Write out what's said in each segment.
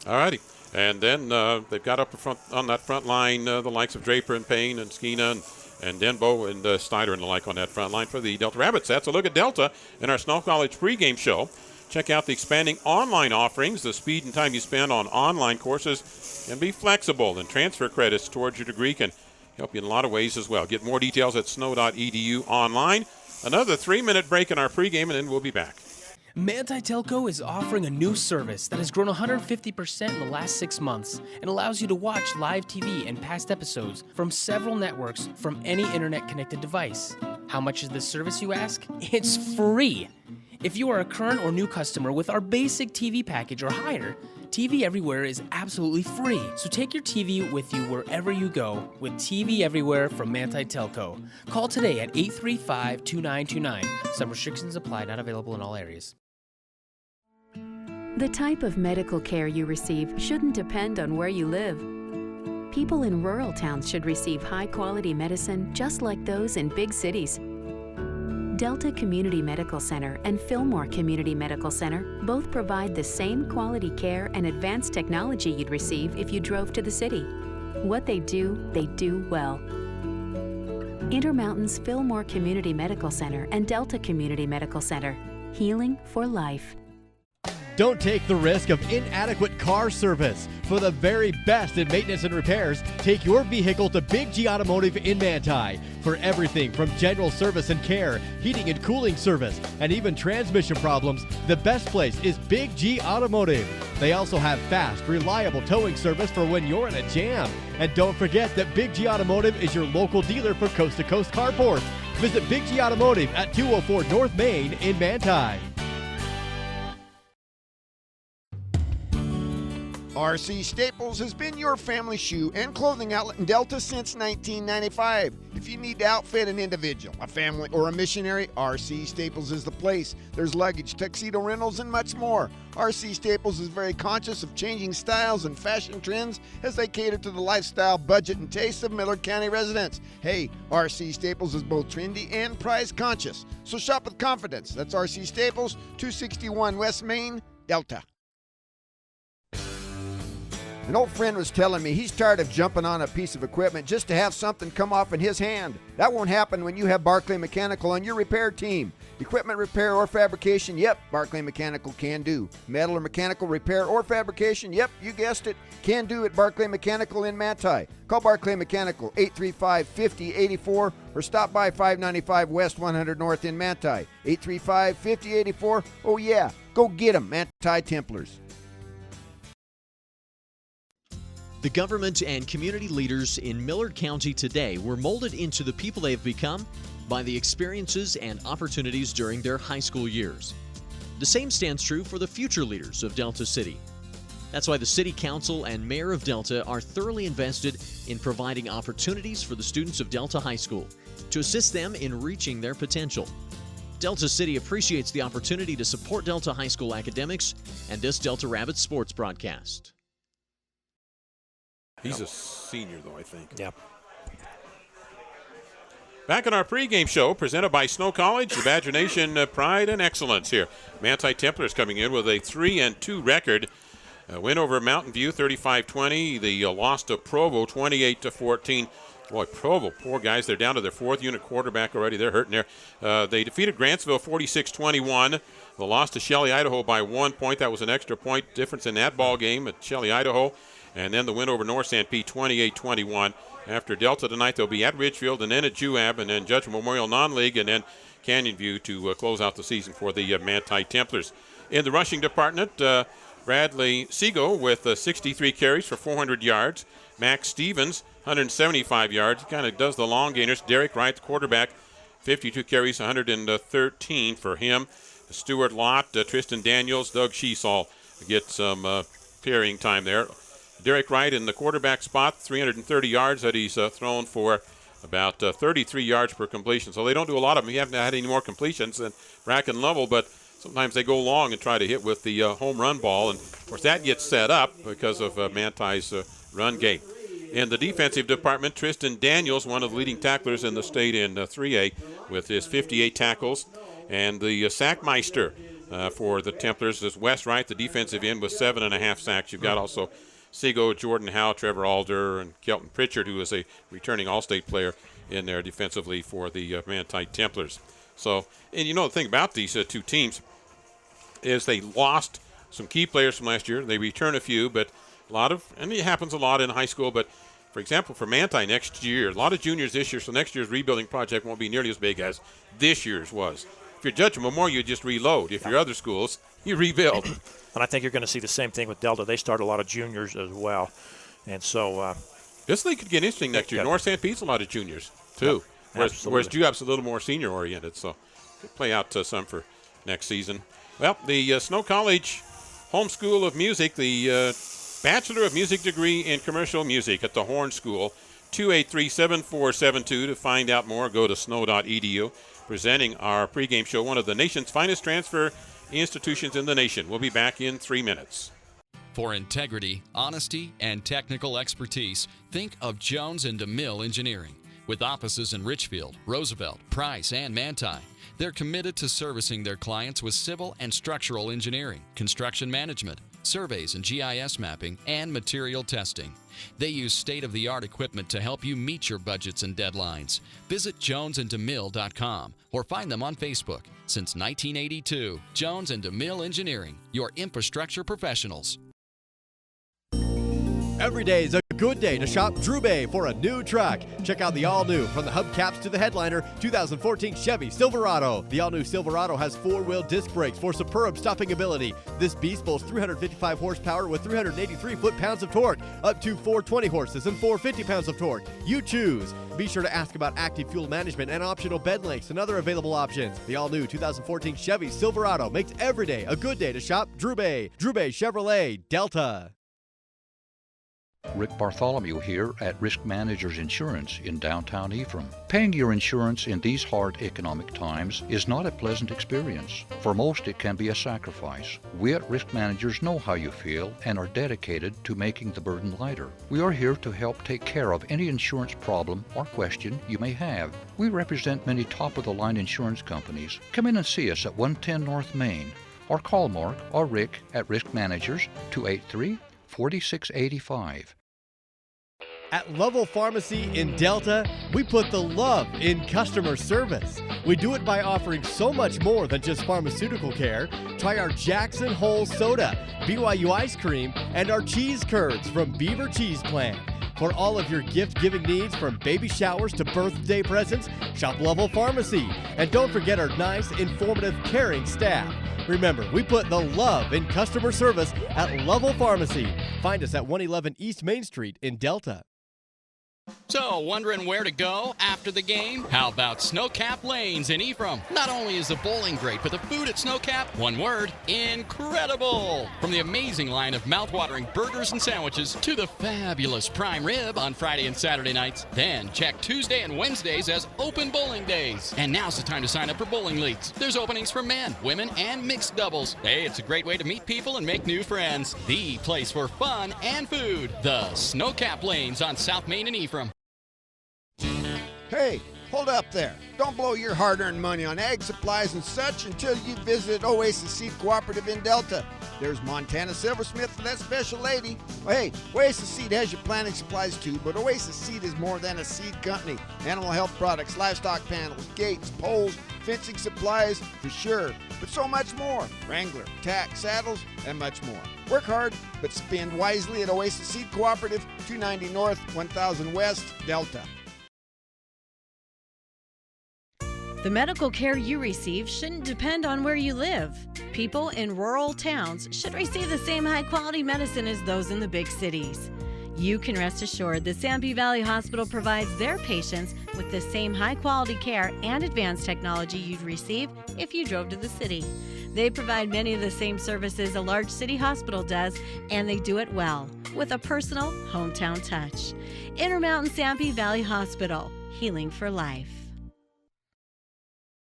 All righty. And then they've got up front on that front line the likes of Draper and Payne and Skeena and Denbo and Snyder and the like on that front line for the Delta Rabbits. That's a look at Delta in our Snow College pregame show. Check out the expanding online offerings. The speed and time you spend on online courses can be flexible, and transfer credits towards your degree can help you in a lot of ways as well. Get more details at snow.edu online. Another 3-minute break in our pregame, and then we'll be back. Manti Telco is offering a new service that has grown 150% in the last 6 months and allows you to watch live TV and past episodes from several networks from any internet-connected device. How much is this service, you ask? It's free! If you are a current or new customer with our basic TV package or higher, TV Everywhere is absolutely free. So take your TV with you wherever you go with TV Everywhere from Manti Telco. Call today at 835-2929. Some restrictions apply, not available in all areas. The type of medical care you receive shouldn't depend on where you live. People in rural towns should receive high-quality medicine just like those in big cities. Delta Community Medical Center and Fillmore Community Medical Center both provide the same quality care and advanced technology you'd receive if you drove to the city. What they do well. Intermountain's Fillmore Community Medical Center and Delta Community Medical Center. Healing for life. Don't take the risk of inadequate car service. For the very best in maintenance and repairs, take your vehicle to Big G Automotive in Manti. For everything from general service and care, heating and cooling service, and even transmission problems, the best place is Big G Automotive. They also have fast, reliable towing service for when you're in a jam. And don't forget that Big G Automotive is your local dealer for coast-to-coast carports. Visit Big G Automotive at 204 North Main in Manti. RC Staples has been your family shoe and clothing outlet in Delta since 1995. If you need to outfit an individual, a family, or a missionary, RC Staples is the place. There's luggage, tuxedo rentals, and much more. RC Staples is very conscious of changing styles and fashion trends as they cater to the lifestyle, budget, and tastes of Miller County residents. Hey, RC Staples is both trendy and price conscious. So shop with confidence. That's RC Staples, 261 West Main, Delta. An old friend was telling me he's tired of jumping on a piece of equipment just to have something come off in his hand. That won't happen when you have Barclay Mechanical on your repair team. Equipment repair or fabrication, yep, Barclay Mechanical can do. Metal or mechanical repair or fabrication, yep, you guessed it, can do at Barclay Mechanical in Manti. Call Barclay Mechanical 835-5084 or stop by 595 West 100 North in Manti. 835-5084, oh yeah, go get 'em, Manti Templars. The government and community leaders in Millard County today were molded into the people they have become by the experiences and opportunities during their high school years. The same stands true for the future leaders of Delta City. That's why the City Council and Mayor of Delta are thoroughly invested in providing opportunities for the students of Delta High School to assist them in reaching their potential. Delta City appreciates the opportunity to support Delta High School academics and this Delta Rabbits sports broadcast. He's a senior, though, I think. Yep. Back in our pregame show, presented by Snow College, the Badger Nation pride and excellence here. Manti Templars coming in with a 3-2 record. Win over Mountain View, 35-20. The loss to Provo, 28-14. Boy, Provo, poor guys. They're down to their fourth unit quarterback already. They're hurting there. They defeated Grantsville 46-21. The loss to Shelley, Idaho by 1 point. That was an extra point difference in that ball game at Shelley, Idaho. And then the win over North St. Pete, 28-21. After Delta tonight, they'll be at Ridgefield and then at Juab and then Judge Memorial Non-League and then Canyon View to close out the season for the Manti Templars. In the rushing department, Bradley Segal with 63 carries for 400 yards. Max Stevens, 175 yards. He kind of does the long gainers. Derek Wright, the quarterback, 52 carries, 113 for him. Stuart Lott, Tristan Daniels, Doug Sheesall get some carrying time there. Derek Wright in the quarterback spot, 330 yards that he's thrown for about 33 yards per completion. So they don't do a lot of them. He hasn't had any more completions than Bracken Lovell, but sometimes they go long and try to hit with the home run ball. And, of course, that gets set up because of Manti's run game. In the defensive department, Tristan Daniels, one of the leading tacklers in the state in 3A with his 58 tackles. And the Sackmeister, for the Templars. There's Wes Wright, the defensive end, with 7.5 sacks. You've got also Sego, Jordan Howe, Trevor Alder, and Kelton Pritchard, who is a returning All-State player in there defensively for the Manti Templars. So, and the thing about these two teams is they lost some key players from last year. They return a few, but and it happens a lot in high school, but for example, for Manti next year, a lot of juniors this year, so next year's rebuilding project won't be nearly as big as this year's was. If you're Judge Memorial, you just reload. If you're other schools, you rebuild. And I think you're going to see the same thing with Delta. They start a lot of juniors as well. And so this league could get interesting next year. North St. Pete's a lot of juniors, too. Whereas Jewap's a little more senior-oriented, so could play out some for next season. Well, the Snow College Home School of Music, the Bachelor of Music degree in Commercial Music at the Horn School, 283-7472. To find out more, go to snow.edu. Presenting our pregame show, one of the nation's finest transfer institutions in the nation. We'll be back in 3 minutes. For integrity, honesty, and technical expertise, think of Jones & DeMille Engineering. With offices in Richfield, Roosevelt, Price, and Manti, they're committed to servicing their clients with civil and structural engineering, construction management, surveys and GIS mapping, and material testing. They use state-of-the-art equipment to help you meet your budgets and deadlines. Visit jonesandemille.com or find them on Facebook. Since 1982, Jones & DeMille Engineering, your infrastructure professionals. Every day is a good day to shop Drew Bay for a new truck. Check out the all-new, from the hubcaps to the headliner, 2014 Chevy Silverado. The all-new Silverado has 4-wheel disc brakes for superb stopping ability. This beast boasts 355 horsepower with 383 foot-pounds of torque, up to 420 horses and 450 pounds of torque. You choose. Be sure to ask about active fuel management and optional bed lengths and other available options. The all-new 2014 Chevy Silverado makes every day a good day to shop Drew Bay. Drew Bay Chevrolet, Delta. Rick Bartholomew here at Risk Managers Insurance in downtown Ephraim. Paying your insurance in these hard economic times is not a pleasant experience. For most, it can be a sacrifice. We at Risk Managers know how you feel and are dedicated to making the burden lighter. We are here to help take care of any insurance problem or question you may have. We represent many top-of-the-line insurance companies. Come in and see us at 110 North Main, or call Mark or Rick at Risk Managers 283-4685. At Lovell Pharmacy in Delta, we put the love in customer service. We do it by offering so much more than just pharmaceutical care. Try our Jackson Hole Soda, BYU Ice Cream, and our cheese curds from Beaver Cheese Plant. For all of your gift-giving needs, from baby showers to birthday presents, shop Lovell Pharmacy. And don't forget our nice, informative, caring staff. Remember, we put the love in customer service at Lovell Pharmacy. Find us at 111 East Main Street in Delta. So, wondering where to go after the game? How about Snowcap Lanes in Ephraim? Not only is the bowling great, but the food at Snowcap, one word, incredible! From the amazing line of mouth-watering burgers and sandwiches to the fabulous prime rib on Friday and Saturday nights. Then check Tuesday and Wednesdays as open bowling days. And now's the time to sign up for bowling leagues. There's openings for men, women, and mixed doubles. Hey, it's a great way to meet people and make new friends. The place for fun and food. The Snowcap Lanes on South Main in Ephraim. Hey, hold up there. Don't blow your hard-earned money on ag supplies and such until you visit Oasis Seed Cooperative in Delta. There's Montana Silversmith for that special lady. Well, hey, Oasis Seed has your planting supplies too, but Oasis Seed is more than a seed company. Animal health products, livestock panels, gates, poles, fencing supplies, for sure, but so much more. Wrangler, tack, saddles, and much more. Work hard, but spend wisely at Oasis Seed Cooperative, 290 North, 1000 West, Delta. The medical care you receive shouldn't depend on where you live. People in rural towns should receive the same high-quality medicine as those in the big cities. You can rest assured that Sanpete Valley Hospital provides their patients with the same high-quality care and advanced technology you'd receive if you drove to the city. They provide many of the same services a large city hospital does, and they do it well, with a personal, hometown touch. Intermountain Sanpete Valley Hospital, healing for life.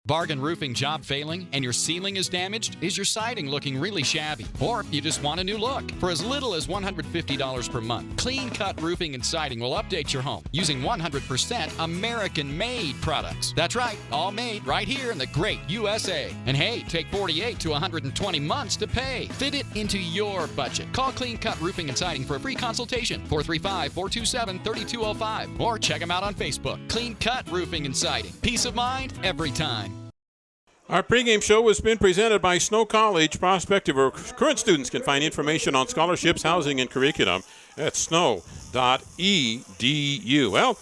Bargain roofing job failing and your ceiling is damaged? Is your siding looking really shabby? Or you just want a new look? For as little as $150 per month, Clean Cut Roofing and Siding will update your home using 100% American-made products. That's right, all made right here in the great USA. And hey, take 48 to 120 months to pay. Fit it into your budget. Call Clean Cut Roofing and Siding for a free consultation, 435-427-3205. Or check them out on Facebook. Clean Cut Roofing and Siding. Peace of mind every time. Our pregame show has been presented by Snow College. Prospective or current students can find information on scholarships, housing, and curriculum at snow.edu. Well,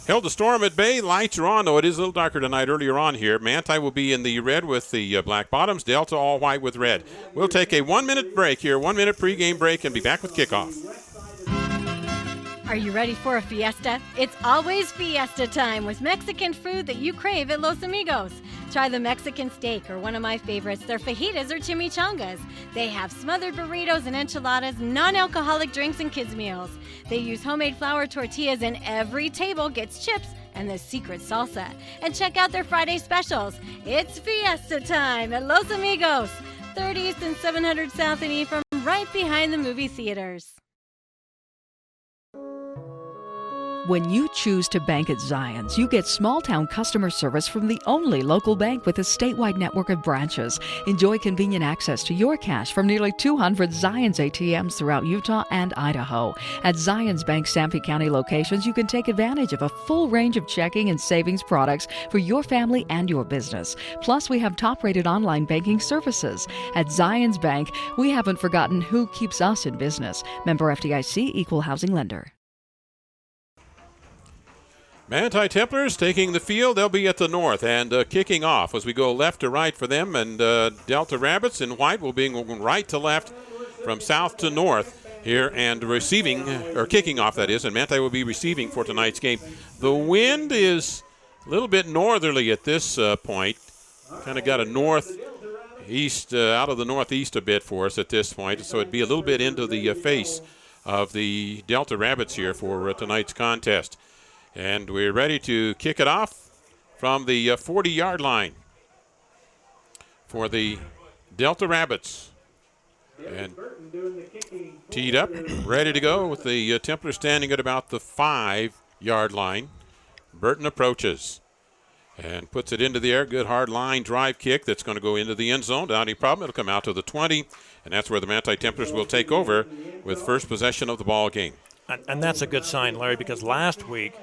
held a storm at bay. Lights are on, though it is a little darker tonight earlier on here. Manti will be in the red with the black bottoms. Delta all white with red. We'll take a 1-minute break here, 1-minute pregame break, and be back with kickoff. Are you ready for a fiesta? It's always fiesta time with Mexican food that you crave at Los Amigos. Try the Mexican steak or one of my favorites, their fajitas or chimichangas. They have smothered burritos and enchiladas, non-alcoholic drinks, and kids' meals. They use homemade flour tortillas, and every table gets chips and the secret salsa. And check out their Friday specials. It's fiesta time at Los Amigos, 3rd East and 700 South in Ephraim, right behind the movie theaters. When you choose to bank at Zions, you get small-town customer service from the only local bank with a statewide network of branches. Enjoy convenient access to your cash from nearly 200 Zions ATMs throughout Utah and Idaho. At Zions Bank Sanpete County locations, you can take advantage of a full range of checking and savings products for your family and your business. Plus, we have top-rated online banking services. At Zions Bank, we haven't forgotten who keeps us in business. Member FDIC, Equal Housing Lender. Manti Templars taking the field. They'll be at the north and kicking off as we go left to right for them. And Delta Rabbits in white will be right to left from south to north here and receiving, or kicking off, that is. And Manti will be receiving for tonight's game. The wind is a little bit northerly at this point. Kind of got a northeast, out of the northeast a bit for us at this point. So it'd be a little bit into the face of the Delta Rabbits here for tonight's contest. And we're ready to kick it off from the 40-yard line for the Delta Rabbits. And teed up, ready to go with the Templars standing at about the 5-yard line. Burton approaches and puts it into the air. Good hard line drive kick that's going to go into the end zone. Without any problem, it'll come out to the 20. And that's where the Manti Templars will take over with first possession of the ball game. And that's a good sign, Larry, because last week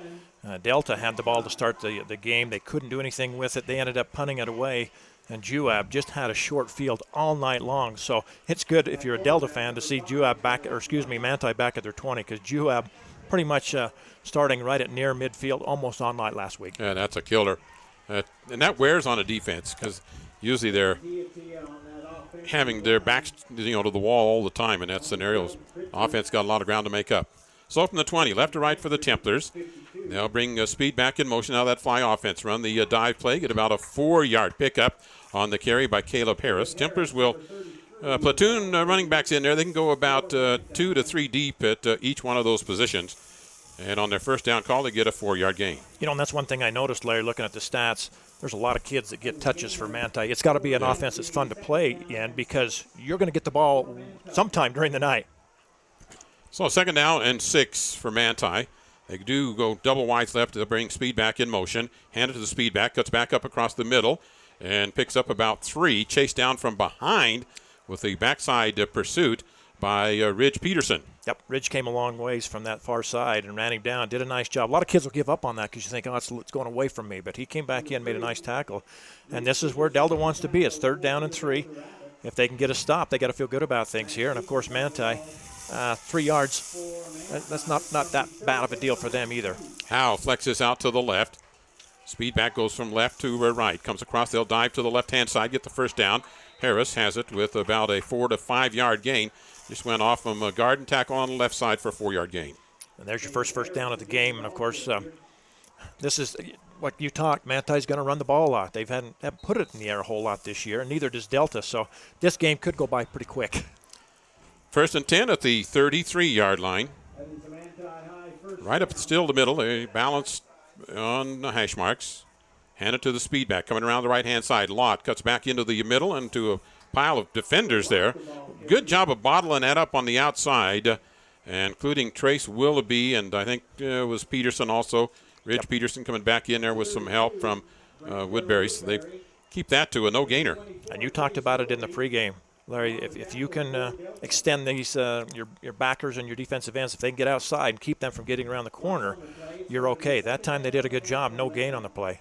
Delta had the ball to start the game. They couldn't do anything with it. They ended up punting it away, and Juab just had a short field all night long. So it's good if you're a Delta fan to see Manti back at their 20, because Juab pretty much starting right at near midfield almost all night last week. Yeah, that's a killer. And that wears on a defense, because usually they're having their backs to the wall all the time in that scenario. Offense got a lot of ground to make up. So from the 20, left to right for the Templars. They'll bring speed back in motion. Now that fly offense run, the dive play, get about a 4-yard pickup on the carry by Caleb Harris. Templars will platoon running backs in there. They can go about 2 to 3 deep at each one of those positions. And on their first down call, they get a 4-yard gain. And that's one thing I noticed, Larry, looking at the stats. There's a lot of kids that get touches for Manti. It's got to be an offense that's fun to play in, because you're going to get the ball sometime during the night. So 2nd down and 6 for Manti. They do go double wides left. They'll bring speed back in motion. Hand it to the speed back. Cuts back up across the middle and picks up about 3. Chased down from behind with the backside pursuit by Ridge Peterson. Yep, Ridge came a long ways from that far side and ran him down. Did a nice job. A lot of kids will give up on that because you think, it's going away from me. But he came back in, made a nice tackle. And this is where Delta wants to be. It's 3rd down and 3. If they can get a stop, they got to feel good about things here. And, of course, Manti, 3 yards, that's not that bad of a deal for them either. Howe flexes out to the left. Speed back goes from left to right. Comes across. They'll dive to the left-hand side, get the first down. Harris has it with about a 4 to 5 yard gain. Just went off from a guard and tackle on the left side for a 4-yard gain. And there's your first down of the game. And, of course, this is what you talked. Manti's going to run the ball a lot. They haven't put it in the air a whole lot this year, and neither does Delta. So this game could go by pretty quick. 1st and 10 at the 33-yard line. Right up still the middle. They balanced on the hash marks. Handed to the speed back, coming around the right-hand side. Lott cuts back into the middle and to a pile of defenders there. Good job of bottling that up on the outside, including Trace Willoughby, and I think it was Peterson also. Ridge Peterson coming back in there with some help from Woodbury. So they keep that to a no-gainer. And you talked about it in the pregame, Larry. If you can extend these your backers and your defensive ends, if they can get outside and keep them from getting around the corner, you're okay. That time they did a good job. No gain on the play.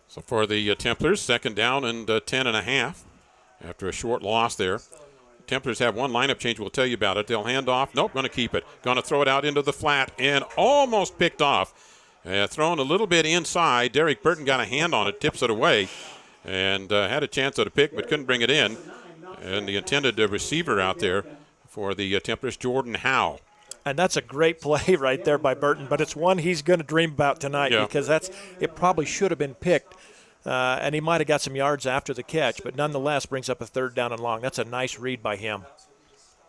So for the Templars, second down and 10.5 after a short loss there. Templars have one lineup change. We'll tell you about it. They'll hand off. Nope, going to keep it. Going to throw it out into the flat and almost picked off. Thrown a little bit inside. Derek Burton got a hand on it, tips it away, and had a chance at a pick but couldn't bring it in. And the intended receiver out there for the Templars, Jordan Howe. And that's a great play right there by Burton, but it's one he's going to dream about tonight because it probably should have been picked. And he might have got some yards after the catch, but nonetheless brings up a third down and long. That's a nice read by him.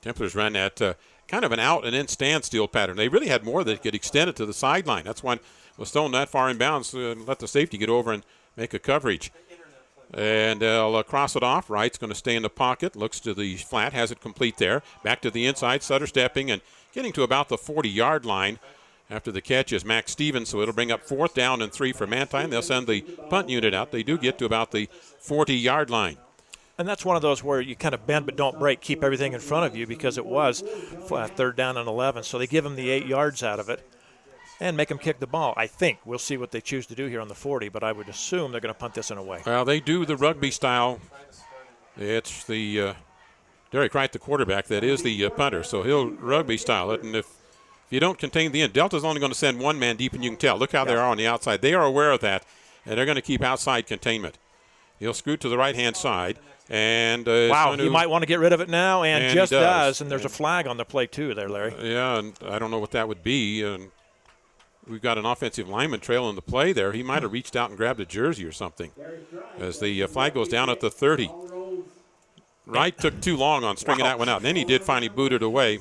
Templars ran that kind of an out and in standstill pattern. They really had more that could extend it to the sideline. That's why it was thrown that far in bounds and let the safety get over and make a coverage. And they'll cross it off. Wright's going to stay in the pocket. Looks to the flat, has it complete there. Back to the inside. Sutter stepping and getting to about the 40-yard line. After the catch is Max Stevens, so it'll bring up 4th down and 3 for Manti, and they'll send the punt unit out. They do get to about the 40-yard line. And that's one of those where you kind of bend but don't break, keep everything in front of you because it was 3rd down and 11. So they give them the 8 yards out of it and make them kick the ball. I think we'll see what they choose to do here on the 40, but I would assume they're going to punt this one away. Well, they do the rugby style. It's the Derek Wright, the quarterback, that is the punter, so he'll rugby style it. And if you don't contain the end, Delta's only going to send one man deep, and you can tell. Look how they are on the outside. They are aware of that, and they're going to keep outside containment. He'll scoot to the right-hand side. And wow, he might want to get rid of it now, and just does. And there's a flag on the play, too, there, Larry. Yeah, and I don't know what that would be. And we've got an offensive lineman trailing the play there. He might have reached out and grabbed a jersey or something as the flag goes down at the 30. Wright took too long on stringing that one out. And then he did finally boot it away.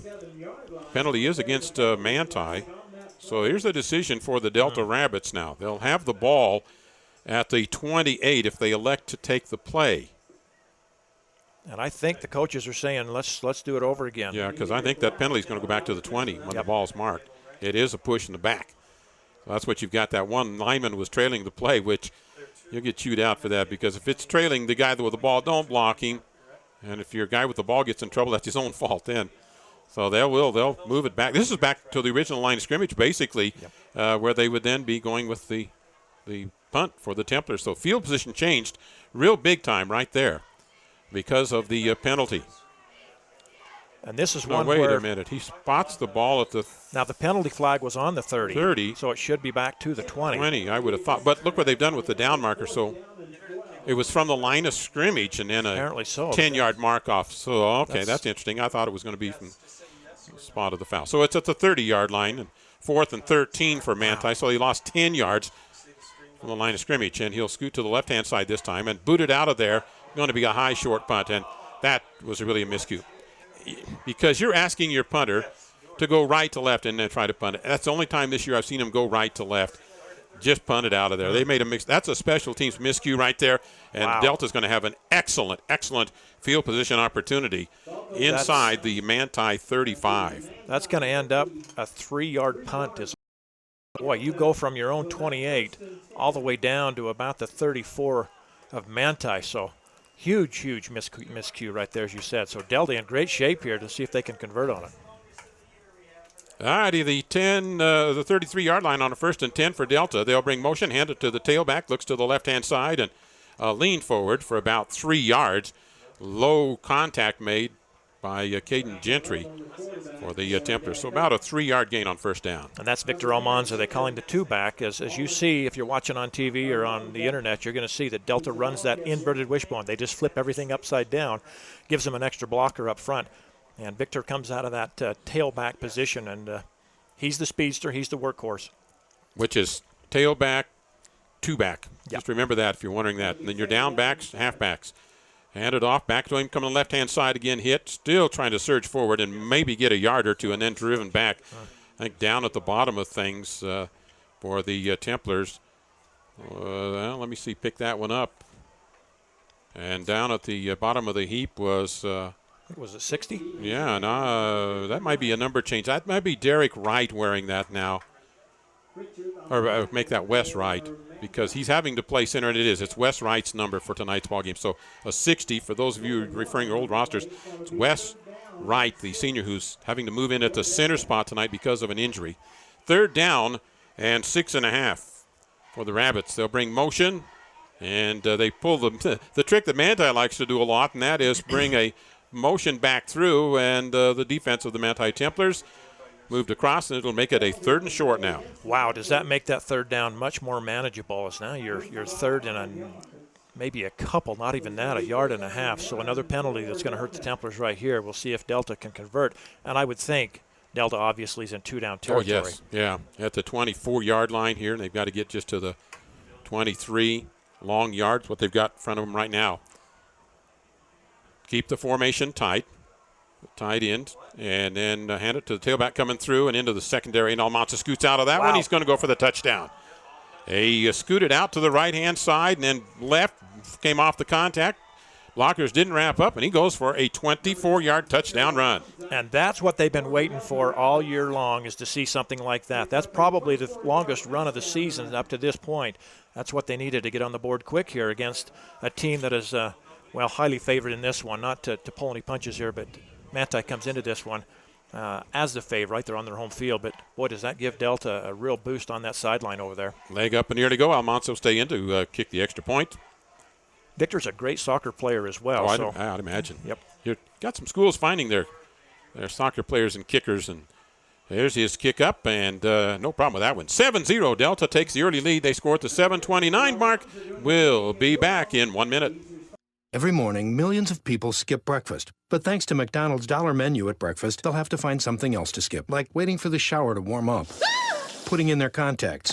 Penalty is against Manti. So here's the decision for the Delta Rabbits now. They'll have the ball at the 28 if they elect to take the play. And I think the coaches are saying, let's do it over again. Yeah, because I think that penalty is going to go back to the 20 when the ball's marked. It is a push in the back. So that's what you've got. That one lineman was trailing the play, which you'll get chewed out for that because if it's trailing the guy with the ball, don't block him. And if your guy with the ball gets in trouble, that's his own fault then. So they'll move it back. This is back to the original line of scrimmage, basically, where they would then be going with the punt for the Templars. So field position changed real big time right there because of the penalty. And this is wait a minute. He spots the ball at the... Now, the penalty flag was on the 30. 30. So it should be back to the 20. 20, I would have thought. But look what they've done with the down marker. So it was from the line of scrimmage and then a 10-yard mark off. So, okay, that's interesting. I thought it was going to be from the spot of the foul. So it's at the 30-yard line, and 4th and 13 for Manti. Wow. So he lost 10 yards from the line of scrimmage, and he'll scoot to the left-hand side this time and boot it out of there. Going to be a high short punt, and that was really a miscue. Because you're asking your punter to go right to left and then try to punt it. That's the only time this year I've seen him go right to left. Just punt it out of there. They made a mix. That's a special teams miscue right there. And Delta's going to have an excellent field position opportunity inside the Manti 35. That's going to end up a 3-yard punt. Boy, you go from your own 28 all the way down to about the 34 of Manti. So huge miscue right there, as you said. So Delta in great shape here to see if they can convert on it. All righty, the 33-yard line on a 1st and 10 for Delta. They'll bring motion, hand it to the tailback, looks to the left-hand side, and lean forward for about 3 yards. Low contact made by Caden Gentry for the Templars. So about a 3-yard gain on 1st down. And that's Victor Almanza. They call him the 2-back. As you see, if you're watching on TV or on the internet, you're going to see that Delta runs that inverted wishbone. They just flip everything upside down, gives them an extra blocker up front. And Victor comes out of that tailback position, and he's the speedster. He's the workhorse. Which is tailback, 2-back. Just remember that if you're wondering that. And then your down backs, halfbacks. Hand it off, back to him, coming on the left-hand side again, hit, still trying to surge forward and maybe get a yard or two and then driven back. I think down at the bottom of things for the Templars Well, let me see. Pick that one up. And down at the bottom of the heap was... was it 60? Yeah, no, that might be a number change. That might be Derek Wright wearing that now. Or make that Wes Wright, because he's having to play center, and it is. It's Wes Wright's number for tonight's ballgame. So a 60, for those of you referring to old rosters, it's Wes Wright, the senior, who's having to move in at the center spot tonight because of an injury. 3rd down and 6.5 for the Rabbits. They'll bring motion, and they pull the trick that Manti likes to do a lot, and that is bring a motion back through, and the defense of the Manti Templars moved across, and it'll make it a 3rd and short now. Wow, does that make that 3rd down much more manageable? As now you're 3rd and maybe a couple, not even that, 1.5 yards. So another penalty that's going to hurt the Templars right here. We'll see if Delta can convert. And I would think Delta obviously is in 2-down territory. Oh, yes. Yeah, at the 24-yard line here, and they've got to get just to the 23 long yards, what they've got in front of them right now. Keep the formation tight end, and then hand it to the tailback coming through and into the secondary, and Almanza scoots out of that one. He's going to go for the touchdown. He scooted out to the right-hand side and then left, came off the contact. Blockers didn't wrap up, and he goes for a 24-yard touchdown run. And that's what they've been waiting for all year long, is to see something like that. That's probably the longest run of the season up to this point. That's what they needed to get on the board quick here against a team that is, highly favored in this one. Not to pull any punches here, but Manti comes into this one as the favorite. They're on their home field, but boy, does that give Delta a real boost on that sideline over there. Leg up and here to go. Almanza will stay in to kick the extra point. Victor's a great soccer player as well. I'd imagine. Yep. You've got some schools finding their soccer players and kickers, and there's his kick up, and no problem with that one. 7-0, Delta takes the early lead. They score at the 7:29 mark. We'll be back in 1 minute. Every morning, millions of people skip breakfast. But thanks to McDonald's Dollar Menu at breakfast, they'll have to find something else to skip, like waiting for the shower to warm up, putting in their contacts.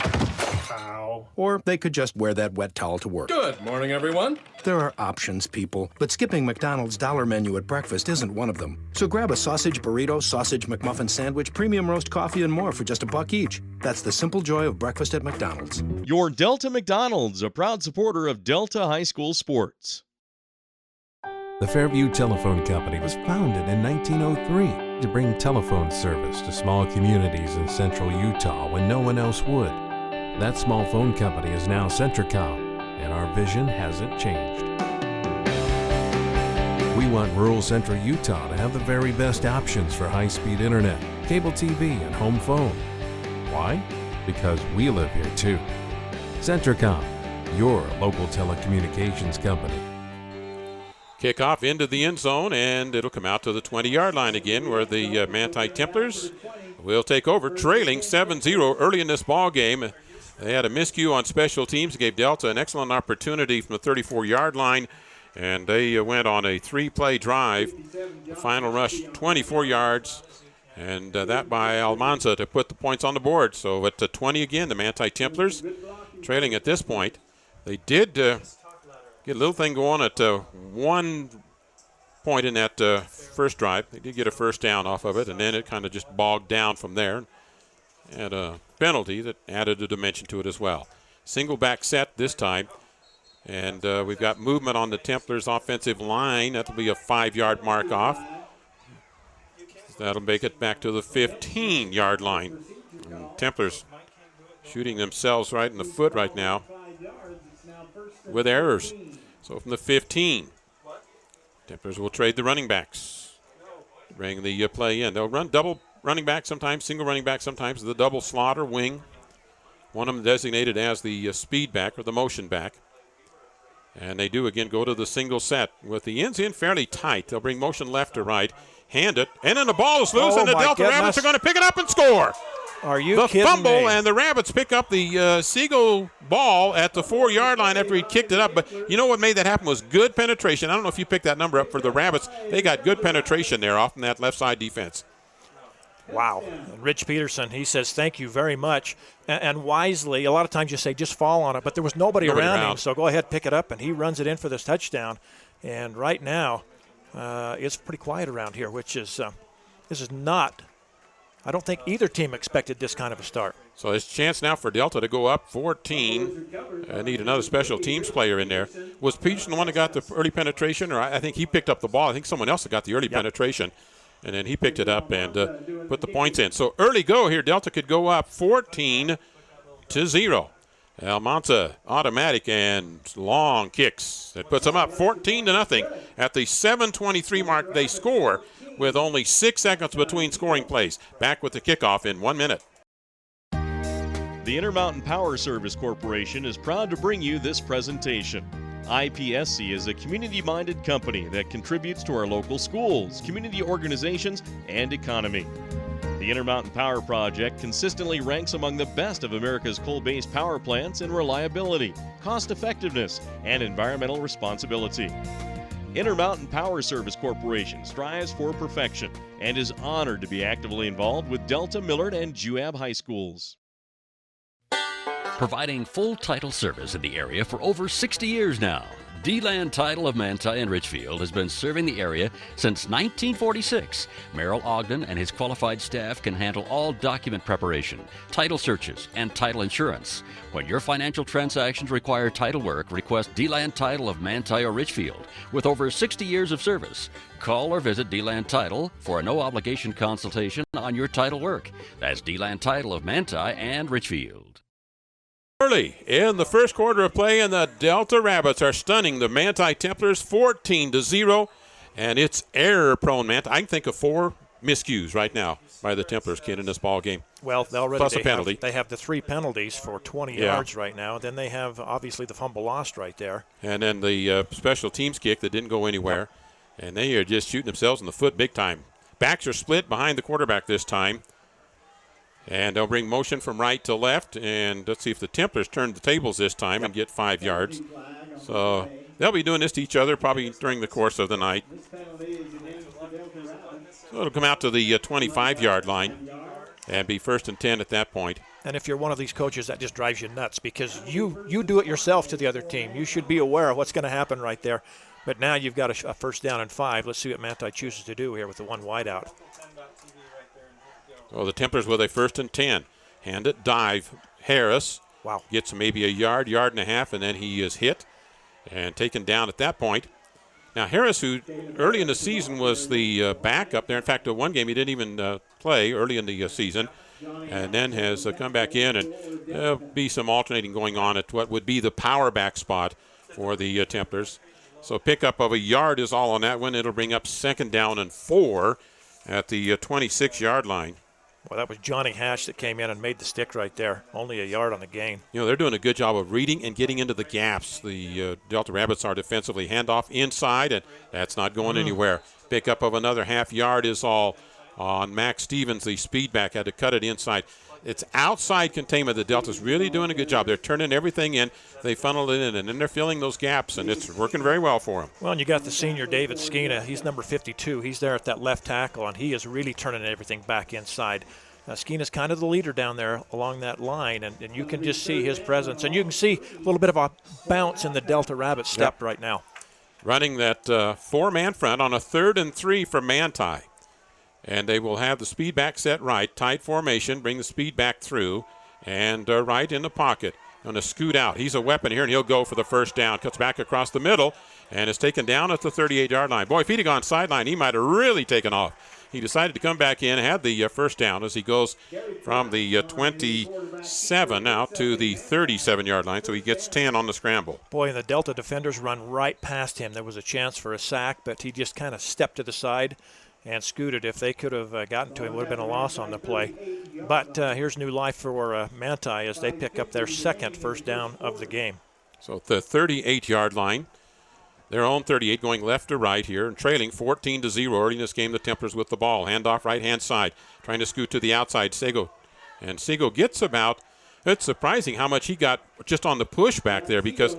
Ow. Or they could just wear that wet towel to work. Good morning, everyone. There are options, people, but skipping McDonald's Dollar Menu at breakfast isn't one of them. So grab a sausage burrito, sausage McMuffin sandwich, premium roast coffee, and more for just $1 each. That's the simple joy of breakfast at McDonald's. Your Delta McDonald's, a proud supporter of Delta High School sports. The Fairview Telephone Company was founded in 1903 to bring telephone service to small communities in central Utah when no one else would. That small phone company is now Centricom, and our vision hasn't changed. We want rural central Utah to have the very best options for high-speed internet, cable TV, and home phone. Why? Because we live here too. Centricom, your local telecommunications company. Kickoff into the end zone, and it'll come out to the 20-yard line again, where the Manti Templars will take over, trailing 7-0 early in this ball game. They had a miscue on special teams, gave Delta an excellent opportunity from the 34-yard line, and they went on a 3-play drive. The final rush, 24 yards, and that by Almanza to put the points on the board. So at 20 again, the Manti Templars trailing at this point. They did get a little thing going at 1 point in that first drive. They did get a first down off of it, and then it kind of just bogged down from there. And a penalty that added a dimension to it as well. Single back set this time. And we've got movement on the Templars' offensive line. That'll be a 5-yard mark off. That'll make it back to the 15-yard line. And Templars shooting themselves right in the foot right now with errors. So from the 15, Templars will trade the running backs. Bring the play in. They'll run double running back sometimes, single running back sometimes, the double slot or wing. One of them designated as the speed back or the motion back. And they do again go to the single set with the ends in fairly tight. They'll bring motion left to right, hand it, and then the ball is loose, and the Delta Rabbits are going to pick it up and score. Are you kidding me? The fumble, and the Rabbits pick up the Siegel ball at the 4-yard line after he kicked it up. But you know what made that happen was good penetration. I don't know if you picked that number up for the Rabbits. They got good penetration there off in that left side defense. Wow. And Rich Peterson, he says, thank you very much. And wisely, a lot of times you say just fall on it, but there was nobody around him, so go ahead, pick it up, and he runs it in for this touchdown. And right now, it's pretty quiet around here, which is this is not I don't think either team expected this kind of a start. So it's a chance now for Delta to go up 14. Need another special teams player in there. Was Peterson the one that got the early penetration, or I think he picked up the ball? I think someone else got the early penetration, and then he picked it up and put the points in. So early go here. Delta could go up 14-0. Almanza automatic and long kicks. That puts them up 14-0. At the 7:23 mark, they score with only 6 seconds between scoring plays. Back with the kickoff in 1 minute. The Intermountain Power Service Corporation is proud to bring you this presentation. IPSC is a community-minded company that contributes to our local schools, community organizations, and economy. The Intermountain Power Project consistently ranks among the best of America's coal-based power plants in reliability, cost-effectiveness, and environmental responsibility. Intermountain Power Service Corporation strives for perfection and is honored to be actively involved with Delta, Millard, and Juab high schools. Providing full title service in the area for over 60 years now. D-Land Title of Manti and Richfield has been serving the area since 1946. Merrill Ogden and his qualified staff can handle all document preparation, title searches, and title insurance. When your financial transactions require title work, request D-Land Title of Manti or Richfield. With over 60 years of service, call or visit D-Land Title for a no-obligation consultation on your title work. That's D-Land Title of Manti and Richfield. Early in the first quarter of play, and the Delta Rabbits are stunning the Manti Templars 14-0, and it's error-prone Manti. I can think of 4 miscues right now by the Templars, kid, in this ball game. Well, plus a penalty. They have the 3 penalties for 20 yards right now. Then they have, obviously, the fumble lost right there. And then the special teams kick that didn't go anywhere. Yep. And they are just shooting themselves in the foot big time. Backs are split behind the quarterback this time. And they'll bring motion from right to left. And let's see if the Templars turn the tables this time and get 5 yards. So they'll be doing this to each other probably during the course of the night. So it'll come out to the 25-yard line and be 1st and 10 at that point. And if you're one of these coaches, that just drives you nuts because you do it yourself to the other team. You should be aware of what's going to happen right there. But now you've got a 1st down and 5. Let's see what Manti chooses to do here with the 1 wide out. So the Templars with a 1st and 10. Hand it, dive. Harris gets maybe a yard and a half, and then he is hit and taken down at that point. Now Harris, who early in the season was the backup there. In fact, one game he didn't even play early in the season, and then has come back in, and there'll be some alternating going on at what would be the power back spot for the Templars. So pickup of a yard is all on that one. It'll bring up 2nd down and 4 at the 26-yard line. Well, that was Johnny Hatch that came in and made the stick right there. Only a yard on the gain. You know, they're doing a good job of reading and getting into the gaps. The Delta Rabbits are defensively. Handoff inside, and that's not going anywhere. Pickup of another half yard is all on Max Stevens, the speedback. Had to cut it inside. It's outside containment. The Delta's really doing a good job. They're turning everything in. They funneled it in, and then they're filling those gaps, and it's working very well for them. Well, and you got the senior David Skeena. He's number 52. He's there at that left tackle, and he is really turning everything back inside. Skeena's kind of the leader down there along that line, and you can just see his presence. And you can see a little bit of a bounce in the Delta Rabbit step right now. Running that 4-man front on a 3rd and 3 for Manti. And they will have the speed back set right, tight formation, bring the speed back through, and right in the pocket. Going to scoot out. He's a weapon here, and he'll go for the 1st down. Cuts back across the middle, and is taken down at the 38-yard line. Boy, if he'd have gone sideline, he might have really taken off. He decided to come back in, had the 1st down as he goes from the 27 out to the 37-yard line, so he gets 10 on the scramble. Boy, and the Delta defenders run right past him. There was a chance for a sack, but he just kind of stepped to the side and scooted. If they could have gotten to him, it would have been a loss on the play. But here's new life for Manti as they pick up their 2nd 1st down of the game. So the 38-yard line, their own 38 going left to right here and trailing 14-0 early in this game. The Templars with the ball. Handoff right-hand side, trying to scoot to the outside. Sego. And Sego gets about, it's surprising how much he got just on the push back there because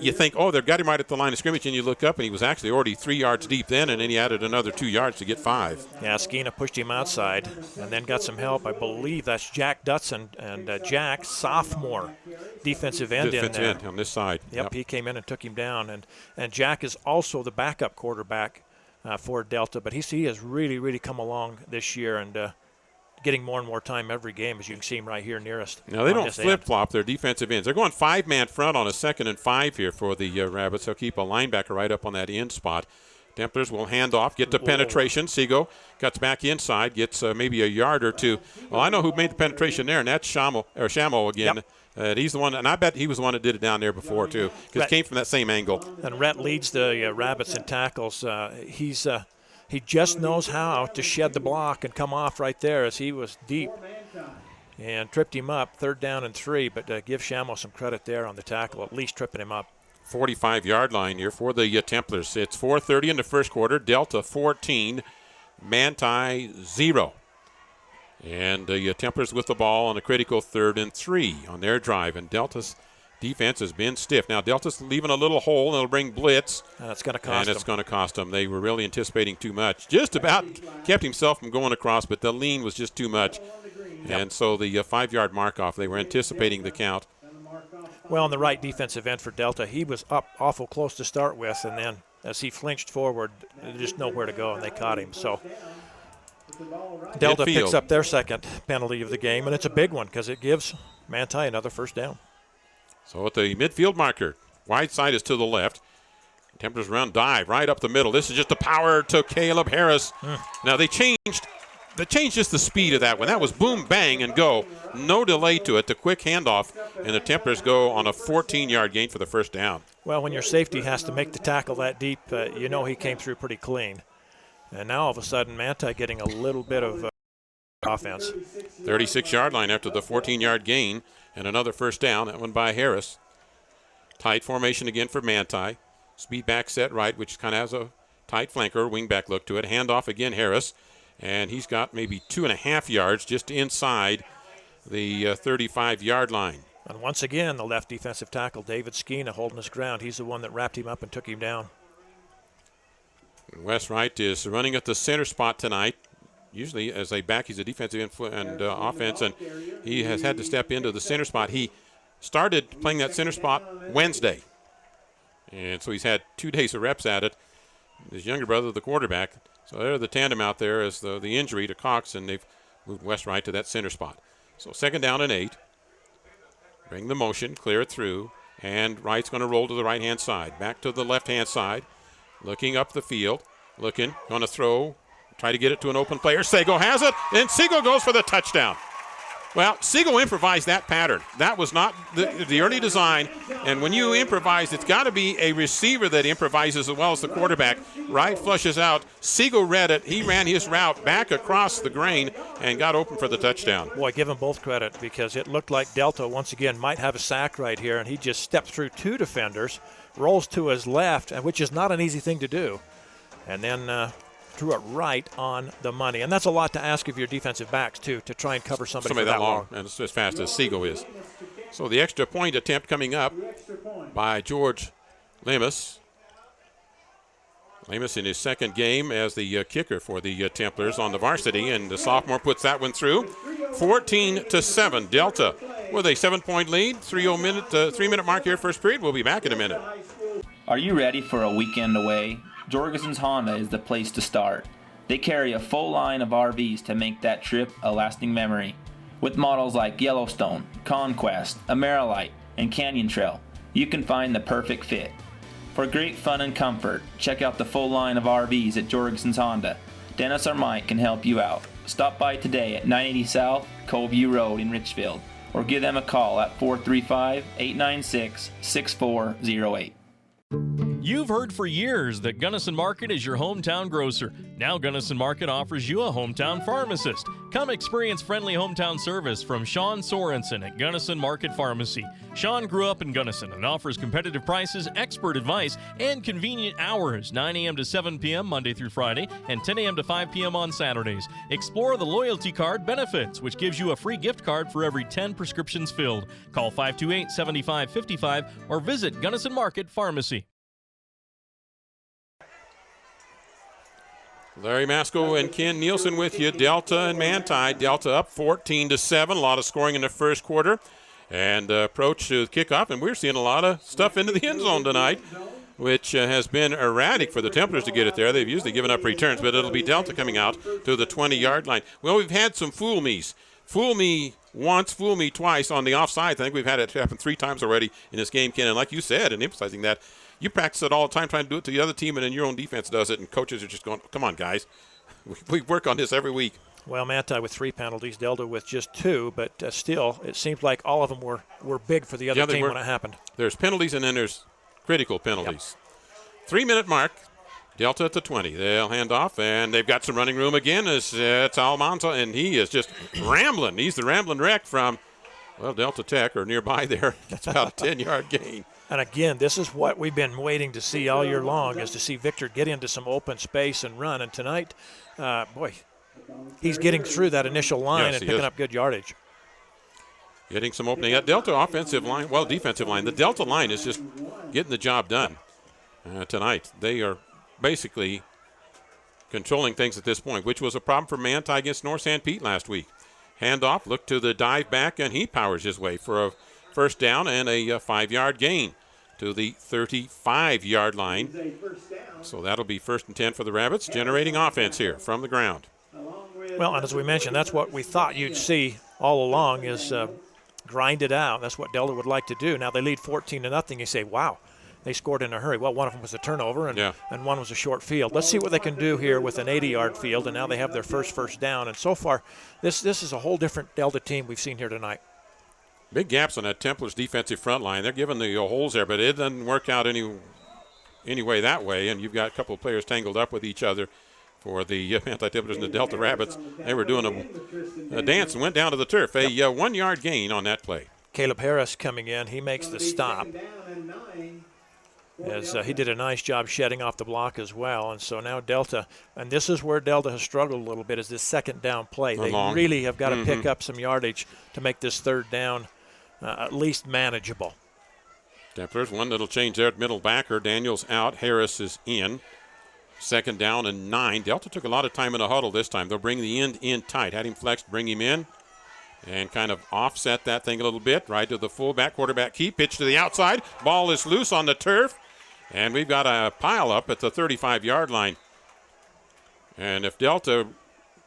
you think, oh, they've got him right at the line of scrimmage, and you look up, and he was actually already 3 yards deep then, and then he added another 2 yards to get 5. Yeah, Skeena pushed him outside and then got some help. I believe that's Jack Dutson, and Jack, sophomore defensive end in there. On this side. Yep, he came in and took him down. And Jack is also the backup quarterback for Delta, but he has really, really come along this year, and getting more and more time every game, as you can see him right here nearest. Now, they don't flip-flop their defensive ends. They're going 5-man front on a 2nd and 5 here for the Rabbits. They'll keep a linebacker right up on that end spot. Templars will hand off, get the penetration. Segal cuts back inside, gets maybe a yard or two. Well, I know who made the penetration there, and that's Shamo again. Yep. He's the one, and I bet he was the one that did it down there before, too, because it came from that same angle. And Rhett leads the Rabbits in tackles. He just knows how to shed the block and come off right there, as he was deep and tripped him up, 3rd down and 3, but give Shamo some credit there on the tackle, at least tripping him up. 45-yard line here for the Templars. It's 4:30 in the first quarter. Delta 14, Manti 0. And the Templars with the ball on a critical 3rd and 3 on their drive. And Delta's defense has been stiff. Now Delta's leaving a little hole, and it'll bring blitz. And it's going to cost them. And it's going to cost them. They were really anticipating too much. Just about kept himself from going across, but the lean was just too much. Yep. And so the 5-yard mark off, they were anticipating the count. Well, on the right defensive end for Delta, he was up awful close to start with, and then as he flinched forward, just nowhere to go, and they caught him. So Delta picks up their 2nd penalty of the game, and it's a big one because it gives Manti another 1st down. So at the midfield marker, wide side is to the left. Templars run dive right up the middle. This is just the power to Caleb Harris. Now they changed just the speed of that one. That was boom, bang, and go. No delay to it. The quick handoff, and the Templars go on a 14-yard gain for the 1st down. Well, when your safety has to make the tackle that deep, you know he came through pretty clean. And now all of a sudden, Manti getting a little bit of offense. 36-yard line after the 14-yard gain, and another 1st down. That one by Harris. Tight formation again for Manti. Speed back set right, which kind of has a tight flanker, wingback look to it. Handoff again, Harris. And he's got maybe 2.5 yards just inside the 35-yard line. And once again, the left defensive tackle, David Skeena, holding his ground. He's the one that wrapped him up and took him down. Wes Wright is running at the center spot tonight. Usually as a back, he's a defensive and offense, and he has had to step into the center spot. He started playing that center spot Wednesday, and so he's had 2 days of reps at it. His younger brother, the quarterback. So they're the tandem out there as the injury to Cox, and they've moved West Wright to that center spot. So 2nd down and 8. Bring the motion, clear it through, and Wright's going to roll to the right-hand side. Back to the left-hand side, looking up the field, going to throw, try to get it to an open player. Segal has it, and Segal goes for the touchdown. Well, Segal improvised that pattern. That was not the early design. And when you improvise, it's got to be a receiver that improvises as well as the quarterback. Wright flushes out. Segal read it. He ran his route back across the grain and got open for the touchdown. Boy, give them both credit because it looked like Delta, once again, might have a sack right here. And he just stepped through 2 defenders, rolls to his left, which is not an easy thing to do. And then threw it right on the money. And that's a lot to ask of your defensive backs, too, to try and cover somebody for that long. And as fast as Segal is. So the extra point attempt coming up by George Lemus. Lemus in his 2nd game as the kicker for the Templars on the varsity, and the sophomore puts that one through. 14-7, Delta with a 7-point lead. 3-minute mark here, first period. We'll be back in a minute. Are you ready for a weekend away? Jorgensen's Honda is the place to start. They carry a full line of RVs to make that trip a lasting memory. With models like Yellowstone, Conquest, Amerilite, and Canyon Trail, you can find the perfect fit. For great fun and comfort, check out the full line of RVs at Jorgensen's Honda. Dennis or Mike can help you out. Stop by today at 980 South Coveview Road in Richfield, or give them a call at 435-896-6408. You've heard for years that Gunnison Market is your hometown grocer. Now Gunnison Market offers you a hometown pharmacist. Come experience friendly hometown service from Sean Sorensen at Gunnison Market Pharmacy. Sean grew up in Gunnison and offers competitive prices, expert advice, and convenient hours, 9 a.m. to 7 p.m. Monday through Friday and 10 a.m. to 5 p.m. on Saturdays. Explore the loyalty card benefits, which gives you a free gift card for every 10 prescriptions filled. Call 528-7555 or visit Gunnison Market Pharmacy. Larry Masco and Ken Nielsen with you. Delta and Manti. Delta up 14-7. A lot of scoring in the first quarter. And approach to kickoff. And we're seeing a lot of stuff into the end zone tonight. which has been erratic for the Templars to get it there. They've usually given up returns, but it'll be Delta coming out to the 20-yard line. Well, we've had some fool me's. Fool me once, fool me twice on the offside. I think we've had it happen 3 times already in this game, Ken. And like you said, and emphasizing that, you practice it all the time trying to do it to the other team, and then your own defense does it, and coaches are just going, come on, guys. We work on this every week. Well, Manti with 3 penalties, Delta with just 2, but still, it seems like all of them were big for the other team when it happened. There's penalties, and then there's critical penalties. Yep. 3-minute mark. Delta at the 20. They'll hand off, and they've got some running room again. It's Almanza, and he is just rambling. He's the rambling wreck from, well, Delta Tech or nearby there. It's about a 10-yard gain. And again, this is what we've been waiting to see all year long, is to see Victor get into some open space and run. And tonight, boy, he's getting through that initial line and picking up good yardage. Getting some opening. That Delta offensive line, well, defensive line. The Delta line is just getting the job done tonight. They are basically controlling things at this point, which was a problem for Manti against North St. Pete last week. Handoff, look to the dive back, and he powers his way for a first down and a 5-yard gain to the 35-yard line. So that'll be 1st and 10 for the Rabbits, generating offense here from the ground. Well, and as we mentioned, that's what we thought you'd see all along, is grind it out. That's what Delta would like to do. Now they lead 14-0. You say, wow, they scored in a hurry. Well, one of them was a turnover, and one was a short field. Let's see what they can do here with an 80-yard field, and now they have their first down. And so far, this is a whole different Delta team we've seen here tonight. Big gaps on that Templars defensive front line. They're giving the holes there, but it doesn't work out any way that way, and you've got a couple of players tangled up with each other for the Manti Templars and the Delta Rabbits. They were doing a dance and went down to the turf. A 1-yard gain on that play. Caleb Harris coming in. He makes the stop, as he did a nice job shedding off the block as well. And so now Delta, and this is where Delta has struggled a little bit, is this second down play. They really have got to pick up some yardage to make this third down at least manageable. Templars, one little change there at middle backer. Daniels out, Harris is in. 2nd down and 9. Delta took a lot of time in the huddle this time. They'll bring the end in tight. Had him flexed, bring him in, and kind of offset that thing a little bit. Right to the fullback, quarterback keep, pitch to the outside. Ball is loose on the turf, and we've got a pile up at the 35-yard line. And if Delta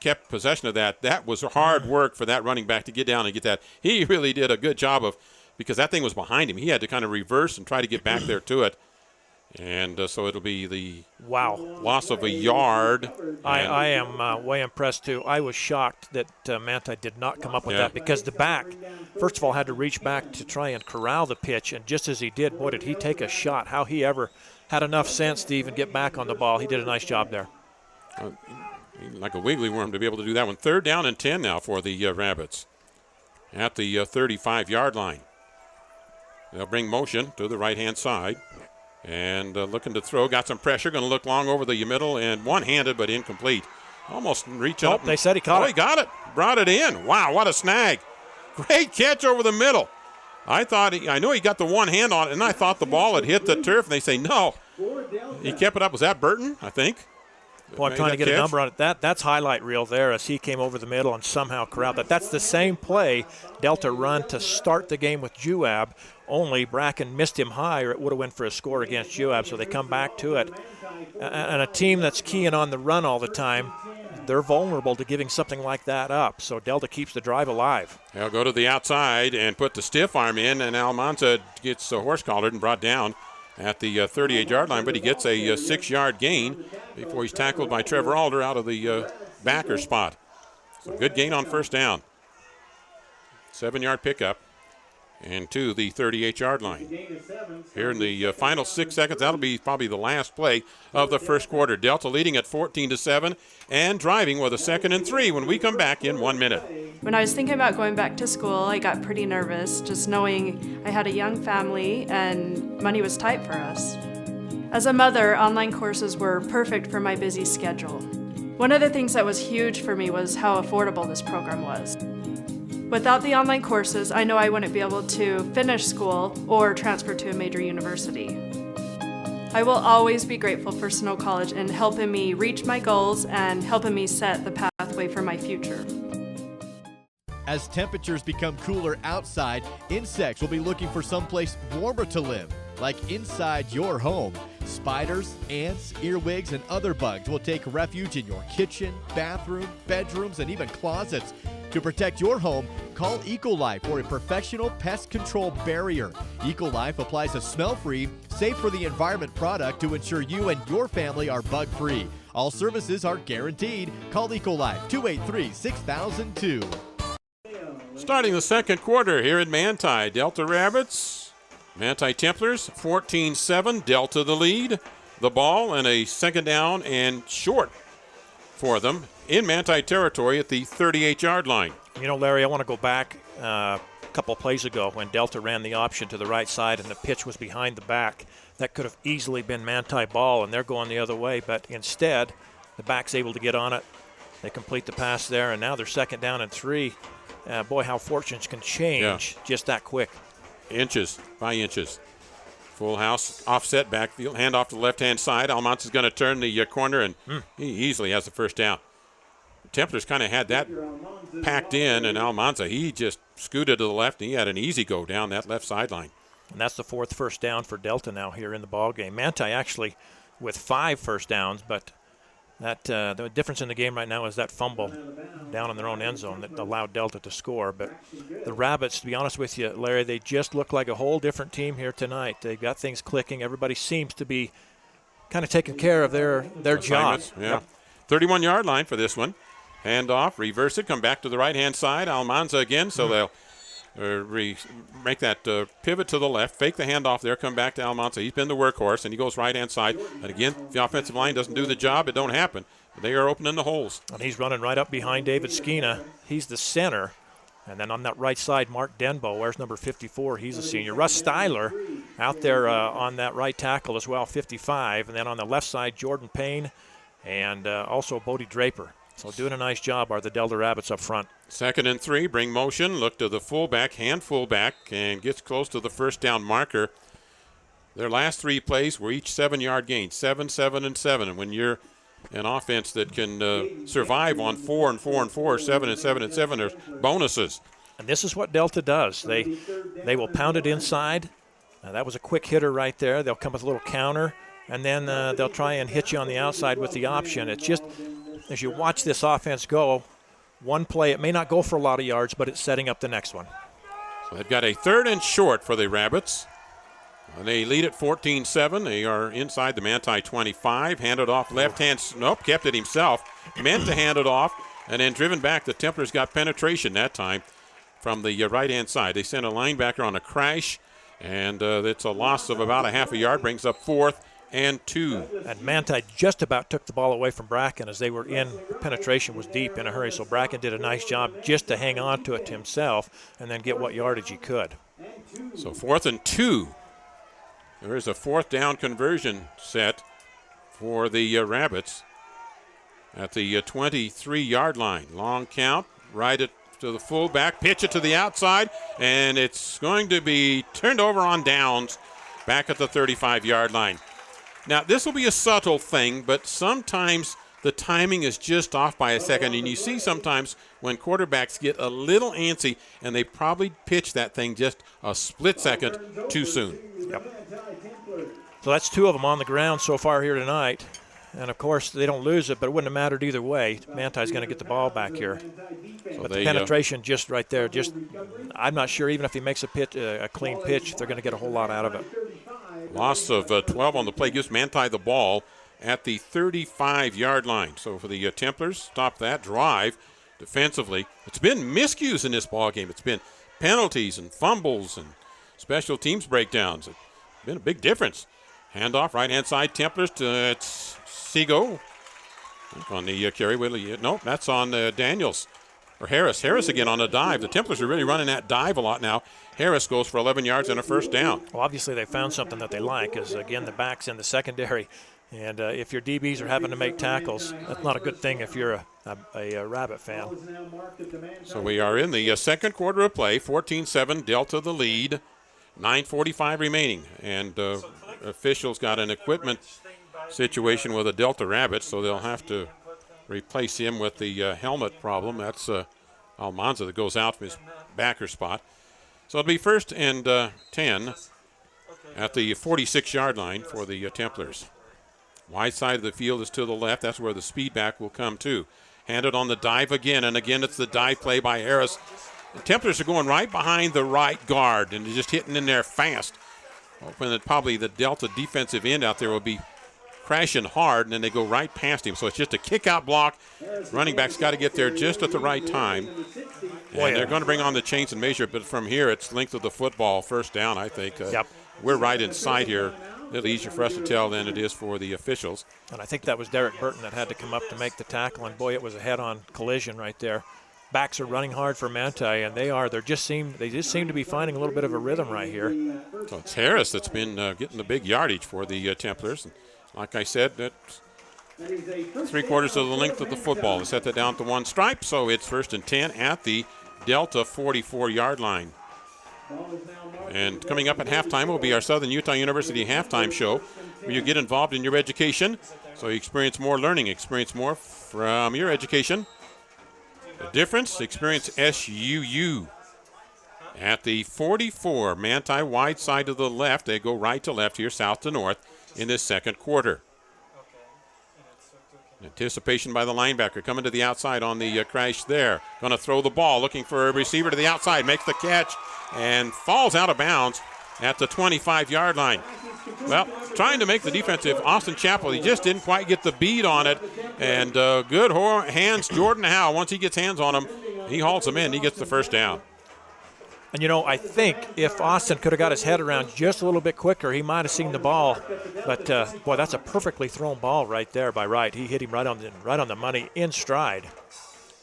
kept possession of that, that was hard work for that running back to get down and get that. He really did a good job of, because that thing was behind him. He had to kind of reverse and try to get back there to it. And so it'll be the loss of a yard. I am way impressed, too. I was shocked that Manti did not come up with that, because the back, first of all, had to reach back to try and corral the pitch. And just as he did, boy, did he take a shot. How he ever had enough sense to even get back on the ball. He did a nice job there. Like a wiggly worm to be able to do that one. 3rd down and 10 now for the Rabbits at the 35-yard line. They'll bring motion to the right-hand side. And looking to throw, got some pressure, going to look long over the middle, and one-handed but incomplete. Almost reaching up. They said he caught it. He got it. Brought it in. Wow, what a snag. Great catch over the middle. I knew he got the one hand on it, and I thought the ball had hit the turf, and they say no. He kept it up. Was that Burton, I think? Boy, I'm trying to get a number on it. That's highlight reel there, as he came over the middle and somehow corralled that. That's the same play Delta run to start the game with Juab, only Bracken missed him high, or it would have went for a score against Juab, so they come back to it. And a team that's keying on the run all the time, they're vulnerable to giving something like that up, so Delta keeps the drive alive. They'll go to the outside and put the stiff arm in, and Almanza gets horse-collared and brought down at the 38-yard line, but he gets a 6-yard gain before he's tackled by Trevor Alder out of the backer spot. So good gain on first down. 7-yard pickup and to the 38-yard line. Here in the final 6 seconds, that'll be probably the last play of the first quarter. Delta leading at 14-7 and driving with a 2nd and 3 when we come back in 1 minute. When I was thinking about going back to school, I got pretty nervous, just knowing I had a young family and money was tight for us. As a mother, online courses were perfect for my busy schedule. One of the things that was huge for me was how affordable this program was. Without the online courses, I know I wouldn't be able to finish school or transfer to a major university. I will always be grateful for Snow College in helping me reach my goals and helping me set the pathway for my future. As temperatures become cooler outside, insects will be looking for someplace warmer to live, like inside your home. Spiders, ants, earwigs, and other bugs will take refuge in your kitchen, bathroom, bedrooms, and even closets. To protect your home, call Ecolife for a professional pest control barrier. Ecolife applies a smell-free, safe for the environment product to ensure you and your family are bug-free. All services are guaranteed. Call Ecolife 283-6002. Starting the second quarter here at Manti, Delta Rabbits, Manti Templars 14-7, Delta the lead. The ball and a second down and short for them in Manti territory at the 38-yard line. You know, Larry, I want to go back a couple plays ago when Delta ran the option to the right side and the pitch was behind the back. That could have easily been Manti ball, and they're going the other way. But instead, the back's able to get on it. They complete the pass there, and now they're second down and 3. Boy, how fortunes can change just that quick. Inches by inches. Full house, offset backfield, hand off to the left-hand side. Almanza's going to turn the corner, and he easily has the first down. The Templars kind of had that packed in, and Almanza, he just scooted to the left, and he had an easy go down that left sideline. And that's the 4th first down for Delta now here in the ball game. Manti actually with 5 first downs, but that the difference in the game right now is that fumble down in their own end zone that allowed Delta to score. But the Rabbits, to be honest with you, Larry, they just look like a whole different team here tonight. They've got things clicking. Everybody seems to be kind of taking care of their job. Yeah. 31-yard line for this one. Hand off, reverse it, come back to the right-hand side. Almanza again, so they'll make that pivot to the left, fake the handoff there, come back to Almanza. He's been the workhorse, and he goes right-hand side. And again, if the offensive line doesn't do the job, it don't happen. They are opening the holes. And he's running right up behind David Skina. He's the center. And then on that right side, Mark Denbo, where's number 54? He's a senior. Russ Styler out there on that right tackle as well, 55. And then on the left side, Jordan Payne and also Bodie Draper. So doing a nice job are the Delta Rabbits up front. 2nd and 3, bring motion, look to the fullback, hand fullback, and gets close to the first down marker. Their last 3 plays were each 7-yard gains, 7, 7, and 7. And when you're an offense that can survive on 4 and 4 and 4, 7 and 7 and 7, there's bonuses. And this is what Delta does. They will pound it inside. That was a quick hitter right there. They'll come with a little counter, and then they'll try and hit you on the outside with the option. It's just, as you watch this offense go, one play, it may not go for a lot of yards, but it's setting up the next one. So they've got a 3rd and short for the Rabbits. And they lead at 14-7. They are inside the Manti 25. Handed off left-hand. Nope, kept it himself. Meant to hand it off, and then driven back. The Templars got penetration that time from the right-hand side. They sent a linebacker on a crash, and it's a loss of about a half a yard. Brings up 4th and 2. And Manti just about took the ball away from Bracken as they were in. Penetration was deep in a hurry, so Bracken did a nice job just to hang on to it himself and then get what yardage he could. So 4th and 2. There is a 4th down conversion set for the Rabbits at the 23-yard line. Long count, right it to the fullback, pitch it to the outside, and it's going to be turned over on downs back at the 35-yard line. Now, this will be a subtle thing, but sometimes the timing is just off by a second, and you see sometimes when quarterbacks get a little antsy, and they probably pitch that thing just a split second too soon. Yep. So that's 2 of them on the ground so far here tonight. And, of course, they don't lose it, but it wouldn't have mattered either way. Manti's going to get the ball back here. So but the penetration just right there, I'm not sure even if he makes a clean pitch, they're going to get a whole lot out of it. Loss of 12 on the play gives Manti the ball at the 35-yard line. So for the Templars, stop that drive defensively. It's been miscues in this ball game. It's been penalties and fumbles and special teams breakdowns. It's been a big difference. Handoff, right-hand side, Templars to Seago. On the carry, no, that's on Daniels. Or Harris. Harris again on a dive. The Templars are really running that dive a lot now. Harris goes for 11 yards and a first down. Well, obviously they found something that they like, is, again, the backs in the secondary. And if your DBs are having to make tackles, that's not a good thing if you're a Rabbit fan. So we are in the second quarter of play, 14-7, Delta the lead, 9:45 remaining. And officials got an equipment situation with a Delta Rabbit, so they'll have to replace him with the helmet problem. That's Almanza that goes out from his backer spot. So it'll be 1st and 10 at the 46-yard line for the Templars. Wide side of the field is to the left. That's where the speed back will come to. Handed on the dive again, and again it's the dive play by Harris. The Templars are going right behind the right guard and just hitting in there fast. Hoping that probably the Delta defensive end out there will be crashing hard, and then they go right past him. So it's just a kick-out block. Running back's got to get there just at the right time. And they're going to bring on the chains and measure, but from here it's length of the football, first down, I think. We're right inside here. A little easier for us to tell than it is for the officials. And I think that was Derek Burton that had to come up to make the tackle, and boy, it was a head-on collision right there. Backs are running hard for Manti, and they just seem to be finding a little bit of a rhythm right here. So it's Harris that's been getting the big yardage for the Templars. And like I said, that's 3/4 of the length of the football to set that down to one stripe. So it's 1st and 10 at the Delta 44-yard line. And coming up at halftime will be our Southern Utah University halftime show, where you get involved in your education, so you experience more learning, experience more from your education. The difference, experience SUU. At the 44, Manti wide side to the left. They go right to left here, south to north in this second quarter. Anticipation by the linebacker coming to the outside on the crash there. Going to throw the ball, looking for a receiver to the outside, makes the catch, and falls out of bounds at the 25-yard line. Well, trying to make the defensive, Austin Chappell, he just didn't quite get the beat on it. And good hands, Jordan Howe. Once he gets hands on him, he hauls him in. He gets the first down. And, I think if Austin could have got his head around just a little bit quicker, he might have seen the ball. But, boy, that's a perfectly thrown ball right there by Wright. He hit him right on the money in stride.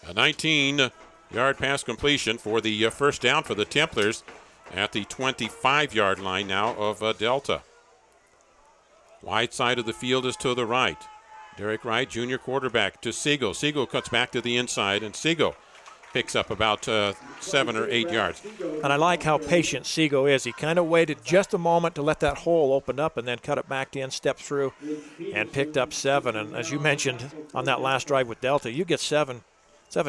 A 19-yard pass completion for the first down for the Templars at the 25-yard line now of Delta. Wide side of the field is to the right. Derek Wright, junior quarterback, to Siegel. Siegel cuts back to the inside, and Siegel picks up about 7 or 8 yards. And I like how patient Siegel is. He kind of waited just a moment to let that hole open up and then cut it back in, stepped through, and picked up 7. And as you mentioned on that last drive with Delta, you get 7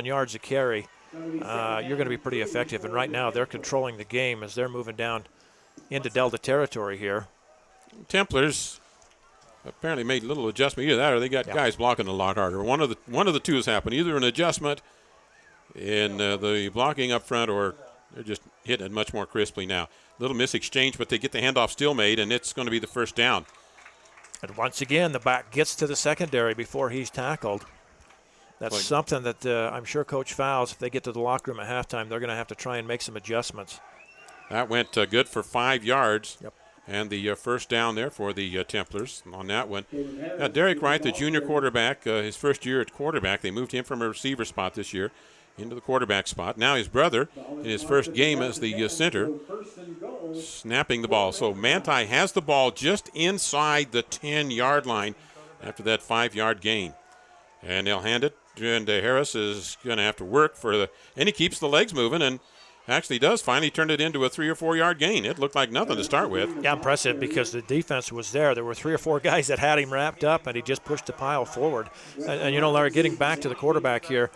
yards a carry. You're going to be pretty effective. And right now they're controlling the game as they're moving down into Delta territory here. Templars apparently made a little adjustment. Either that or they got guys blocking a lot harder. One of the two has happened. Either an adjustment in the blocking up front, or they're just hitting it much more crisply now. Little misexchange, but they get the handoff still made, and it's going to be the first down. And once again, the back gets to the secondary before he's tackled. That's something that I'm sure Coach Fowles, if they get to the locker room at halftime, they're going to have to try and make some adjustments. That went good for 5 yards. Yep. And the first down there for the Templars on that one. Derek Wright, the junior quarterback, his first year at quarterback, they moved him from a receiver spot this year into the quarterback spot. Now his brother, in his first game as the center, snapping the ball. So Manti has the ball just inside the 10-yard line after that 5-yard gain. And they'll hand it, and Harris is going to have to work and he keeps the legs moving, and actually does finally turn it into a 3 or 4 yard gain. It looked like nothing to start with. Yeah, impressive because the defense was there. There were 3 or 4 guys that had him wrapped up, and he just pushed the pile forward. And Larry, getting back to the quarterback here,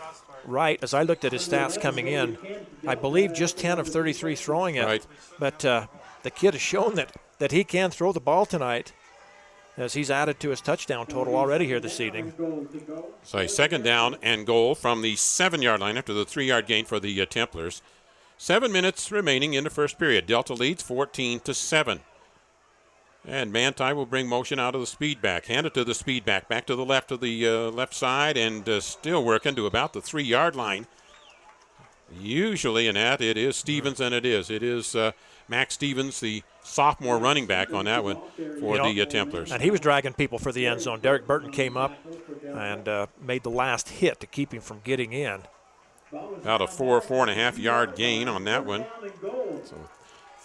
Wright, as I looked at his stats coming in, I believe just 10 of 33 throwing it. Right. But the kid has shown that he can throw the ball tonight, as he's added to his touchdown total already here this evening. So a second down and goal from the 7-yard line after the 3-yard gain for the Templars. 7 minutes remaining in the first period. Delta leads 14-7. And Manti will bring motion out of the speed back. Hand it to the speed back to the left of the left side, and still working to about the 3-yard line. Usually in that, it is Stevens, and it is Max Stevens, the sophomore running back on that one for the Templars. And he was dragging people for the end zone. Derek Burton came up and made the last hit to keep him from getting in. About a 4.5 yard gain on that one. So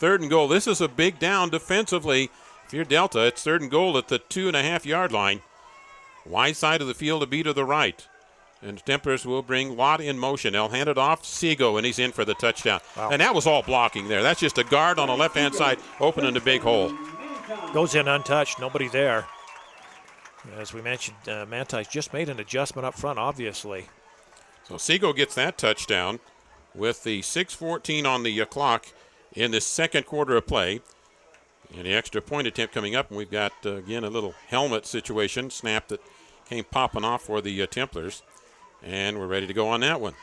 3rd and goal. This is a big down defensively. If you're Delta, it's 3rd and goal at the 2.5 yard line. Wide side of the field to be to the right. And the Templars will bring Lott in motion. They'll hand it off. Seago, and he's in for the touchdown. Wow. And that was all blocking there. That's just a guard on the left-hand side opening the big hole. Goes in untouched. Nobody there. As we mentioned, Manti's just made an adjustment up front, obviously. So Seago gets that touchdown with the 6:14 on the clock in the second quarter of play. And the extra point attempt coming up, and we've got, again, a little helmet situation, snap that came popping off for the Templars. And we're ready to go on that one.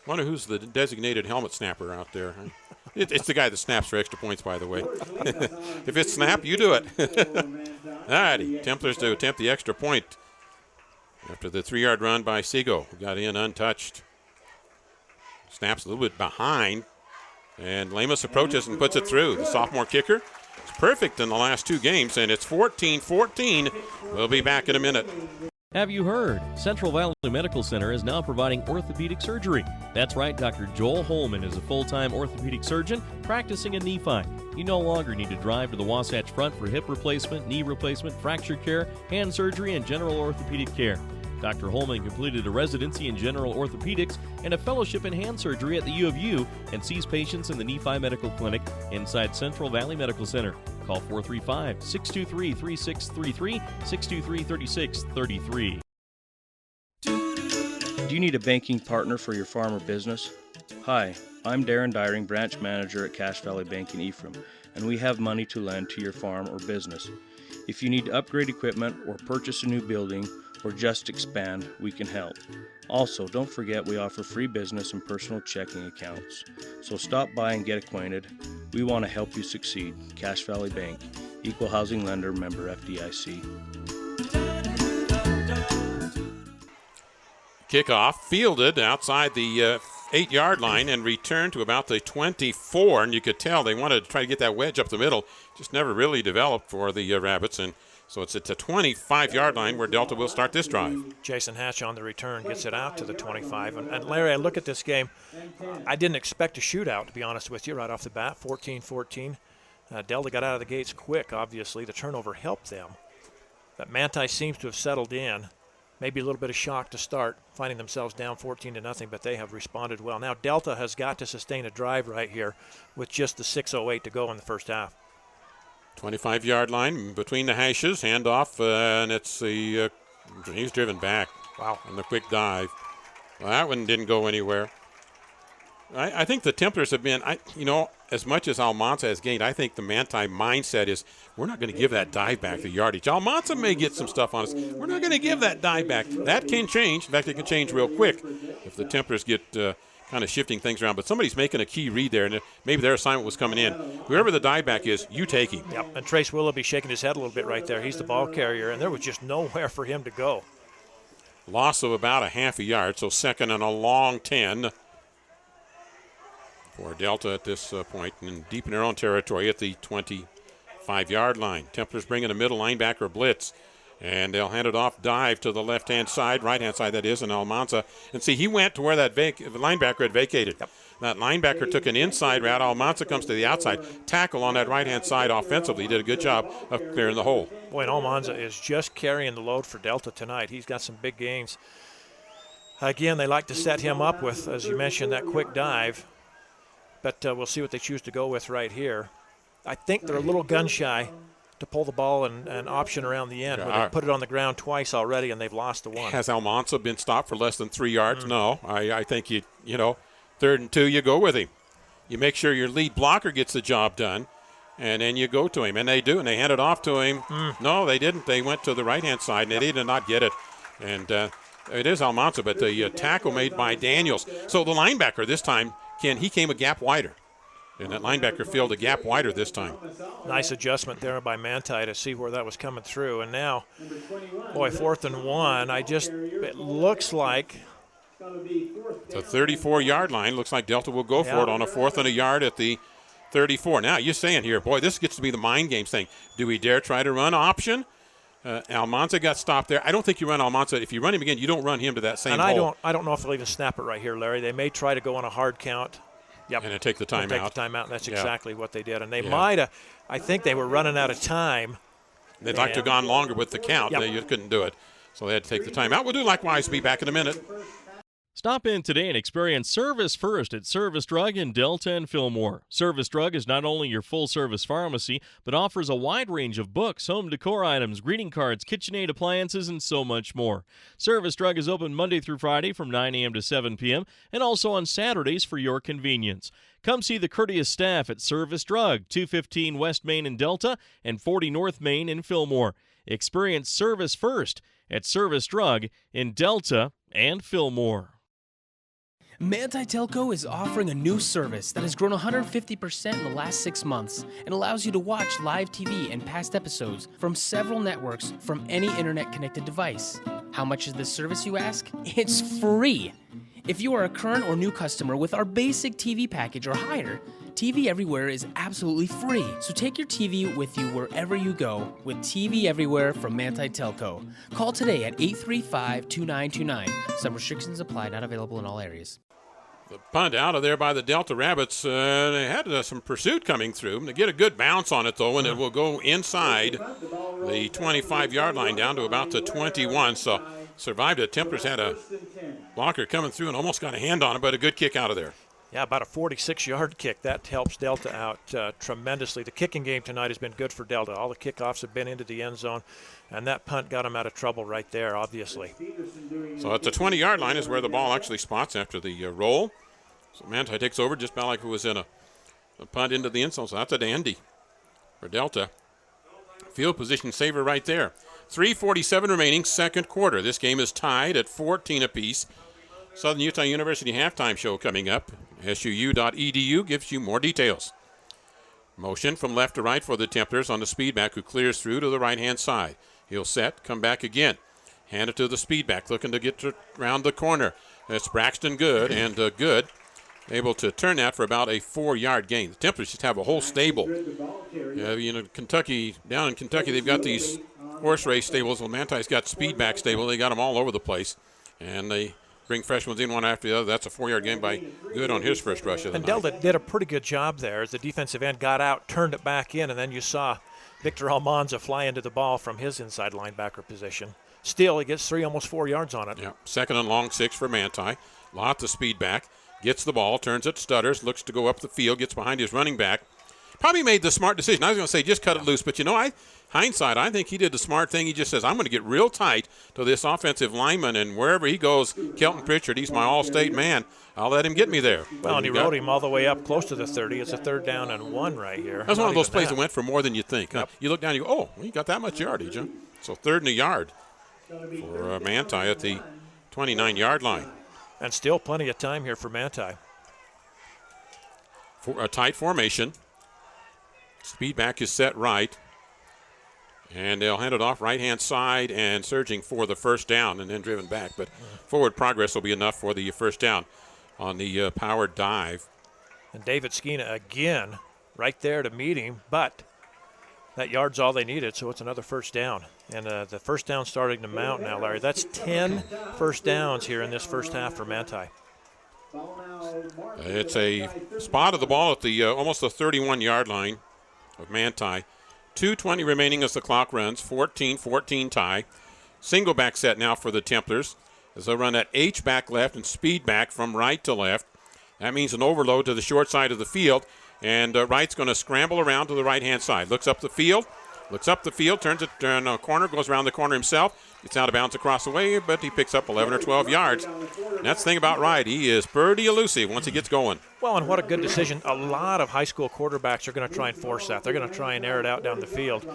Wonder who's the designated helmet snapper out there. It's the guy that snaps for extra points, by the way. If it's snap, you do it. All righty, Templars to attempt the extra point after the 3-yard run by Seago, who got in untouched. Snaps a little bit behind, and Lamus approaches and puts it through. The sophomore kicker is perfect in the last 2 games, and it's 14-14. We'll be back in a minute. Have you heard? Central Valley Medical Center is now providing orthopedic surgery. That's right, Dr. Joel Holman is a full-time orthopedic surgeon practicing in Nephi. You no longer need to drive to the Wasatch Front for hip replacement, knee replacement, fracture care, hand surgery, and general orthopedic care. Dr. Holman completed a residency in general orthopedics and a fellowship in hand surgery at the U of U and sees patients in the Nephi Medical Clinic inside Central Valley Medical Center. Call 435-623-3633, 623-3633. Do you need a banking partner for your farm or business? Hi, I'm Darren Dyring, branch manager at Cache Valley Bank in Ephraim, and we have money to lend to your farm or business. If you need to upgrade equipment or purchase a new building or just expand, we can help. Also, don't forget we offer free business and personal checking accounts. So stop by and get acquainted. We want to help you succeed. Cache Valley Bank, Equal Housing Lender, member FDIC. Kickoff fielded outside the 8-yard line and returned to about the 24, and you could tell they wanted to try to get that wedge up the middle. Just never really developed for the Rabbits, and so it's at the 25-yard line where Delta will start this drive. Jason Hatch on the return gets it out to the 25. And Larry, I look at this game. I didn't expect a shootout, to be honest with you, right off the bat, 14-14. Delta got out of the gates quick, obviously. The turnover helped them. But Manti seems to have settled in. Maybe a little bit of shock to start, finding themselves down 14-0, but they have responded well. Now Delta has got to sustain a drive right here with just the 6:08 to go in the first half. 25-yard line between the hashes, handoff, and it's the he's driven back. Wow. On the quick dive. Well, that one didn't go anywhere. I think the Templars have been, as much as Almanza has gained, I think the Manti mindset is we're not going to give that dive back the yardage. Almanza may get some stuff on us. We're not going to give that dive back. That can change. In fact, it can change real quick if the Templars get kind of shifting things around. But somebody's making a key read there, and maybe their assignment was coming in. Whoever the dive back is, you take him. Yep, and Trace Willoughby shaking his head a little bit right there. He's the ball carrier, and there was just nowhere for him to go. Loss of about a half a yard, so second and a long 10. For Delta at this point, and deep in their own territory at the 25-yard line. Templars bringing a middle linebacker blitz, and they'll hand it off, dive to the left-hand side, right-hand side that is, and Almanza. And see, he went to where that linebacker had vacated. Yep. That linebacker took an inside route. Almanza comes to the outside. Tackle on that right-hand side offensively. He did a good job of clearing the hole. Boy, and Almanza is just carrying the load for Delta tonight. He's got some big gains. Again, they like to set him up with, as you mentioned, that quick dive. But we'll see what they choose to go with right here. I think they're a little gun-shy to pull the ball and option around the end. They put it on the ground twice already, and they've lost the one. Has Almanza been stopped for less than 3 yards? No. I think, you 3rd and 2, you go with him. You make sure your lead blocker gets the job done, and then you go to him. And they do, and they hand it off to him. No, they didn't. They went to the right-hand side, and they did not get it. And it is Almanza, but the tackle made by Daniels. So the linebacker this time, he came a gap wider. And that linebacker filled a gap wider this time. Nice adjustment there by Manti to see where that was coming through. And now, boy, 4th and 1. It looks like the 34-yard line. Looks like Delta will go for it on a 4th and a yard at the 34. Now, you're saying here, boy, this gets to be the mind games thing. Do we dare try to run option? Almanza got stopped there. I don't think you run Almanza. If you run him again, you don't run him to that same hole. I don't know if they'll even snap it right here, Larry. They may try to go on a hard count. Yep. And take the timeout. Take the timeout, and that's exactly what they did. And they might have, I think they were running out of time. They'd like to have gone longer with the count. Yep. They couldn't do it. So they had to take the timeout. We'll do likewise. Be back in a minute. Stop in today and experience Service First at Service Drug in Delta and Fillmore. Service Drug is not only your full-service pharmacy, but offers a wide range of books, home decor items, greeting cards, KitchenAid appliances, and so much more. Service Drug is open Monday through Friday from 9 a.m. to 7 p.m. and also on Saturdays for your convenience. Come see the courteous staff at Service Drug, 215 West Main in Delta and 40 North Main in Fillmore. Experience Service First at Service Drug in Delta and Fillmore. Manti Telco is offering a new service that has grown 150% in the last 6 months and allows you to watch live TV and past episodes from several networks from any internet-connected device. How much is this service, you ask? It's free! If you are a current or new customer with our basic TV package or higher, TV Everywhere is absolutely free. So take your TV with you wherever you go with TV Everywhere from Manti Telco. Call today at 835-2929. Some restrictions apply, not available in all areas. The punt out of there by the Delta Rabbits. They had some pursuit coming through. They get a good bounce on it, though, and it will go inside the 25-yard line down to about the 21. So survived it. Templars had a blocker coming through and almost got a hand on it, but a good kick out of there. Yeah, about a 46-yard kick. That helps Delta out tremendously. The kicking game tonight has been good for Delta. All the kickoffs have been into the end zone, and that punt got them out of trouble right there, obviously. So at the 20-yard line is where the ball actually spots after the roll. So Manti takes over just about like it was in a punt into the end zone. So that's a dandy for Delta. Field position saver right there. 3:47 remaining, second quarter. This game is tied at 14 apiece. Southern Utah University halftime show coming up. SUU.edu gives you more details. Motion from left to right for the Templars on the speedback who clears through to the right-hand side. He'll set, come back again. Hand it to the speedback, looking to get around the corner. That's Braxton Good, and Good able to turn that for about a 4-yard gain. The Templars just have a whole stable. Kentucky, down in Kentucky, they've got these horse race stables. Well, Manti's got speedback stable. They got them all over the place. And they bring fresh ones in one after the other. That's a 4-yard gain by Good on his first rush of the night. And Delta did a pretty good job there as the defensive end got out, turned it back in, and then you saw Victor Almanza fly into the ball from his inside linebacker position. Still, he gets almost 4 yards on it. Yeah, second and long 6 for Manti. Lots of speed back. Gets the ball, turns it, stutters, looks to go up the field, gets behind his running back. Probably made the smart decision. I was going to say just cut it loose, but hindsight, I think he did the smart thing. He just says, I'm going to get real tight to this offensive lineman, and wherever he goes, Kelton Pritchard, he's my all-state man. I'll let him get me there. Well, and he rode him all the way up close to the 30. It's a 3rd down and 1 right here. That's one of those plays that went for more than you think. Yep. You look down, you go, oh, well, you got that much yardage. Huh? So 3rd and a yard for Manti at the 29-yard line. And still plenty of time here for Manti. For a tight formation. Speedback is set right. And they'll hand it off right-hand side and surging for the first down and then driven back. But forward progress will be enough for the first down on the powered dive. And David Skeena again right there to meet him, but that yard's all they needed, so it's another first down. And the first down starting to mount now, Larry. That's 10 first downs here in this first half for Manti. It's a spot of the ball at the almost the 31-yard line of Manti. 2:20 remaining as the clock runs. 14-14 tie. Single back set now for the Templars as they run that H back left and speed back from right to left. That means an overload to the short side of the field. And Wright's going to scramble around to the right-hand side. Looks up the field, turns it in a corner, goes around the corner himself. Gets out of bounds across the way, but he picks up 11 or 12 yards. And that's the thing about Wright. He is pretty elusive once he gets going. Well, and what a good decision. A lot of high school quarterbacks are going to try and force that. They're going to try and air it out down the field.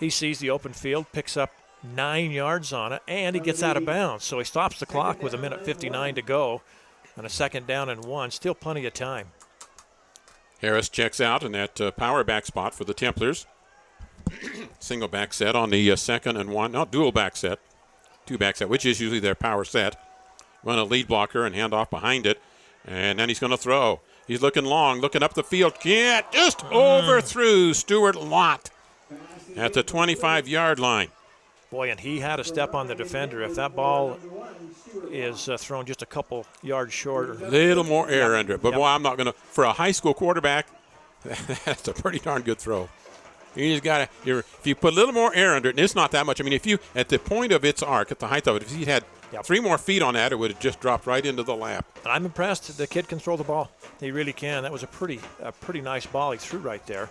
He sees the open field, picks up 9 yards on it, and he gets out of bounds. So he stops the clock with 1:59 to go on a 2nd down and 1. Still plenty of time. Harris checks out in that power back spot for the Templars. Single back set on the 2nd and 1. No, dual back set. 2 back set, which is usually their power set. Run a lead blocker and hand off behind it. And then he's going to throw. He's looking long, looking up the field. Just overthrew Stuart Lott at the 25-yard line. Boy, and he had a step on the defender. If that ball is thrown just a couple yards short. A little more air under it. But, boy, I'm not going to – for a high school quarterback, that's a pretty darn good throw. You just got to – if you put a little more air under it, and it's not that much. I mean, if you – at the point of its arc, at the height of it, if he had Yep. 3 more feet on that, it would have just dropped right into the lap. And I'm impressed. The kid can throw the ball. He really can. That was a pretty nice ball he threw right there.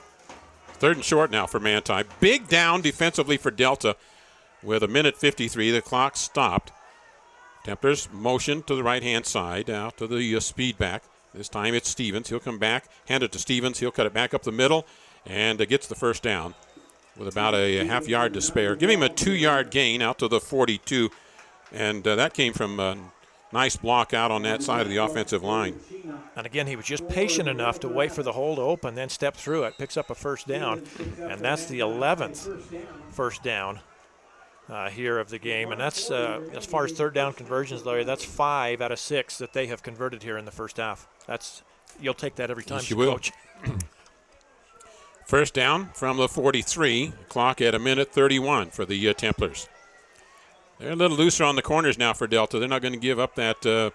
3rd and short now for Manti. Big down defensively for Delta with 1:53. The clock stopped. Templars motion to the right-hand side, out to the speed back. This time it's Stevens. He'll come back, hand it to Stevens. He'll cut it back up the middle and gets the first down with about a half yard to spare. Give him a 2-yard gain out to the 42, and that came from a nice block out on that side of the offensive line. And again, he was just patient enough to wait for the hole to open, then step through it, picks up a first down, and that's the 11th first down here of the game. And that's, as far as third down conversions, Larry, that's 5 out of 6 that they have converted here in the first half. You'll take that every time, yes, you will. Coach. First down from the 43. Clock at 1:31 for the Templars. They're a little looser on the corners now for Delta. They're not going to give up that. You're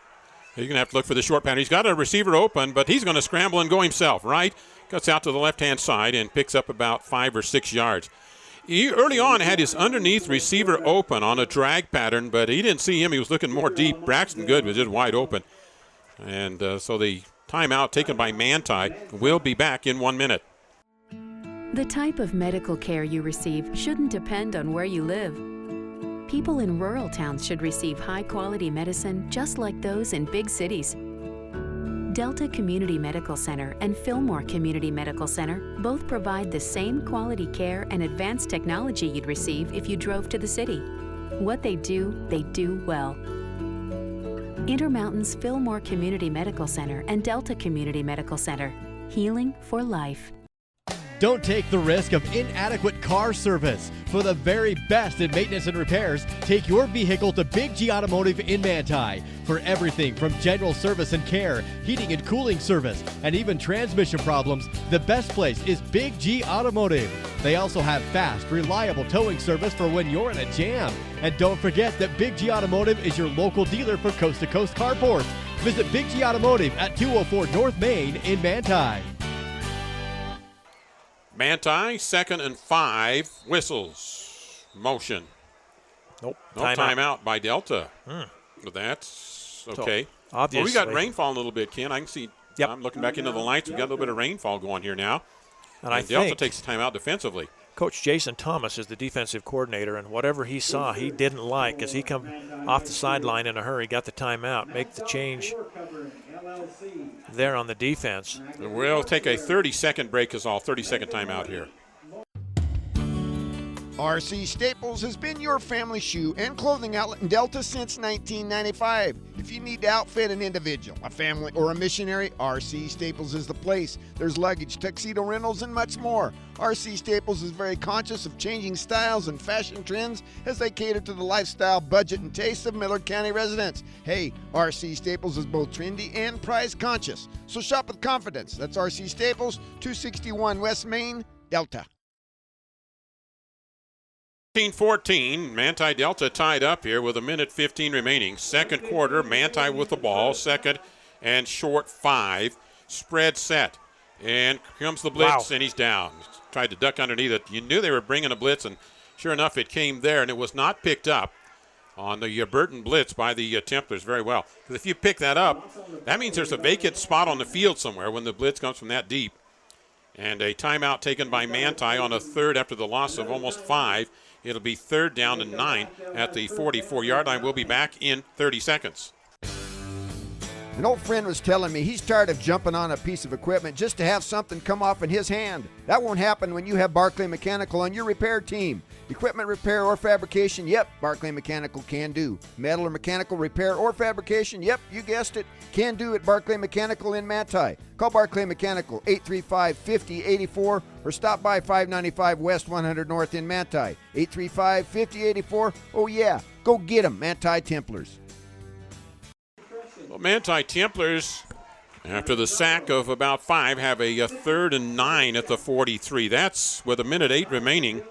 going to have to look for the short pattern. He's got a receiver open, but he's going to scramble and go himself, right? Cuts out to the left-hand side and picks up about 5 or 6 yards. He early on had his underneath receiver open on a drag pattern, but he didn't see him. He was looking more deep. Braxton Good was just wide open. And so the timeout taken by Manti will be back in 1 minute. The type of medical care you receive shouldn't depend on where you live. People in rural towns should receive high-quality medicine just like those in big cities. Delta Community Medical Center and Fillmore Community Medical Center both provide the same quality care and advanced technology you'd receive if you drove to the city. What they do well. Intermountain's Fillmore Community Medical Center and Delta Community Medical Center. Healing for life. Don't take the risk of inadequate car service. For the very best in maintenance and repairs, take your vehicle to Big G Automotive in Manti. For everything from general service and care, heating and cooling service, and even transmission problems, the best place is Big G Automotive. They also have fast, reliable towing service for when you're in a jam. And don't forget that Big G Automotive is your local dealer for coast-to-coast carports. Visit Big G Automotive at 204 North Main in Manti. Manti, 2nd and 5, whistles, motion. Nope. No timeout by Delta. That's okay. So, obviously. Well, we got rainfall a little bit, Ken. I can see. Yep. I'm looking back into the lights. We got a little bit of rainfall going here now. And Delta takes the timeout defensively. Coach Jason Thomas is the defensive coordinator, and whatever he saw, he didn't like as he come off the sideline in a hurry, got the timeout, make the change there on the defense. We'll take a 30-second break is all, 30-second timeout here. RC Staples has been your family shoe and clothing outlet in Delta since 1995. If you need to outfit an individual, a family, or a missionary, RC Staples is the place. There's luggage, tuxedo rentals, and much more. RC Staples is very conscious of changing styles and fashion trends as they cater to the lifestyle, budget, and taste of Millard County residents. Hey, RC Staples is both trendy and price conscious. So shop with confidence. That's RC Staples, 261 West Main, Delta. 14-14, Manti Delta tied up here with 1:15 remaining. Second quarter, Manti with the ball, 2nd and short 5. Spread set. And comes the blitz, and he's down. Tried to duck underneath it. You knew they were bringing a blitz, and sure enough, it came there, and it was not picked up on the Burton blitz by the Templars very well. Because if you pick that up, that means there's a vacant spot on the field somewhere when the blitz comes from that deep. And a timeout taken by Manti on a third after the loss of almost 5. It'll be 3rd down and 9 at the 44-yard line. We'll be back in 30 seconds. An old friend was telling me he's tired of jumping on a piece of equipment just to have something come off in his hand. That won't happen when you have Barclay Mechanical on your repair team. Equipment repair or fabrication, yep, Barclay Mechanical can do. Metal or mechanical repair or fabrication, yep, you guessed it, can do at Barclay Mechanical in Manti. Call Barclay Mechanical, 835-5084, or stop by 595 West 100 North in Manti. 835-5084, oh yeah, go get them, Manti Templars. Well, Manti Templars, after the sack of about 5, have a 3rd and 9 at the 43. That's with 1:08 remaining.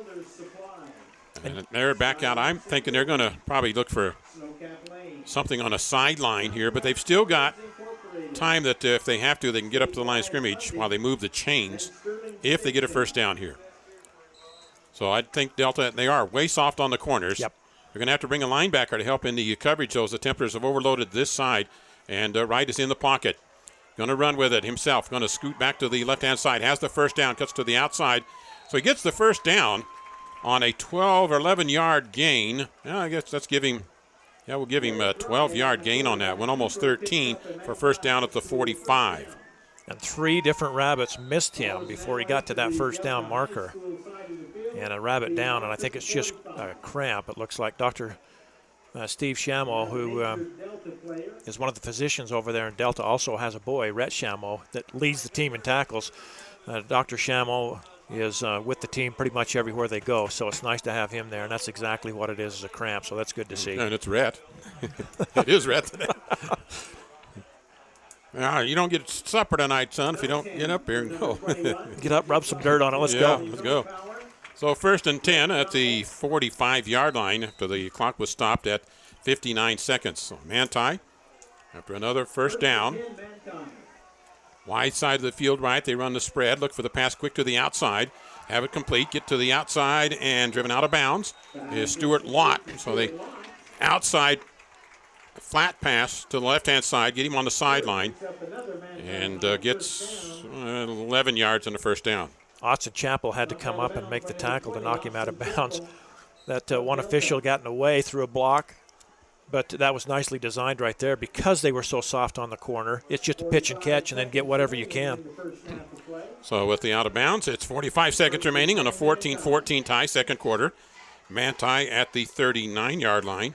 And they're back out. I'm thinking they're going to probably look for something on a sideline here, but they've still got time that if they have to, they can get up to the line of scrimmage while they move the chains if they get a first down here. So I think Delta, they are way soft on the corners. Yep. They're going to have to bring a linebacker to help in the coverage, so the Templars have overloaded this side. And Wright is in the pocket. Going to run with it himself. Going to scoot back to the left-hand side. Has the first down. Cuts to the outside. So he gets the first down on a 12 or 11-yard gain. Yeah, I guess that's giving. Yeah, we'll give him a 12-yard gain on that one. Almost 13 for first down at the 45. And 3 different rabbits missed him before he got to that first down marker. And a rabbit down, and I think it's just a cramp. It looks like Dr. Steve Shamo, who is one of the physicians over there in Delta, also has a boy, Rhett Shamo, that leads the team in tackles. Dr. Shamo is with the team pretty much everywhere they go, so it's nice to have him there, and that's exactly what it is a cramp, so that's good to see. And it's Rhett. It is Rhett today. You don't get supper tonight, son, if you don't get up here and go. Get up, rub some dirt on it. Let's go. Let's go. So 1st and 10 at the 45-yard line after the clock was stopped at 59 seconds. So Manti, after another first down, wide side of the field right, they run the spread, look for the pass quick to the outside, have it complete, get to the outside, and driven out of bounds is Stuart Lott. So they outside flat pass to the left-hand side, get him on the sideline, and gets 11 yards on the first down. Austin Chappell had to come up and make the tackle to knock him out of bounds. That one official got in the way through a block, but that was nicely designed right there because they were so soft on the corner. It's just a pitch and catch and then get whatever you can. So with the out of bounds, it's 45 seconds remaining on a 14-14 tie, second quarter. Manti at the 39-yard line.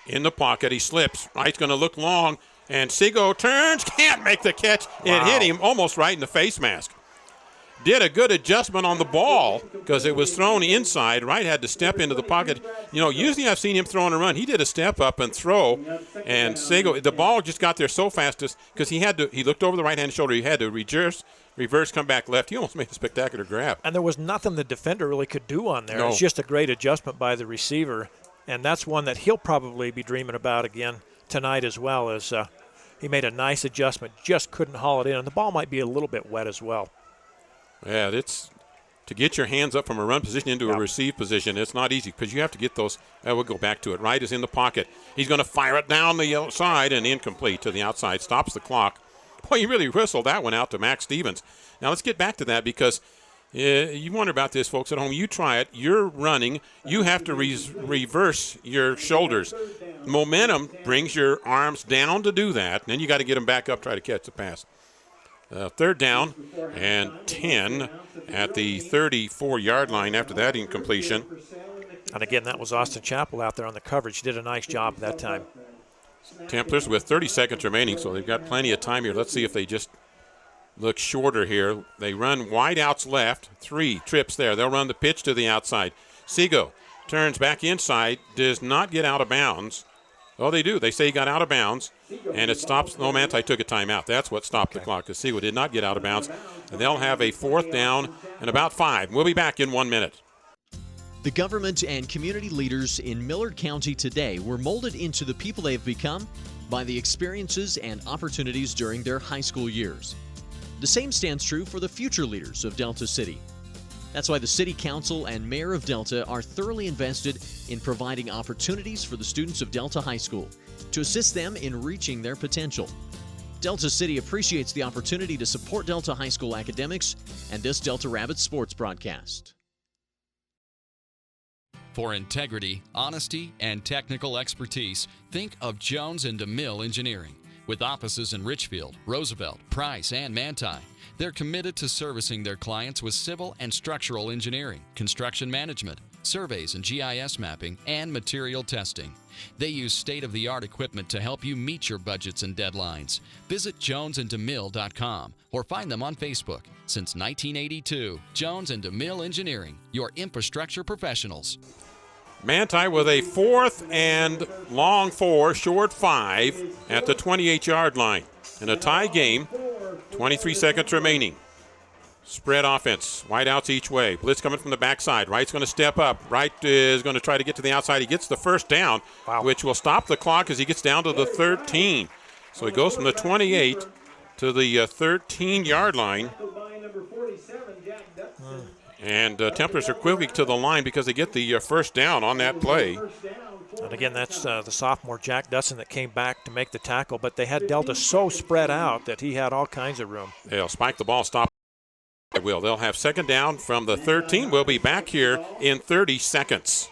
In the pocket, he slips. Wright's going to look long, and Seago turns, can't make the catch. It hit him almost right in the face mask. Did a good adjustment on the ball because it was thrown inside. Wright had to step into the pocket. You know, usually I've seen him throw and run. He did a step up and throw, and Seago, the ball just got there so fast because he looked over the right-hand shoulder. He had to reverse, come back left. He almost made a spectacular grab. And there was nothing the defender really could do on there. No. It's just a great adjustment by the receiver, and that's one that he'll probably be dreaming about again tonight as well, as he made a nice adjustment, just couldn't haul it in, and the ball might be a little bit wet as well. Yeah, it's to get your hands up from a run position into a receive position. It's not easy because you have to get those. We'll go back to it. Wright is in the pocket. He's going to fire it down the outside and incomplete to the outside. Stops the clock. Boy, you really whistled that one out to Max Stevens. Now let's get back to that because you wonder about this, folks at home. You try it. You're running. You have to reverse your shoulders. Momentum brings your arms down to do that. And then you got to get them back up, try to catch the pass. Third down and 10 at the 34-yard line after that incompletion. And again, that was Austin Chappell out there on the coverage. He did a nice job that time. Templars with 30 seconds remaining, so they've got plenty of time here. Let's see if they just look shorter here. They run wide outs left, 3 trips there. They'll run the pitch to the outside. Seago turns back inside, does not get out of bounds. Oh, they do. They say he got out of bounds, and it stops. No, Manti took a timeout. That's what stopped the clock, because Seago did not get out of bounds. And they'll have a 4th down and about 5. We'll be back in 1 minute. The government and community leaders in Millard County today were molded into the people they have become by the experiences and opportunities during their high school years. The same stands true for the future leaders of Delta City. That's why the City Council and Mayor of Delta are thoroughly invested in providing opportunities for the students of Delta High School to assist them in reaching their potential. Delta City appreciates the opportunity to support Delta High School academics and this Delta Rabbit sports broadcast. For integrity, honesty, and technical expertise, think of Jones & DeMille Engineering. With offices in Richfield, Roosevelt, Price, and Manti, they're committed to servicing their clients with civil and structural engineering, construction management, surveys and GIS mapping, and material testing. They use state-of-the-art equipment to help you meet your budgets and deadlines. Visit jonesandemille.com or find them on Facebook. Since 1982, Jones & DeMille Engineering, your infrastructure professionals. Manti with a 4th and long 4, short 5 at the 28-yard line. In a tie game, 23 seconds remaining. Spread offense, wide outs each way. Blitz coming from the backside. Wright's going to step up. Wright is going to try to get to the outside. He gets the first down, which will stop the clock as he gets down to the 13. So he goes from the 28 to the 13-yard line. And Templars are quickly to the line because they get the first down on that play. And again, that's the sophomore Jack Dustin that came back to make the tackle, but they had Delta so spread out that he had all kinds of room. They'll spike the ball, stop. They'll have second down from the 13. We'll be back here in 30 seconds.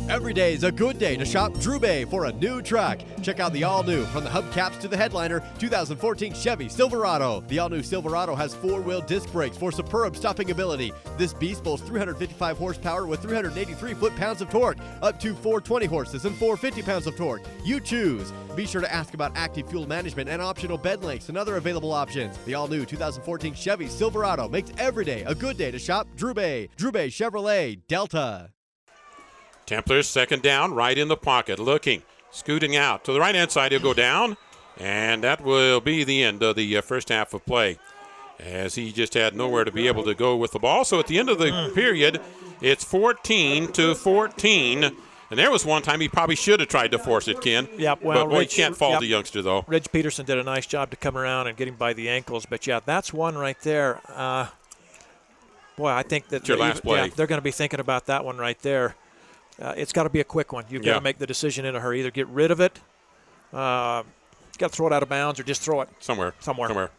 Every day is a good day to shop Drew Bay for a new truck. Check out the all-new, from the hubcaps to the headliner, 2014 Chevy Silverado. The all-new Silverado has four-wheel disc brakes for superb stopping ability. This beast boasts 355 horsepower with 383 foot-pounds of torque, up to 420 horses and 450 pounds of torque. You choose. Be sure to ask about active fuel management and optional bed lengths and other available options. The all-new 2014 Chevy Silverado makes every day a good day to shop Drew Bay. Drew Bay Chevrolet, Delta. Templars second down, right in the pocket, looking, scooting out. To the right-hand side, he'll go down, and that will be the end of the first half of play, as he just had nowhere to be able to go with the ball. So at the end of the period, it's 14-14, and there was one time he probably should have tried to force it, Ken. Yep, well, but we can't fault the youngster, though. Reg Peterson did a nice job to come around and get him by the ankles, but yeah, that's one right there. Boy, I think that your last play. Yeah, they're going to be thinking about that one right there. It's got to be a quick one. You've got to make the decision in a hurry. Either get rid of it, you got to throw it out of bounds, or just throw it somewhere.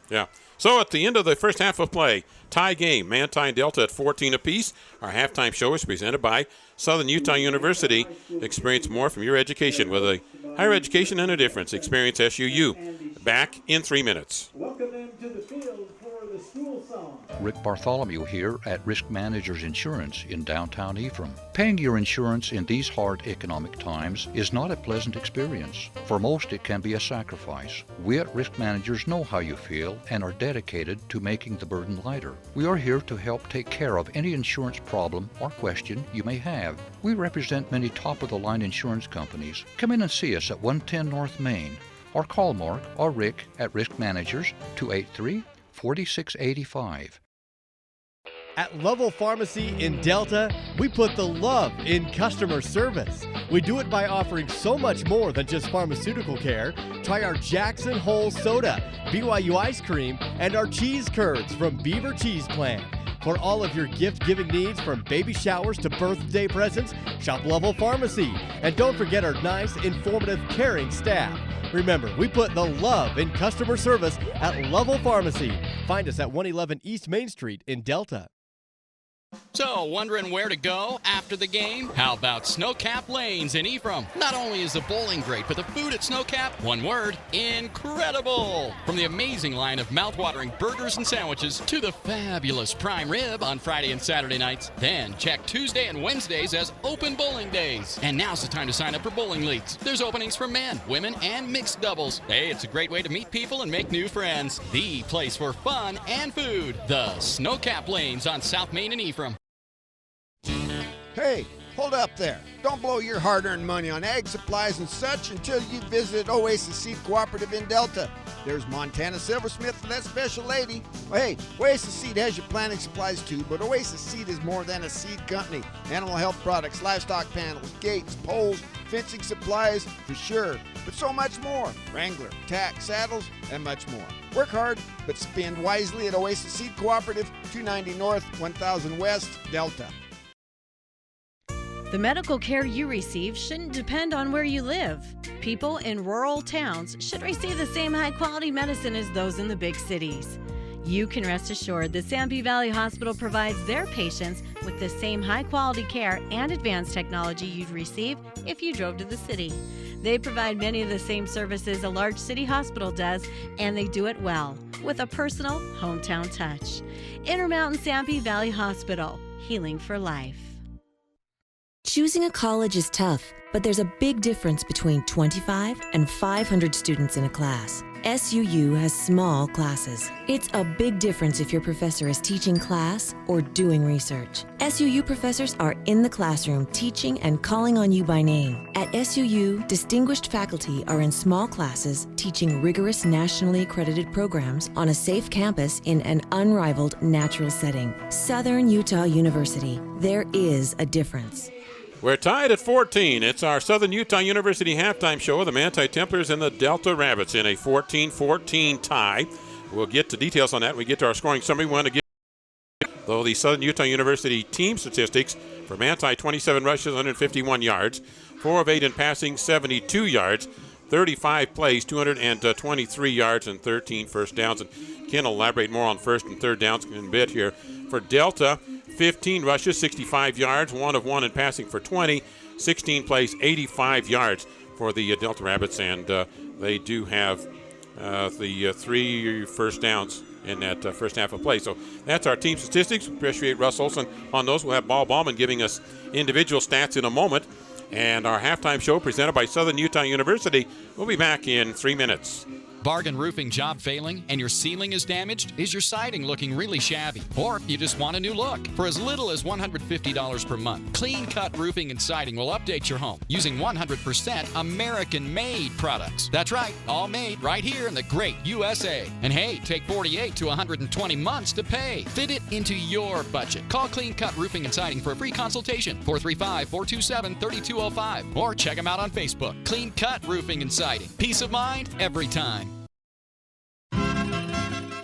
Yeah. So at the end of the first half of play, tie game, Manti and Delta at 14 apiece. Our halftime show is presented by Southern Utah University. Experience more from your education with a higher education and a difference. Experience SUU. Back in 3 minutes. Welcome them to the field for the school song. Rick Bartholomew here at Risk Managers Insurance in downtown Ephraim. Paying your insurance in these hard economic times is not a pleasant experience. For most, it can be a sacrifice. We at Risk Managers know how you feel and are dedicated to making the burden lighter. We are here to help take care of any insurance problem or question you may have. We represent many top-of-the-line insurance companies. Come in and see us at 110 North Main, or call Mark or Rick at Risk Managers 283-4685. At Level Pharmacy in Delta, we put the love in customer service. We do it by offering so much more than just pharmaceutical care. Try our Jackson Hole Soda, BYU Ice Cream, and our cheese curds from Beaver Cheese Plant. For all of your gift-giving needs, from baby showers to birthday presents, shop Level Pharmacy. And don't forget our nice, informative, caring staff. Remember, we put the love in customer service at Level Pharmacy. Find us at 111 East Main Street in Delta. So, wondering where to go after the game? How about Snowcap Lanes in Ephraim? Not only is the bowling great, but the food at Snowcap, one word, incredible! From the amazing line of mouth-watering burgers and sandwiches to the fabulous prime rib on Friday and Saturday nights. Then check Tuesday and Wednesdays as open bowling days. And now's the time to sign up for bowling leagues. There's openings for men, women, and mixed doubles. Hey, it's a great way to meet people and make new friends. The place for fun and food. The Snowcap Lanes on South Main in Ephraim. Hey, hold up there. Don't blow your hard-earned money on ag supplies and such until you visit Oasis Seed Cooperative in Delta. There's Montana Silversmith for that special lady. Well, hey, Oasis Seed has your planting supplies too, but Oasis Seed is more than a seed company. Animal health products, livestock panels, gates, poles, fencing supplies, for sure, but so much more. Wrangler, tack, saddles, and much more. Work hard, but spend wisely at Oasis Seed Cooperative, 290 North, 1000 West, Delta. The medical care you receive shouldn't depend on where you live. People in rural towns should receive the same high-quality medicine as those in the big cities. You can rest assured that Sanpete Valley Hospital provides their patients with the same high-quality care and advanced technology you'd receive if you drove to the city. They provide many of the same services a large city hospital does, and they do it well, with a personal, hometown touch. Intermountain Sanpete Valley Hospital, healing for life. Choosing a college is tough, but there's a big difference between 25 and 500 students in a class. SUU has small classes. It's a big difference if your professor is teaching class or doing research. SUU professors are in the classroom teaching and calling on you by name. At SUU, distinguished faculty are in small classes teaching rigorous nationally accredited programs on a safe campus in an unrivaled natural setting. Southern Utah University. There is a difference. We're tied at 14. It's our Southern Utah University halftime show of the Manti Templars and the Delta Rabbits in a 14-14 tie. We'll get to details on that when we get to our scoring summary. We want to get, though, the Southern Utah University team statistics For Manti, 27 rushes, 151 yards, 4 of 8 in passing, 72 yards, 35 plays, 223 yards, and 13 first downs. And Ken will elaborate more on first and third downs in a bit here. For Delta, 15 rushes, 65 yards, 1 of 1 in passing for 20, 16 plays, 85 yards for the Delta Rabbits, and they do have the 3 first downs in that first half of play. So that's our team statistics. Appreciate Russ Olson on those. We'll have Paul Ballman giving us individual stats in a moment. And our halftime show presented by Southern Utah University will be back in 3 minutes. Bargain roofing job failing and your ceiling is damaged? Is your siding looking really shabby? Or you just want a new look? For as little as $150 per month, Clean Cut Roofing and Siding will update your home using 100% American-made products. That's right, all made right here in the great USA. And hey, take 48 to 120 months to pay. Fit it into your budget. Call Clean Cut Roofing and Siding for a free consultation, 435-427-3205. Or check them out on Facebook. Clean Cut Roofing and Siding. Peace of mind every time.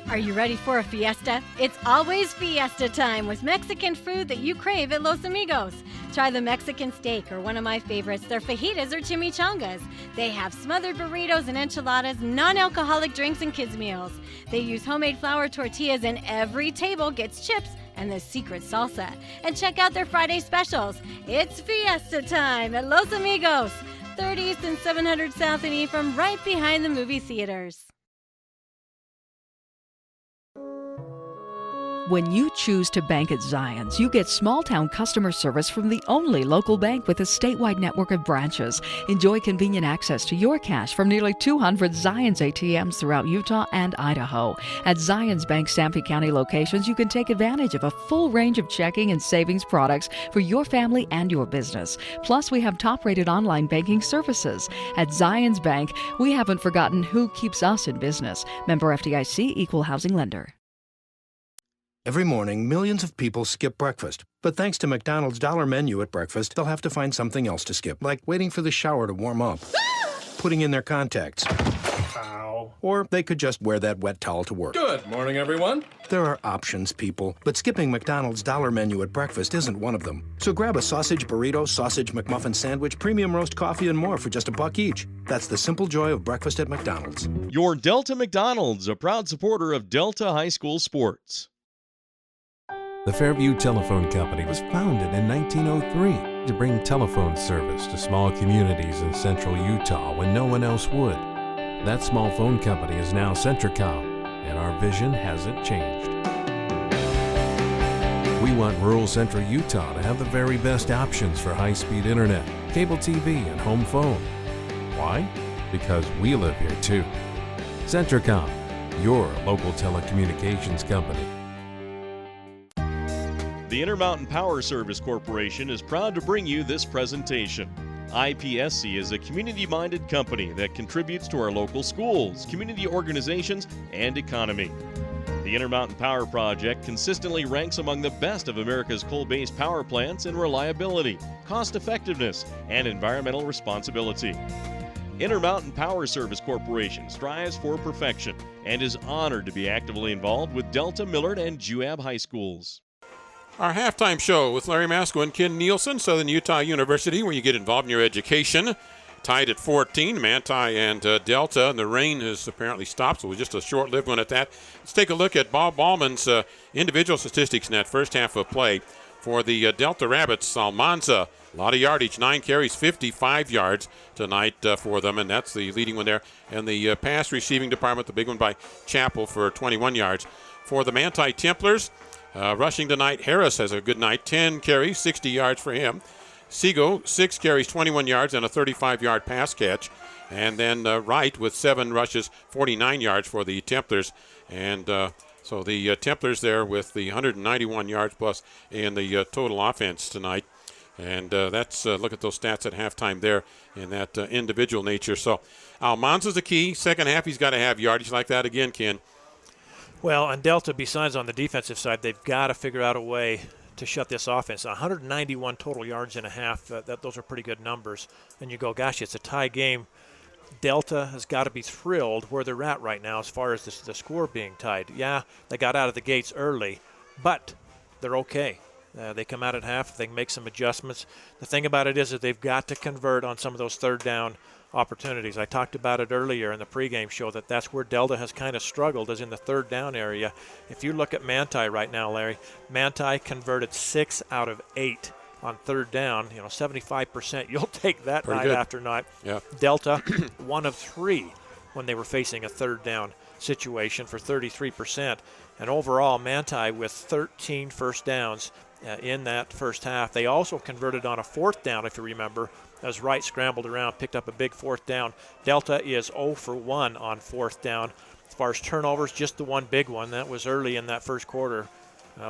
Are you ready for a fiesta? It's always fiesta time with Mexican food that you crave at Los Amigos. Try the Mexican steak or one of my favorites, their fajitas or chimichangas. They have smothered burritos and enchiladas, non-alcoholic drinks, and kids' meals. They use homemade flour tortillas, and every table gets chips and the secret salsa. And check out their Friday specials. It's fiesta time at Los Amigos, 30 East and 700 South in Ephraim, right behind the movie theaters. When you choose to bank at Zions, you get small-town customer service from the only local bank with a statewide network of branches. Enjoy convenient access to your cash from nearly 200 Zions ATMs throughout Utah and Idaho. At Zions Bank Stampede County locations, you can take advantage of a full range of checking and savings products for your family and your business. Plus, we have top-rated online banking services. At Zions Bank, we haven't forgotten who keeps us in business. Member FDIC, Equal Housing Lender. Every morning, millions of people skip breakfast. But thanks to McDonald's Dollar Menu at breakfast, they'll have to find something else to skip, like waiting for the shower to warm up, putting in their contacts. Ow. Or they could just wear that wet towel to work. Good morning, everyone. There are options, people, but skipping McDonald's Dollar Menu at breakfast isn't one of them. So grab a sausage burrito, sausage McMuffin sandwich, premium roast coffee, and more for just $1 each. That's the simple joy of breakfast at McDonald's. Your Delta McDonald's, a proud supporter of Delta High School sports. The Fairview Telephone Company was founded in 1903 to bring telephone service to small communities in central Utah when no one else would. That small phone company is now Centricom, and our vision hasn't changed. We want rural central Utah to have the very best options for high-speed internet, cable TV, and home phone. Why? Because we live here too. Centricom, your local telecommunications company. The Intermountain Power Service Corporation is proud to bring you this presentation. IPSC is a community-minded company that contributes to our local schools, community organizations, and economy. The Intermountain Power Project consistently ranks among the best of America's coal-based power plants in reliability, cost-effectiveness, and environmental responsibility. Intermountain Power Service Corporation strives for perfection and is honored to be actively involved with Delta, Millard, and Juab High Schools. Our halftime show with Larry Masco and Ken Nielsen, Southern Utah University, where you get involved in your education. Tied at 14, Manti and Delta, and the rain has apparently stopped, so it was just a short-lived one at that. Let's take a look at Bob Ballman's individual statistics in that first half of play. For the Delta Rabbits, Almanza, a lot of yardage, 9 carries, 55 yards tonight for them, and that's the leading one there. And the pass receiving department, the big one by Chappell for 21 yards. For the Manti Templars, rushing tonight, Harris has a good night, 10 carries, 60 yards for him. Segal, 6 carries, 21 yards, and a 35-yard pass catch. And then Wright with 7 rushes, 49 yards for the Templars. And so the Templars there with the 191 yards plus in the total offense tonight. And that's look at those stats at halftime there in that individual nature. So Almanza's the key. Second half, he's got to have yardage like that again, Ken. Well, and Delta, besides on the defensive side, they've got to figure out a way to shut this offense. 191 total yards in a half, those are pretty good numbers. And you go, gosh, it's a tie game. Delta has got to be thrilled where they're at right now as far as the score being tied. Yeah, they got out of the gates early, but they're okay. They come out at half. They can make some adjustments. The thing about it is that they've got to convert on some of those third down opportunities. I talked about it earlier in the pregame show that's where Delta has kind of struggled, is in the third down area. If you look at Manti right now, Larry, Manti converted 6 out of 8 on third down. 75%. You'll take that Pretty night good. after night. Yeah. Delta, 1 of 3 when they were facing a third down situation for 33%. And overall, Manti with 13 first downs in that first half. They also converted on a fourth down, if you remember, as Wright scrambled around, picked up a big fourth down. Delta is 0 for 1 on fourth down. As far as turnovers, just the one big one. That was early in that first quarter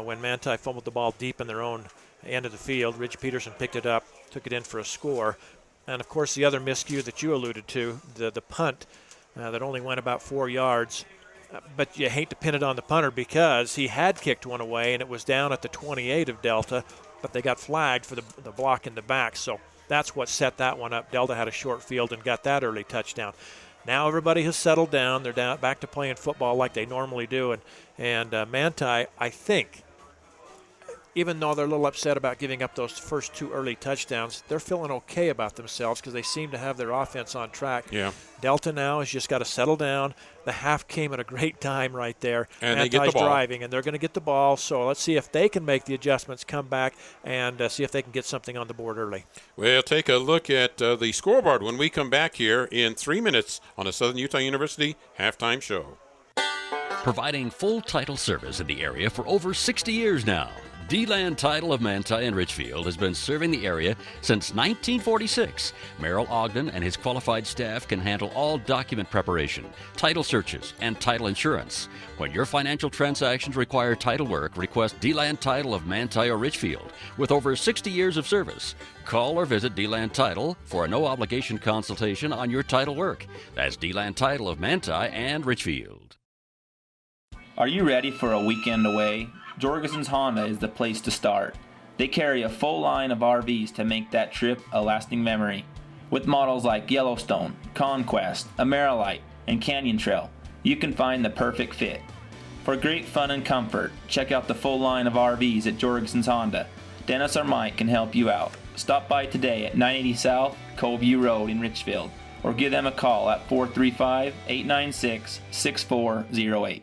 when Manti fumbled the ball deep in their own end of the field. Ridge Peterson picked it up, took it in for a score. And, of course, the other miscue that you alluded to, the punt that only went about 4 yards. But you hate to pin it on the punter because he had kicked one away, and it was down at the 28 of Delta, but they got flagged for the block in the back. So that's what set that one up. Delta had a short field and got that early touchdown. Now everybody has settled down. They're back to playing football like they normally do. And Manti, I think, even though they're a little upset about giving up those first 2 early touchdowns, they're feeling okay about themselves because they seem to have their offense on track. Yeah. Delta now has just got to settle down. The half came at a great time right there. And they get the ball. Driving, and they're going to get the ball. So let's see if they can make the adjustments, come back, and see if they can get something on the board early. We'll take a look at the scoreboard when we come back here in 3 minutes on the Southern Utah University Halftime Show. Providing full title service in the area for over 60 years now. D-Land Title of Manti and Richfield has been serving the area since 1946. Merrill Ogden and his qualified staff can handle all document preparation, title searches, and title insurance. When your financial transactions require title work, request D-Land Title of Manti or Richfield. With over 60 years of service, call or visit D-Land Title for a no-obligation consultation on your title work. That's D-Land Title of Manti and Richfield. Are you ready for a weekend away? Jorgensen's Honda is the place to start. They carry a full line of RVs to make that trip a lasting memory. With models like Yellowstone, Conquest, Amerilite, and Canyon Trail, you can find the perfect fit. For great fun and comfort, check out the full line of RVs at Jorgensen's Honda. Dennis or Mike can help you out. Stop by today at 980 South Coveview Road in Richfield, or give them a call at 435-896-6408.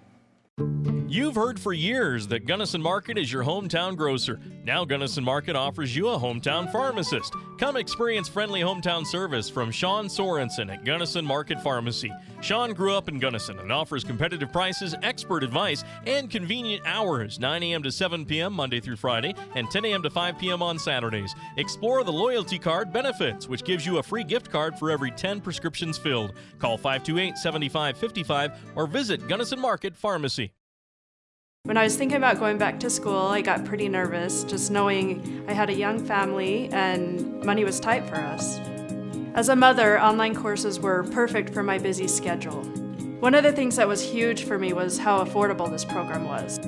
You've heard for years that Gunnison Market is your hometown grocer. Now Gunnison Market offers you a hometown pharmacist. Come experience friendly hometown service from Sean Sorensen at Gunnison Market Pharmacy. Sean grew up in Gunnison and offers competitive prices, expert advice, and convenient hours, 9 a.m. to 7 p.m. Monday through Friday and 10 a.m. to 5 p.m. on Saturdays. Explore the loyalty card benefits, which gives you a free gift card for every 10 prescriptions filled. Call 528-7555 or visit Gunnison Market Pharmacy. When I was thinking about going back to school, I got pretty nervous, just knowing I had a young family and money was tight for us. As a mother, online courses were perfect for my busy schedule. One of the things that was huge for me was how affordable this program was.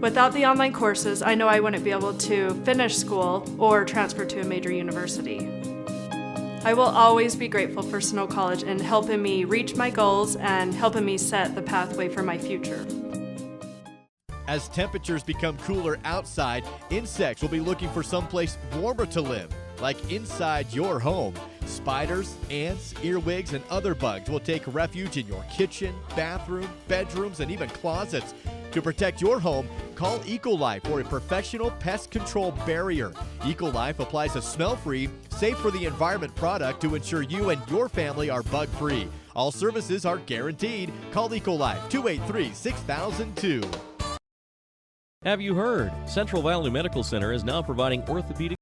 Without the online courses, I know I wouldn't be able to finish school or transfer to a major university. I will always be grateful for Snow College in helping me reach my goals and helping me set the pathway for my future. As temperatures become cooler outside, insects will be looking for someplace warmer to live, like inside your home. Spiders, ants, earwigs, and other bugs will take refuge in your kitchen, bathroom, bedrooms, and even closets. To protect your home, call Ecolife for a professional pest control barrier. Ecolife applies a smell-free, safe for the environment product to ensure you and your family are bug-free. All services are guaranteed. Call Ecolife 283-6002. Have you heard? Central Valley Medical Center is now providing orthopedic.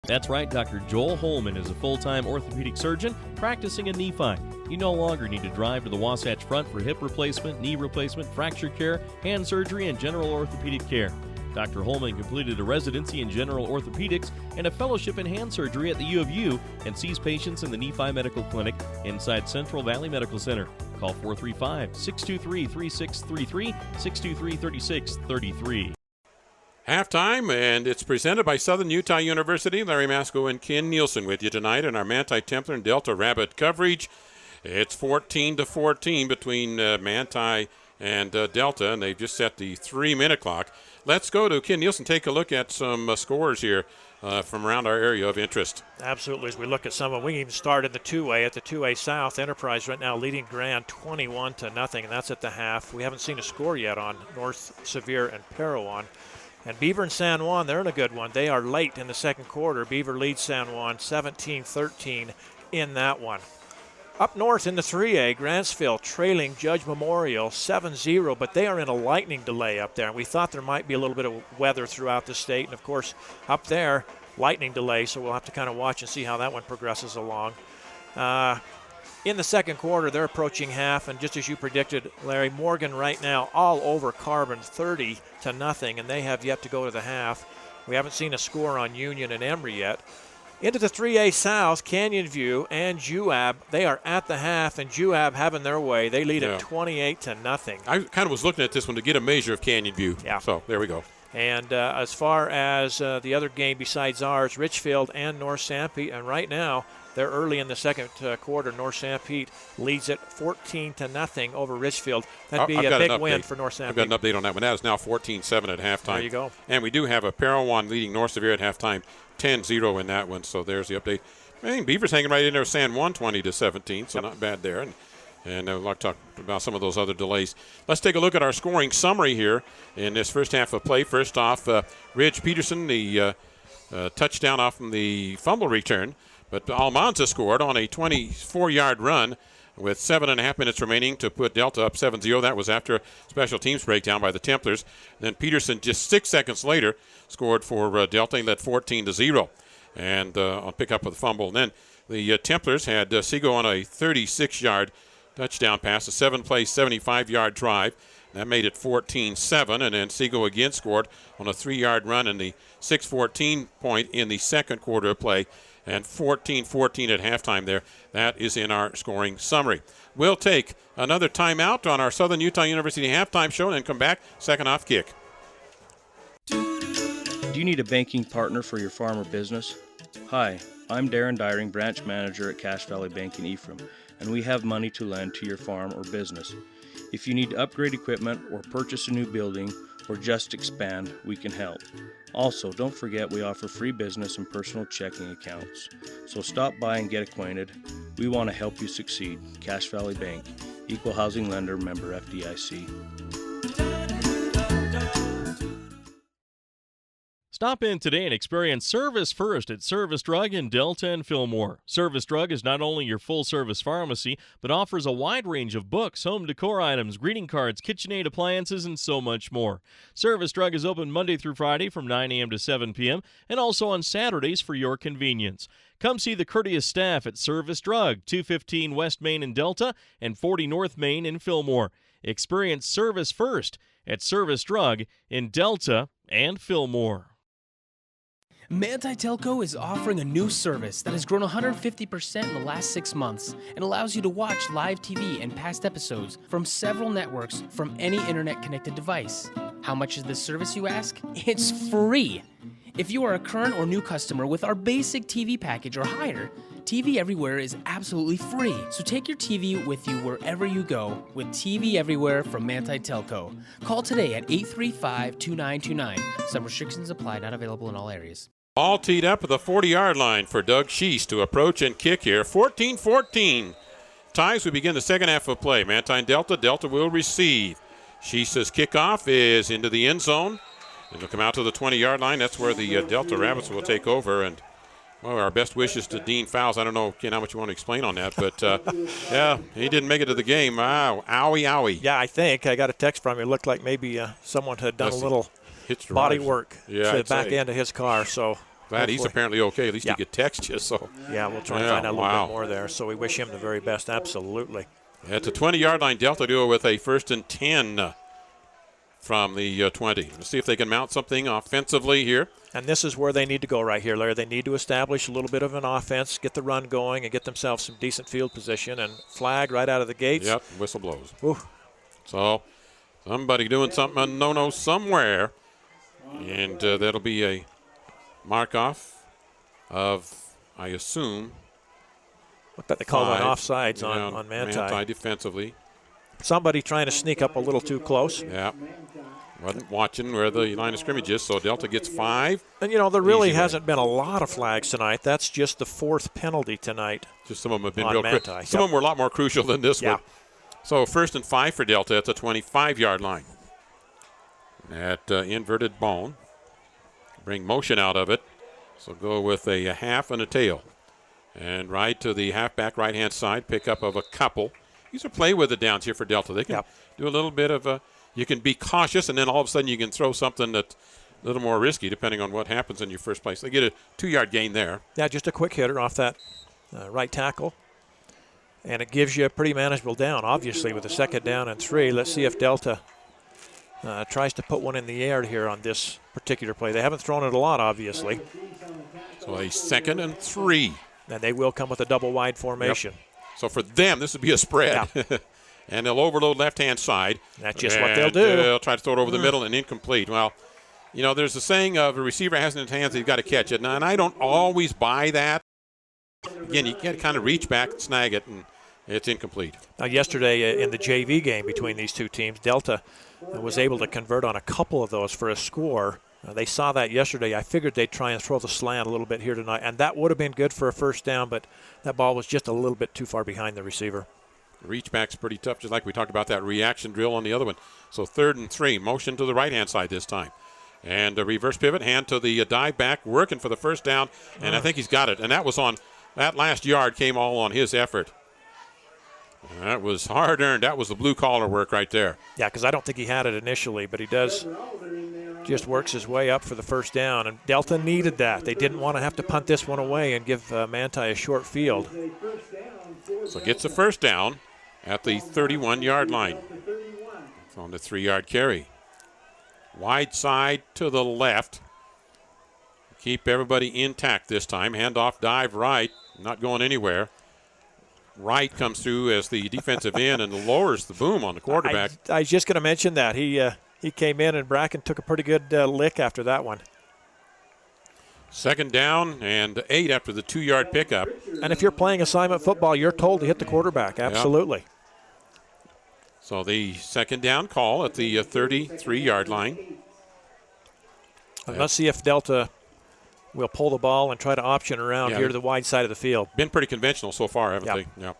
That's right, Dr. Joel Holman is a full-time orthopedic surgeon practicing in Nephi. You no longer need to drive to the Wasatch Front for hip replacement, knee replacement, fracture care, hand surgery, and general orthopedic care. Dr. Holman completed a residency in general orthopedics and a fellowship in hand surgery at the U of U and sees patients in the Nephi Medical Clinic inside Central Valley Medical Center. Call 435-623-3633, 623-3633. Halftime, and it's presented by Southern Utah University. Larry Masco and Ken Nielsen with you tonight in our Manti Templar and Delta Rabbit coverage. It's 14-14 between Manti and Delta, and they've just set the 3-minute clock. Let's go to Ken Nielsen, take a look at some scores here from around our area of interest. Absolutely. As we look at some of them, we can even start in the 2A. At the 2A South, Enterprise right now leading Grand 21-0, and that's at the half. We haven't seen a score yet on North Sevier and Parowan. And Beaver and San Juan, they're in a good one. They are late in the second quarter. Beaver leads San Juan 17-13 in that one. Up north in the 3A, Grantsville trailing Judge Memorial 7-0, but they are in a lightning delay up there. And we thought there might be a little bit of weather throughout the state. And, of course, up there, lightning delay, so we'll have to kind of watch and see how that one progresses along. In the second quarter, they're approaching half, and just as you predicted, Larry, Morgan right now all over Carbon 30-0, and they have yet to go to the half. We haven't seen a score on Union and Emory yet. Into the 3A South, Canyon View and Juab, they are at the half, and Juab having their way. They lead at 28-0. I kind of was looking at this one to get a measure of Canyon View. Yeah. So there we go. And as far as the other game besides ours, Richfield and North Sanpete, and right now they're early in the second quarter. North Sanpete leads it 14-0 over Richfield. That'd be a big win for North Sanpete. I've got an update on that one. That is now 14-7 at halftime. There you go. And we do have a Parowan leading North Sevier at halftime, 10-0 in that one. So there's the update. I think Beaver's hanging right in there with San Juan 20-17, so not bad there. And I'd like to talk about some of those other delays. Let's take a look at our scoring summary here in this first half of play. First off, Ridge Peterson, the touchdown off from the fumble return. But Almanza scored on a 24-yard run with 7.5 minutes remaining to put Delta up 7-0. That was after a special teams breakdown by the Templars. Then Peterson, just 6 seconds later, scored for Delta and led 14-0. And on pickup of the fumble. And then the Templars had Seago on a 36-yard touchdown pass, a 7-play, 75-yard drive. That made it 14-7, and then Seago again scored on a 3-yard run in the 6:14 point in the second quarter of play, and 14-14 at halftime there. That is in our scoring summary. We'll take another timeout on our Southern Utah University halftime show and then come back, second off kick. Do you need a banking partner for your farm or business? Hi, I'm Darren Dyring, branch manager at Cache Valley Bank in Ephraim, and we have money to lend to your farm or business. If you need to upgrade equipment or purchase a new building or just expand, we can help. Also, don't forget we offer free business and personal checking accounts. So stop by and get acquainted. We want to help you succeed. Cache Valley Bank, Equal Housing Lender, member FDIC. Stop in today and experience Service First at Service Drug in Delta and Fillmore. Service Drug is not only your full-service pharmacy, but offers a wide range of books, home decor items, greeting cards, KitchenAid appliances, and so much more. Service Drug is open Monday through Friday from 9 a.m. to 7 p.m. and also on Saturdays for your convenience. Come see the courteous staff at Service Drug, 215 West Main in Delta and 40 North Main in Fillmore. Experience Service First at Service Drug in Delta and Fillmore. Manti Telco is offering a new service that has grown 150% in the last 6 months and allows you to watch live TV and past episodes from several networks from any internet-connected device. How much is this service, you ask? It's free! If you are a current or new customer with our basic TV package or higher, TV Everywhere is absolutely free. So take your TV with you wherever you go with TV Everywhere from Manti Telco. Call today at 835-2929. Some restrictions apply, not available in all areas. All teed up at the 40-yard line for Doug Sheese to approach and kick here. 14-14. Ties, we begin the second half of play. Manti and Delta. Delta will receive. Sheese's kickoff is into the end zone. It'll come out to the 20-yard line. That's where the Delta Rabbits will take over. And, well, our best wishes to Dean Fowles. I don't know, Ken, how much you want to explain on that. But, yeah, he didn't make it to the game. Wow, owie. Yeah, I think. I got a text from him. It looked like maybe someone had done a little body work to the back end of his car. So glad he's apparently okay. At least he could text you. So yeah, we'll try and find out a little bit more there. So we wish him the very best. Absolutely. At the 20-yard line, Delta do it with a 1st and 10 from the 20. Let's see if they can mount something offensively here. And this is where they need to go right here, Larry. They need to establish a little bit of an offense, get the run going, and get themselves some decent field position. And flag right out of the gates. Yep, whistle blows. Ooh. So somebody doing something no somewhere. And that'll be a mark-off of, I assume, what that they call it offsides on Manti. Manti defensively. somebody trying to sneak up a little too close. Yeah. Wasn't watching where the line of scrimmage is, so Delta gets 5. And, there really hasn't been a lot of flags tonight. That's just the 4th penalty tonight. Just some of them have been on real Manti. Some of them were a lot more crucial than this one. So 1st and 5 for Delta at the 25-yard line. At inverted bone. Bring motion out of it. So go with a half and a tail. And right to the halfback right-hand side, pick up of a couple. These are play with the downs here for Delta. They can do a little bit of you can be cautious, and then all of a sudden you can throw something that's a little more risky depending on what happens in your first place. They get a 2-yard gain there. Yeah, just a quick hitter off that right tackle. And it gives you a pretty manageable down, obviously, with a 2nd down and 3. Let's see if Delta tries to put one in the air here on this particular play. They haven't thrown it a lot, obviously. So a 2nd and 3. And they will come with a double wide formation. Yep. So for them, this would be a spread. Yeah. And they'll overload left-hand side. That's just what they'll do. They'll try to throw it over the middle and incomplete. Well, there's a saying of a receiver has it in his hands, he's got to catch it. Now, and I don't always buy that. Again, you can't kind of reach back and snag it, and it's incomplete. Now, yesterday in the JV game between these two teams, Delta was able to convert on a couple of those for a score. They saw that yesterday. I figured they'd try and throw the slant a little bit here tonight, and that would have been good for a 1st down, but that ball was just a little bit too far behind the receiver. Reach back's pretty tough, just like we talked about that reaction drill on the other one. So 3rd and 3, motion to the right-hand side this time. And a reverse pivot, hand to the dive back, working for the 1st down, and I think he's got it. And that was on, that last yard came all on his effort. That was hard-earned. That was the blue-collar work right there. Yeah, because I don't think he had it initially, but he does just works his way up for the 1st down. And Delta needed that. They didn't want to have to punt this one away and give Manti a short field. So gets the 1st down at the 31-yard line. It's on the 3-yard carry. Wide side to the left. Keep everybody intact this time. Handoff, dive right. Not going anywhere. Right comes through as the defensive end and lowers the boom on the quarterback. I was just going to mention that. He came in, and Bracken took a pretty good lick after that one. 2nd down and 8 after the 2-yard pickup. And if you're playing assignment football, you're told to hit the quarterback. Absolutely. Yep. So the 2nd down call at the 33-yard line. Let's see if Delta will pull the ball and try to option around here to the wide side of the field. Been pretty conventional so far, haven't they? Yep.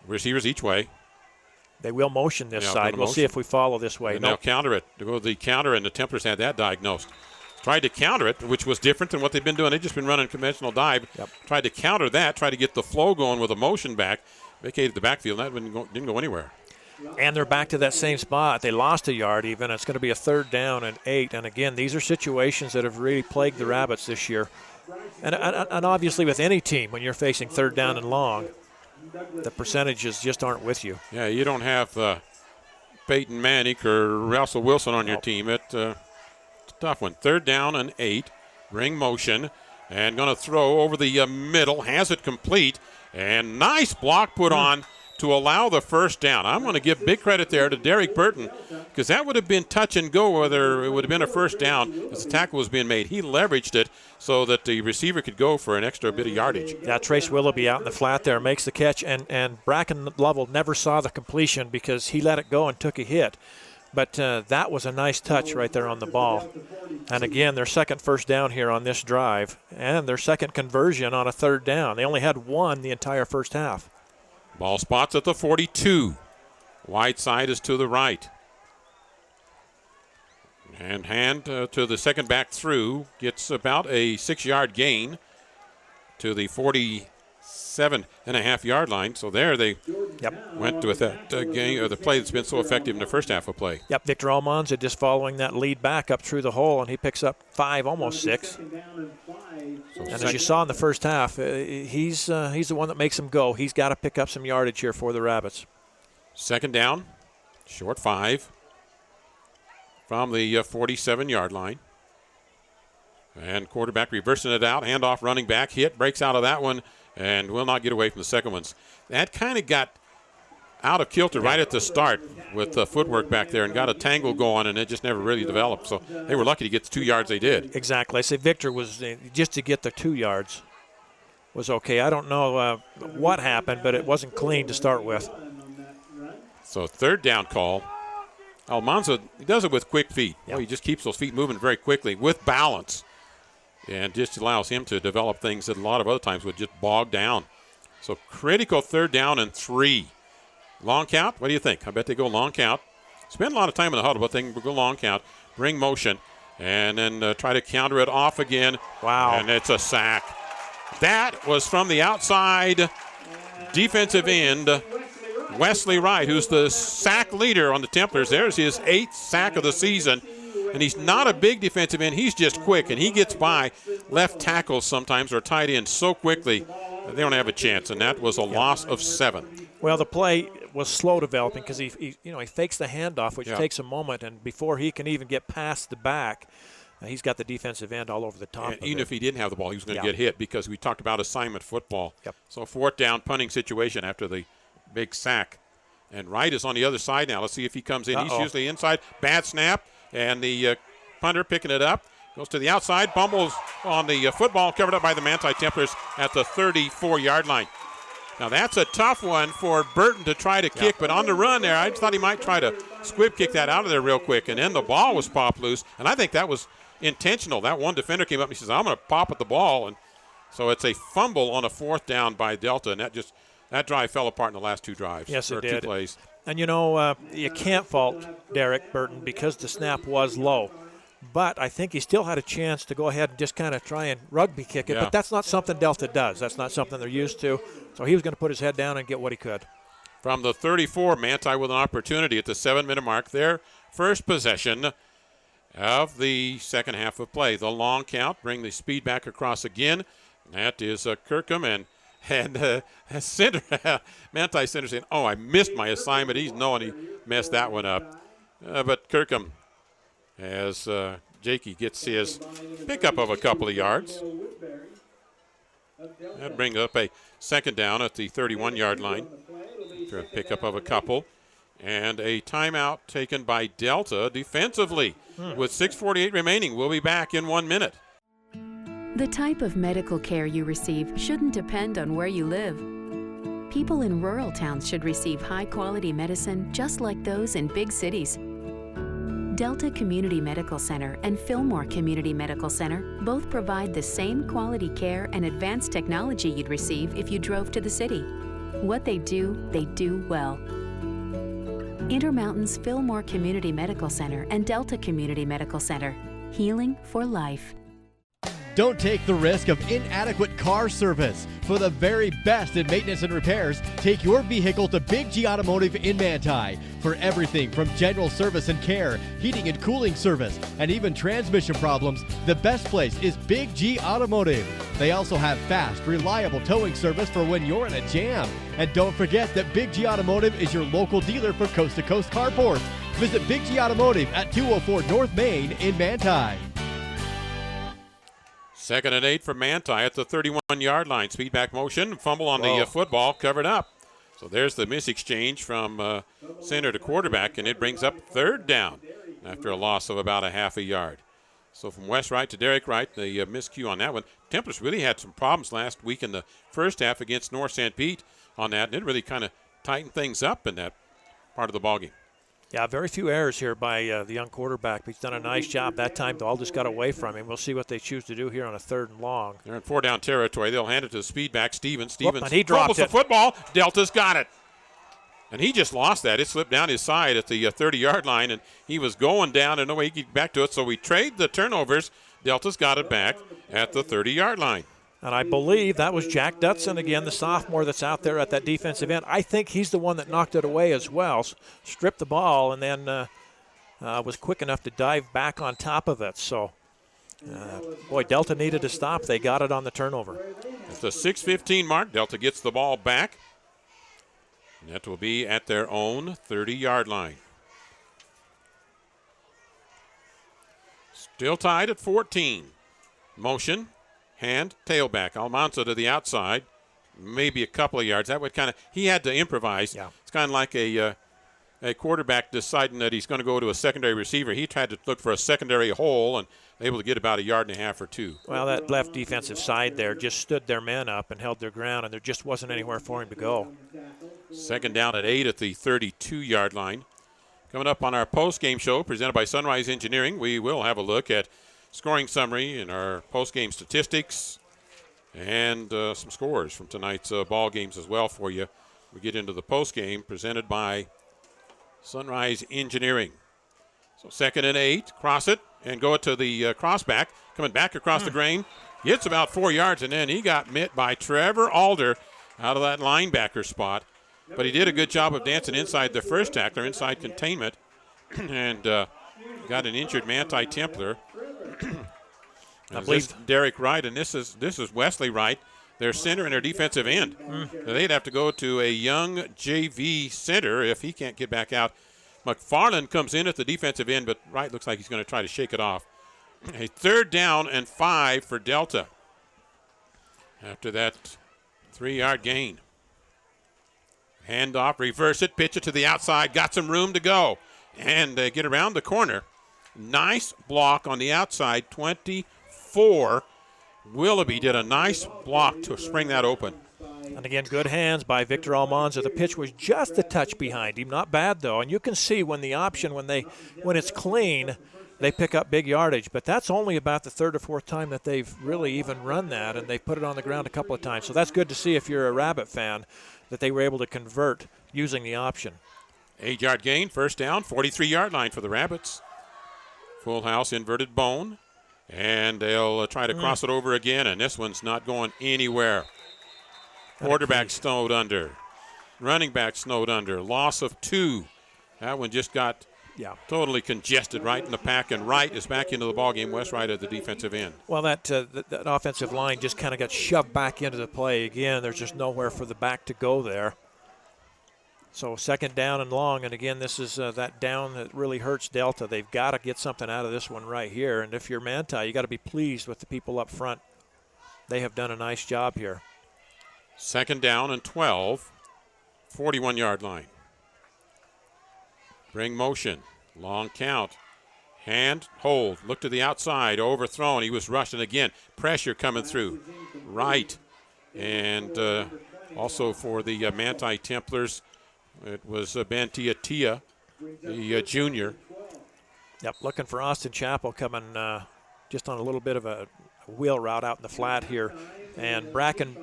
Receivers each way. They will motion this side. We'll see if we follow this way. And they'll counter it. To go to the counter, and the Templars had that diagnosed. Tried to counter it, which was different than what they've been doing. They've just been running conventional dive. Tried to counter that, tried to get the flow going with a motion back. Vacated the backfield, and that didn't go anywhere. And they're back to that same spot. They lost a yard even. It's going to be a 3rd down and 8. And, again, these are situations that have really plagued the Rabbits this year. And obviously with any team, when you're facing 3rd down and long, the percentages just aren't with you. Yeah, you don't have Peyton Manning or Russell Wilson on your team. It's a tough one. 3rd down and 8. Ring motion. And going to throw over the middle. Has it complete. And nice block put on to allow the 1st down. I'm going to give big credit there to Derek Burton, because that would have been touch and go whether it would have been a 1st down as the tackle was being made. He leveraged it so that the receiver could go for an extra bit of yardage. Yeah, Trace Willoughby out in the flat there makes the catch, and Bracken Lovell never saw the completion because he let it go and took a hit. But that was a nice touch right there on the ball. And again, their 2nd 1st down here on this drive, and their 2nd conversion on a 3rd down. They only had one the entire first half. Ball spots at the 42. Wide side is to the right. And hand to the 2nd back through. Gets about a 6-yard gain to the 47.5-yard line. So there they went with that game, or the play that's been so effective in the first half of play. Yep, Victor Almanza just following that lead back up through the hole, and he picks up 5, almost 6. And as you saw in the first half, he's the one that makes them go. He's got to pick up some yardage here for the Rabbits. 2nd down, short 5 from the 47-yard line. And quarterback reversing it out, handoff running back, hit, breaks out of that one, and will not get away from the second ones. That kind of got out of kilter right at the start with the footwork back there and got a tangle going, and it just never really developed. So they were lucky to get the 2 yards they did. Exactly. I say Victor was, just to get the 2 yards was okay. I don't know what happened, but it wasn't clean to start with. So third down call. Almanza, he does it with quick feet. Yep. Well, he just keeps those feet moving very quickly with balance, and just allows him to develop things that a lot of other times would just bog down. So critical third down and 3. Long count, what do you think? I bet they go long count. Spend a lot of time in the huddle, but they can go long count, bring motion, and then try to counter it off again. Wow. And it's a sack. That was from the outside defensive end, Wesley Wright, who's the sack leader on the Templars. There's his 8th sack of the season. And he's not a big defensive end. He's just quick, and he gets by left tackles sometimes or tight ends so quickly they don't have a chance. And that was a loss of 7. Well, the play was slow developing because he fakes the handoff, which takes a moment, and before he can even get past the back, he's got the defensive end all over the top. And even if he didn't have the ball, he was going to get hit because we talked about assignment football. Yep. So 4th down punting situation after the big sack. And Wright is on the other side now. Let's see if he comes in. He's usually inside. Bad snap. And the punter picking it up. Goes to the outside. Bumbles on the football, covered up by the Manti Templars at the 34-yard line. Now that's a tough one for Burton to try to kick, but on the run there, I just thought he might try to squib kick that out of there real quick. And then the ball was popped loose. And I think that was intentional. That one defender came up and he says, I'm going to pop at the ball. And so it's a fumble on a 4th down by Delta. And that drive fell apart in the last 2 drives. Yes, it did. 2 plays. And, you can't fault Derek Burton because the snap was low. But I think he still had a chance to go ahead and just kind of try and rugby kick it. Yeah. But that's not something Delta does. That's not something they're used to. So he was going to put his head down and get what he could. From the 34, Manti with an opportunity at the 7-minute mark. Their first possession of the second half of play. The long count, bring the speed back across again. That is Kirkham and center, Manti center saying, I missed my assignment. He's knowing he messed that one up. But Kirkham, as Jakey gets his pickup of a couple of yards. That brings up a 2nd down at the 31-yard line. For a pickup of a couple. And a timeout taken by Delta defensively. With 6:48 remaining, we'll be back in 1 minute. The type of medical care you receive shouldn't depend on where you live. People in rural towns should receive high-quality medicine just like those in big cities. Delta Community Medical Center and Fillmore Community Medical Center both provide the same quality care and advanced technology you'd receive if you drove to the city. What they do well. Intermountain's Fillmore Community Medical Center and Delta Community Medical Center. Healing for life. Don't take the risk of inadequate car service. For the very best in maintenance and repairs, take your vehicle to Big G Automotive in Manti. For everything from general service and care, heating and cooling service, and even transmission problems, the best place is Big G Automotive. They also have fast, reliable towing service for when you're in a jam. And don't forget that Big G Automotive is your local dealer for coast-to-coast carports. Visit Big G Automotive at 204 North Main in Manti. 2nd and 8 for Manti at the 31-yard line. Speed back motion, fumble on the football, covered up. So there's the miss exchange from center to quarterback, and it brings up 3rd down after a loss of about a half a yard. So from Wes Wright to Derek Wright, the miscue on that one. Templars really had some problems last week in the first half against North St. Pete on that, and it really kind of tightened things up in that part of the ballgame. Yeah, very few errors here by the young quarterback. He's done a nice job. That time, the ball just got away from him. We'll see what they choose to do here on a 3rd and long. They're in 4-down territory. They'll hand it to the speedback, Stevens. And he drops the football. Delta's got it. And he just lost that. It slipped down his side at the 30-yard line, and he was going down, and no way he could get back to it. So we trade the turnovers. Delta's got it back at the 30-yard line. And I believe that was Jack Dutson again, the sophomore that's out there at that defensive end. I think he's the one that knocked it away as well. Stripped the ball and then was quick enough to dive back on top of it. So, Delta needed to stop. They got it on the turnover. At the 6:15 mark, Delta gets the ball back. And that will be at their own 30-yard line. Still tied at 14. Motion. Hand, tailback. Almanza to the outside, maybe a couple of yards. That would he had to improvise. Yeah. It's kind of like a quarterback deciding that he's going to go to a secondary receiver. He tried to look for a secondary hole and able to get about a yard and a half or 2. Well, that left defensive side there just stood their men up and held their ground, and there just wasn't anywhere for him to go. Second down at 8 at the 32-yard line. Coming up on our post-game show presented by Sunrise Engineering, we will have a look at scoring summary and our post-game statistics and some scores from tonight's ball games as well for you. We get into the post-game presented by Sunrise Engineering. So 2nd and 8, cross it and go it to the crossback. Coming back across the grain. Gets about 4 yards, and then he got met by Trevor Alder out of that linebacker spot. But he did a good job of dancing inside the first tackler, inside containment, and got an injured Manti Templar. I believe Derek Wright, and this is Wesley Wright, their center and their defensive end. They'd have to go to a young JV center if he can't get back out. McFarland comes in at the defensive end, but Wright looks like he's going to try to shake it off. A 3rd down and 5 for Delta after that 3-yard gain. Handoff, reverse it, pitch it to the outside, got some room to go, and get around the corner. Nice block on the outside, 24. Willoughby did a nice block to spring that open. And again, good hands by Victor Almanza. The pitch was just a touch behind him. Not bad, though. And you can see when the option, when it's clean, they pick up big yardage. But that's only about the 3rd or 4th time that they've really even run that, and they put it on the ground a couple of times. So that's good to see if you're a Rabbit fan, that they were able to convert using the option. 8-yard gain, 1st down, 43-yard line for the Rabbits. Full house inverted bone, and they'll try to cross it over again, and this one's not going anywhere. Quarterback snowed under. Running back snowed under. Loss of 2. That one just got totally congested right in the pack, and Wright is back into the ballgame. West Wright at the defensive end. Well, that offensive line just kind of got shoved back into the play again. There's just nowhere for the back to go there. So 2nd down and long, and again, this is that down that really hurts Delta. They've got to get something out of this one right here, and if you're Manti, you got to be pleased with the people up front. They have done a nice job here. 2nd down and 12, 41-yard line. Bring motion, long count, hand, hold, look to the outside, overthrown. He was rushing again. Pressure coming through. Right, and also for the Manti Templars, it was Bantia Tia, the junior. Yep, looking for Austin Chappell coming just on a little bit of a wheel route out in the flat here. And Bracken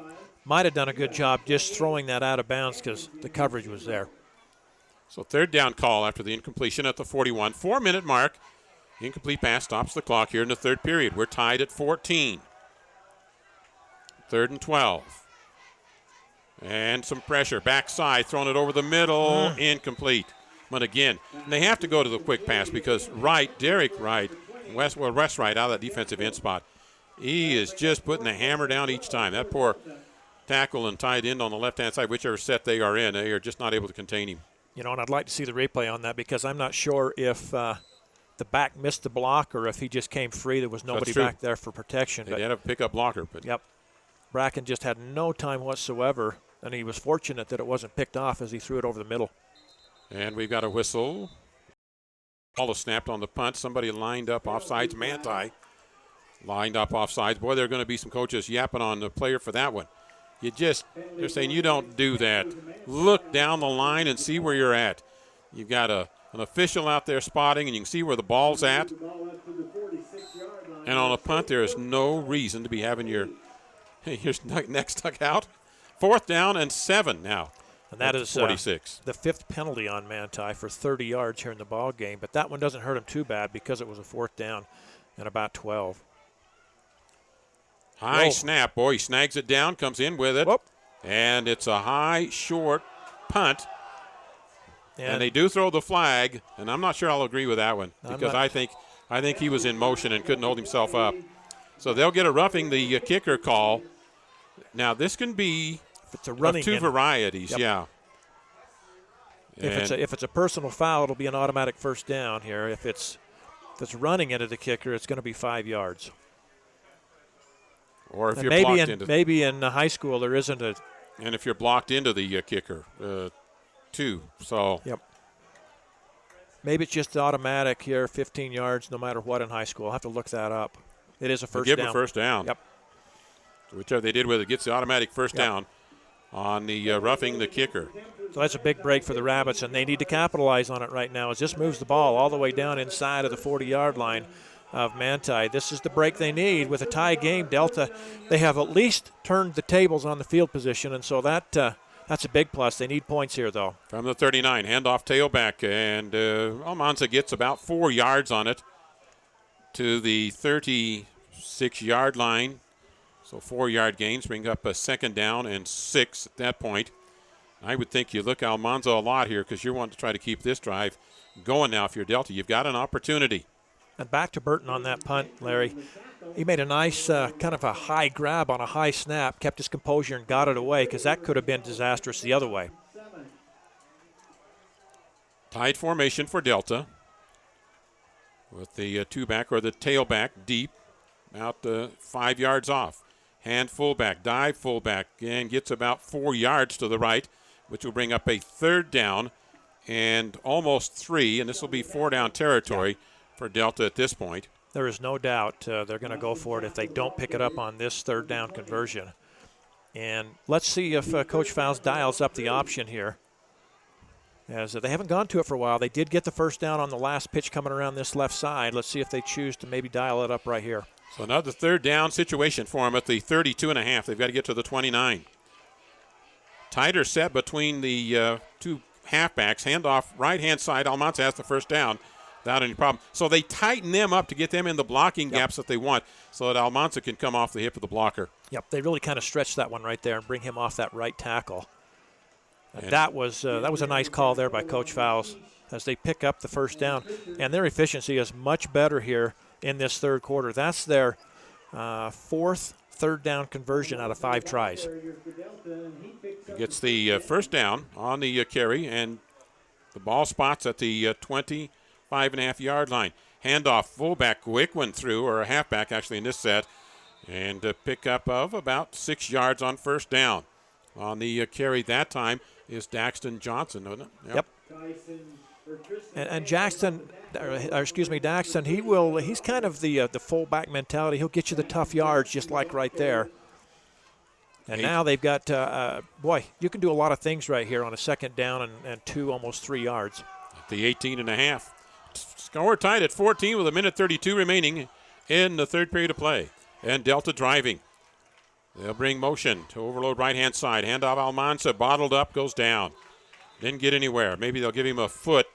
might have done a good job just throwing that out of bounds because the coverage was there. So 3rd down call after the incompletion at the 41. 4-minute mark. Incomplete pass stops the clock here in the 3rd period. We're tied at 14. 3rd and 12. And some pressure. Backside, throwing it over the middle. Incomplete. But again, they have to go to the quick pass because Derek Wright, West Wright out of that defensive end spot. He is just putting the hammer down each time. That poor tackle and tight end on the left-hand side, whichever set they are in, they are just not able to contain him. You know, and I'd like to see the replay on that because I'm not sure if the back missed the block or if he just came free. There was nobody back there for protection. They had a pickup blocker. But yep. Bracken just had no time whatsoever, and he was fortunate that it wasn't picked off as he threw it over the middle. And we've got a whistle. Ball is snapped on the punt. Somebody lined up offsides. Manti lined up offsides. Boy, there are going to be some coaches yapping on the player for that one. They're saying you don't do that. Look down the line and see where you're at. You've got an official out there spotting, and you can see where the ball's at. And on a punt, there is no reason to be having your neck stuck out. 4th down and 7 now. And that is 46. The 5th penalty on Manti for 30 yards here in the ball game. But that one doesn't hurt him too bad because it was a 4th down and about 12. High snap. Boy, he snags it down, comes in with it. Whoop. And it's a high, short punt. And they do throw the flag, and I'm not sure I'll agree with that one because I think he was in motion and couldn't hold himself up. So they'll get a roughing the kicker call. Now, this can be of 2 varieties, yeah. If it's a personal foul, it'll be an automatic 1st down here. If it's running into the kicker, it's going to be 5 yards. Or if you're blocked into maybe in high school there isn't a. And if you're blocked into the kicker, 2. So. Yep. Maybe it's just automatic here, 15 yards, no matter what in high school. I'll have to look that up. It is a 1st down. Give him a 1st down. Yep. Whichever they did with it gets the automatic 1st down. on the roughing the kicker. So that's a big break for the Rabbits, and they need to capitalize on it right now as this moves the ball all the way down inside of the 40-yard line of Manti. This is the break they need. With a tie game, Delta, they have at least turned the tables on the field position, and so that's a big plus. They need points here, though. From the 39, handoff tailback, and Almanza gets about 4 yards on it to the 36-yard line. So 4-yard gains bring up a 2nd down and 6 at that point. I would think you look Almanza a lot here because you're wanting to try to keep this drive going now. If you're Delta, you've got an opportunity. And back to Burton on that punt, Larry. He made a nice kind of a high grab on a high snap, kept his composure and got it away because that could have been disastrous the other way. Tight formation for Delta with the two-back or the tailback deep, about 5 yards off. Hand fullback, dive fullback, and gets about 4 yards to the right, which will bring up a 3rd down and almost 3, and this will be 4-down territory for Delta at this point. There is no doubt they're going to go for it if they don't pick it up on this 3rd down conversion. And let's see if Coach Fowles dials up the option here. As they haven't gone to it for a while. They did get the 1st down on the last pitch coming around this left side. Let's see if they choose to maybe dial it up right here. So another 3rd down situation for them at the 32.5. They've got to get to the 29. Tighter set between the two halfbacks. Handoff right-hand side. Almanza has the 1st down without any problem. So they tighten them up to get them in the blocking gaps that they want so that Almanza can come off the hip of the blocker. Yep, they really kind of stretched that one right there and bring him off that right tackle. And that was a nice call there by Coach Fowles as they pick up the 1st down. And their efficiency is much better here in this 3rd quarter. That's their 4th 3rd down conversion out of 5 tries. He gets the 1st down on the carry, and the ball spots at the 25.5-yard line. Handoff fullback, quick one through, or a halfback actually in this set, and a pickup of about 6 yards on 1st down. On the carry that time is Daxton Johnson, isn't it? Yep. And Daxton, he's kind of the fullback mentality. He'll get you the tough yards just like right there. And now they've got, you can do a lot of things right here on a 2nd down and 2, almost 3 yards. At the 18.5. Score tied at 14 with 1:32 remaining in the 3rd period of play. And Delta driving. They'll bring motion to overload right-hand side. Handoff Almanza, bottled up, goes down. Didn't get anywhere. Maybe they'll give him a foot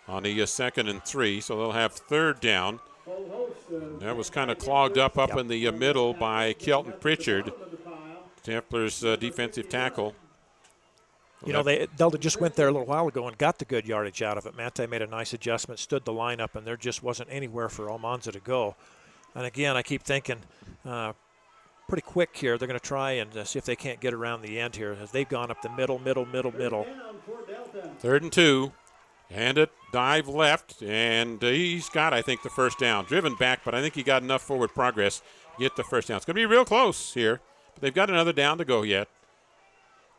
on the 2nd and 3, so they'll have 3rd down. That was kind of clogged up in the middle by Kelton Pritchard, Templars defensive tackle. You know, Delta just went there a little while ago and got the good yardage out of it. Manti made a nice adjustment, stood the line up, and there just wasn't anywhere for Almanza to go. And again, I keep thinking pretty quick here. They're going to try and see if they can't get around the end here as they've gone up the middle. 3rd and 2. Hand it, dive left, and he's got, I think, the 1st down. Driven back, but I think he got enough forward progress to get the 1st down. It's going to be real close here, but they've got another down to go yet.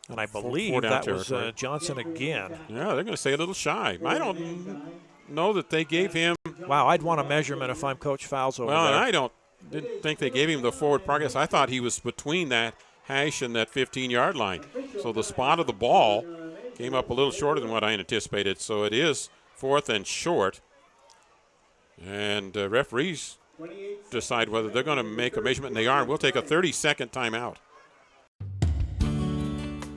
And I believe that was Johnson again. Yeah, they're going to say a little shy. I don't know that they gave him. Wow, I'd want a measurement if I'm Coach Fowles over there. Well, and I didn't think they gave him the forward progress. I thought he was between that hash and that 15-yard line. So the spot of the ball came up a little shorter than what I anticipated. So it is 4th and short. And referees decide whether they're going to make a measurement, and they are. And we'll take a 30-second timeout.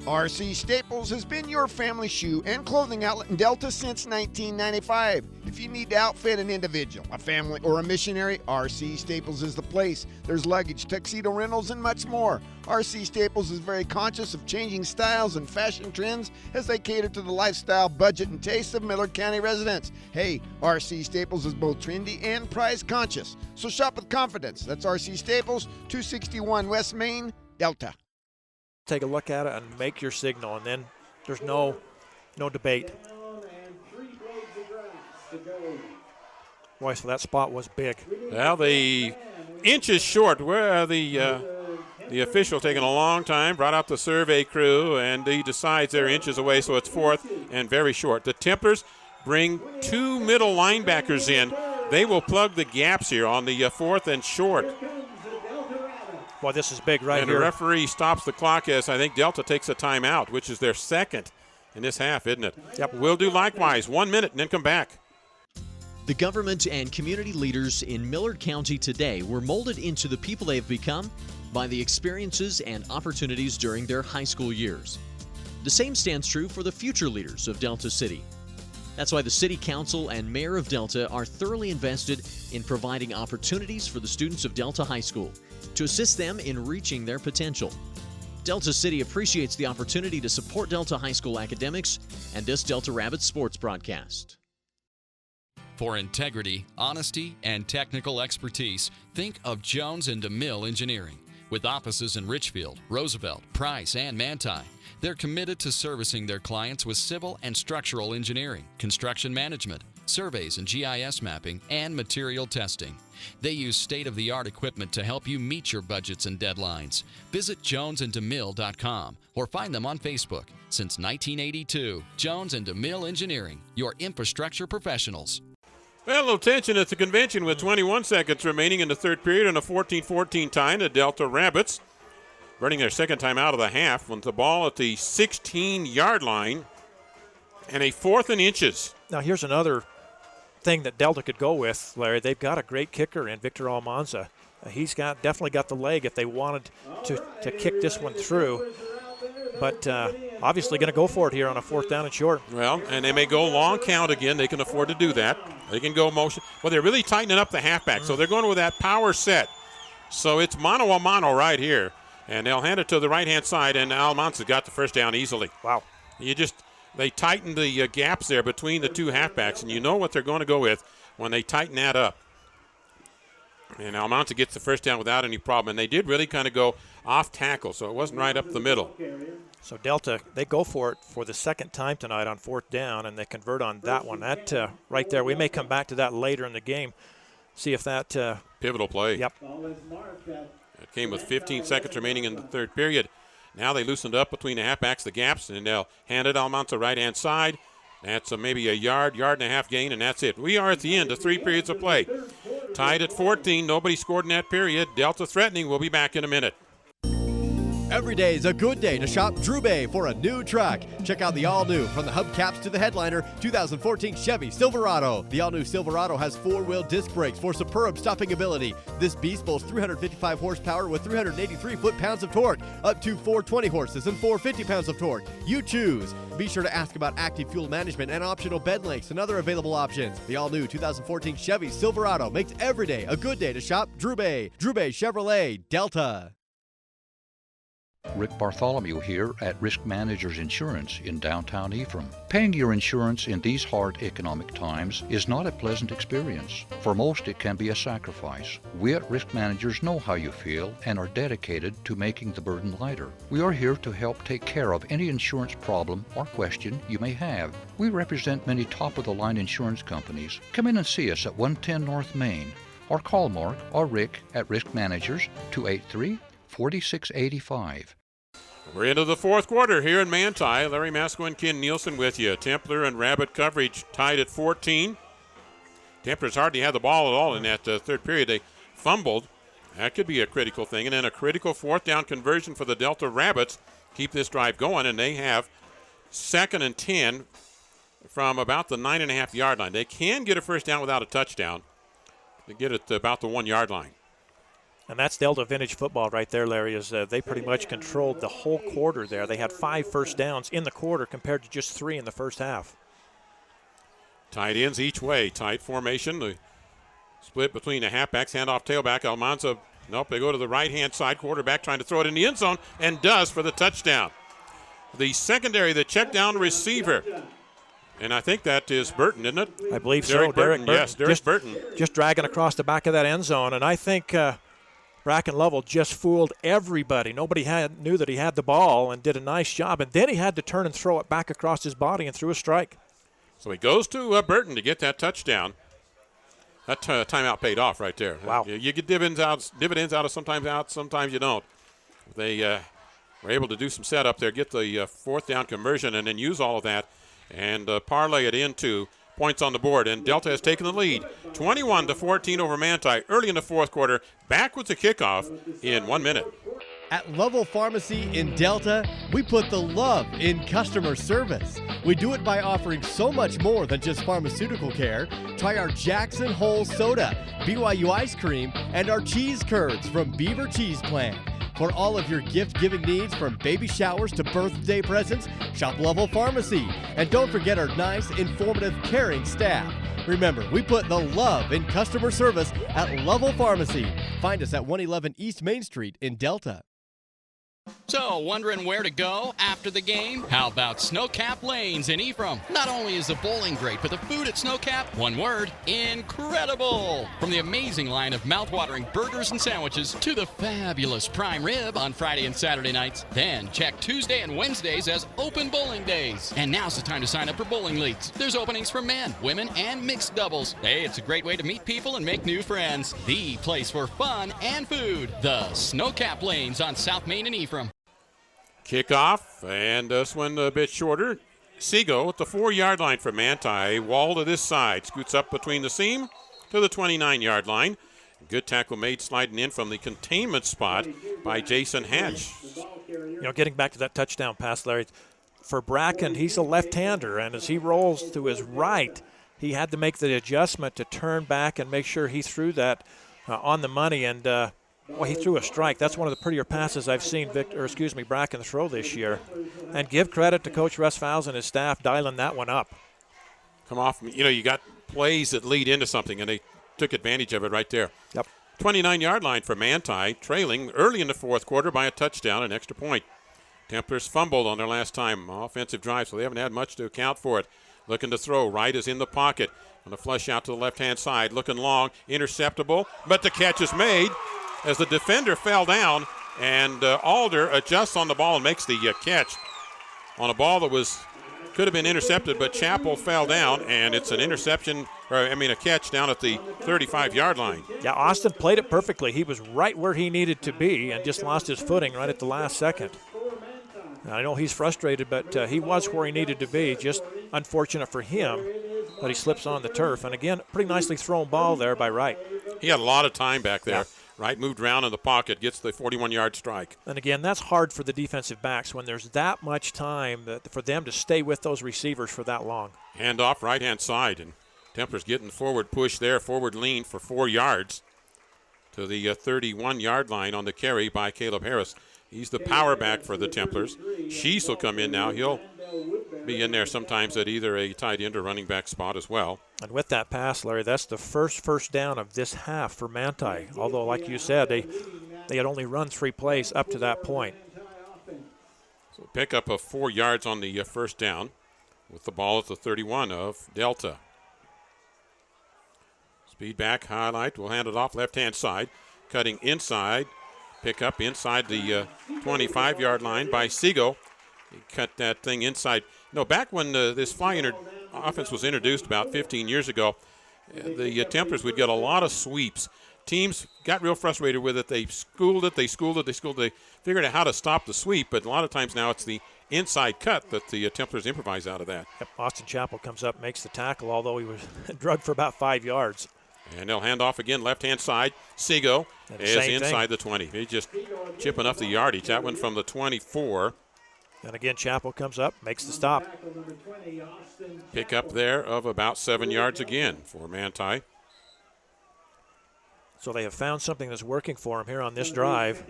RC Staples has been your family shoe and clothing outlet in Delta since 1995. If you need to outfit an individual, a family, or a missionary, RC Staples is the place. There's luggage, tuxedo rentals, and much more. RC Staples is very conscious of changing styles and fashion trends as they cater to the lifestyle, budget, and taste of Miller County residents. Hey, RC Staples is both trendy and price conscious. So shop with confidence. That's RC Staples, 261 West Main, Delta. Take a look at it and make your signal, and then there's no debate. Boy, so that spot was big. Well, the inches short where the official taking a long time, brought out the survey crew, and he decides they're inches away, so it's 4th and very short. The Templars bring 2 middle linebackers in. They will plug the gaps here on the 4th and short. Well, this is big right and here. And the referee stops the clock as I think Delta takes a timeout, which is their second in this half, isn't it? Yep. We'll do likewise. 1 minute and then come back. The government and community leaders in Millard County today were molded into the people they have become by the experiences and opportunities during their high school years. The same stands true for the future leaders of Delta City. That's why the City Council and Mayor of Delta are thoroughly invested in providing opportunities for the students of Delta High School to assist them in reaching their potential. Delta City appreciates the opportunity to support Delta High School academics and this Delta Rabbits sports broadcast. For integrity, honesty, and technical expertise, think of Jones and DeMille Engineering. With offices in Richfield, Roosevelt, Price, and Manti, they're committed to servicing their clients with civil and structural engineering, construction management, surveys and GIS mapping, and material testing. They use state-of-the-art equipment to help you meet your budgets and deadlines. Visit jonesanddemille.com or find them on Facebook. Since 1982, Jones and DeMille Engineering, your infrastructure professionals. Well, a little tension at the convention with 21 seconds remaining in the third period and a 14-14 tie. The Delta Rabbits burning their second time out of the half with the ball at the 16-yard line and a 4th and inches. Now here's another thing that Delta could go with, Larry. They've got a great kicker in Victor Almanza. He's definitely got the leg if they wanted to kick this one through. But obviously going to go for it here on a 4th down and short. Well, and they may go long count again. They can afford to do that. They can go motion. Well, they're really tightening up the halfback, so they're going with that power set. So it's mano a mano right here. And they'll hand it to the right-hand side, and Almanza got the first down easily. Wow. They tightened the gaps there between the two halfbacks, and you know what they're going to go with when they tighten that up. And Almanza gets the first down without any problem. And they did really kind of go off tackle, so it wasn't right up the middle. So Delta, they go for it for the second time tonight on 4th down, and they convert on that one. That right there, we may come back to that later in the game, see if that pivotal play. Yep. It came with 15 seconds remaining in the third period. Now they loosened up between the halfbacks, the gaps, and they'll hand it Almanza right-hand side. That's maybe a yard and a half gain, and that's it. We are at the end of 3 periods of play. Tied at 14. Nobody scored in that period. Delta threatening. We'll be back in a minute. Every day is a good day to shop Drew Bay for a new truck. Check out the all-new, from the hubcaps to the headliner, 2014 Chevy Silverado. The all-new Silverado has 4-wheel disc brakes for superb stopping ability. This beast boasts 355 horsepower with 383 foot-pounds of torque, up to 420 horses and 450 pounds of torque. You choose. Be sure to ask about active fuel management and optional bed lengths and other available options. The all-new 2014 Chevy Silverado makes every day a good day to shop Drew Bay. Drew Bay Chevrolet, Delta. Rick Bartholomew here at Risk Managers Insurance in downtown Ephraim. Paying your insurance in these hard economic times is not a pleasant experience. For most, it can be a sacrifice. We at Risk Managers know how you feel and are dedicated to making the burden lighter. We are here to help take care of any insurance problem or question you may have. We represent many top-of-the-line insurance companies. Come in and see us at 110 North Main, or call Mark or Rick at Risk Managers 283-4685. We're into the fourth quarter here in Manti. Larry Masco and Ken Nielsen with you. Templar and Rabbit coverage tied at 14. Templars hardly had the ball at all in that third period. They fumbled. That could be a critical thing. And then a critical 4th down conversion for the Delta Rabbits. Keep this drive going, and they have 2nd and 10 from about the 9.5-yard line. They can get a first down without a touchdown. They get it to about the 1-yard line. And that's Delta vintage football right there, Larry, is they pretty much controlled the whole quarter there. They had 5 first downs in the quarter compared to just 3 in the first half. Tight ends each way. Tight formation. The split between the halfbacks, handoff tailback. Almanza, nope, they go to the right-hand side. Quarterback trying to throw it in the end zone, and does for the touchdown. The secondary, the check down receiver. And I think that is Burton, isn't it? I believe Derek so. Derek Burton. Yes, Derek Burton. Just dragging across the back of that end zone. And I think Bracken Lovell just fooled everybody. Nobody knew that he had the ball and did a nice job. And then he had to turn and throw it back across his body and threw a strike. So he goes to Burton to get that touchdown. That timeout paid off right there. Wow. You get dividends out of sometimes you don't. They were able to do some setup there, get the 4th down conversion, and then use all of that and parlay it into points on the board, and Delta has taken the lead 21-14 over Manti early in the fourth quarter. Back with the kickoff in 1 minute. At Level Pharmacy in Delta, we put the love in customer service. We do it by offering so much more than just pharmaceutical care. Try our Jackson Hole Soda, BYU Ice Cream, and our cheese curds from Beaver Cheese Plant. For all of your gift-giving needs, from baby showers to birthday presents, shop Level Pharmacy. And don't forget our nice, informative, caring staff. Remember, we put the love in customer service at Level Pharmacy. Find us at 111 East Main Street in Delta. So, wondering where to go after the game? How about Snowcap Lanes in Ephraim? Not only is the bowling great, but the food at Snowcap, one word, incredible! From the amazing line of mouthwatering burgers and sandwiches to the fabulous prime rib on Friday and Saturday nights. Then check Tuesday and Wednesdays as open bowling days. And now's the time to sign up for bowling leagues. There's openings for men, women, and mixed doubles. Hey, it's a great way to meet people and make new friends. The place for fun and food. The Snowcap Lanes on South Main and Ephraim. Kickoff, and this one a bit shorter. Seago at the 4-yard line for Manti. Wall to this side. Scoots up between the seam to the 29-yard line. Good tackle made sliding in from the containment spot by Jason Hatch. You know, getting back to that touchdown pass, Larry, for Bracken, he's a left-hander, and as he rolls to his right, he had to make the adjustment to turn back and make sure he threw that on the money, and well, he threw a strike. That's one of the prettier passes I've seen Bracken throw this year. And give credit to Coach Russ Fowles and his staff dialing that one up. Come off, you got plays that lead into something, and they took advantage of it right there. Yep. 29-yard line for Manti, trailing early in the fourth quarter by a touchdown, an extra point. Templars fumbled on their last time offensive drive, so they haven't had much to account for it. Looking to throw. Wright is in the pocket. On the flush out to the left-hand side. Looking long, interceptable, but the catch is made as the defender fell down, and Alder adjusts on the ball and makes the catch on a ball that could have been intercepted, but Chappell fell down, and it's an interception, a catch down at the 35-yard line. Yeah, Austin played it perfectly. He was right where he needed to be and just lost his footing right at the last second. Now, I know he's frustrated, but he was where he needed to be. Just unfortunate for him that he slips on the turf. And again, pretty nicely thrown ball there by Wright. He had a lot of time back there. Yeah. Right, moved around in the pocket, gets the 41-yard strike. And again, that's hard for the defensive backs when there's that much time for them to stay with those receivers for that long. Hand off right-hand side, and Templars getting forward push there, forward lean for 4 yards to the 31-yard line on the carry by Caleb Harris. He's the power back for the Templars. Sheese will come in now. He'll be in there sometimes at either a tight end or running back spot as well. And with that pass, Larry, that's the first down of this half for Manti. Although, like you said, they had only run 3 plays up to that point. So pick up of 4 yards on the first down with the ball at the 31 of Delta. Speed back, highlight, we'll hand it off left-hand side. Cutting inside, pick up inside the 25-yard line by Seago. He cut that thing inside. Back when this offense was introduced about 15 years ago, the Templars would get a lot of sweeps. Teams got real frustrated with it. They schooled it. They figured out how to stop the sweep, but a lot of times now it's the inside cut that the Templars improvise out of that. Yep, Austin Chappell comes up, makes the tackle, although he was drugged for about 5 yards. And they'll hand off again, left-hand side. Seago is inside the 20. He just chipping up the yardage. That one from the 24. And again, Chappell comes up, makes the stop. Pick up there of about 7 yards again for Manti. So they have found something that's working for them here on this drive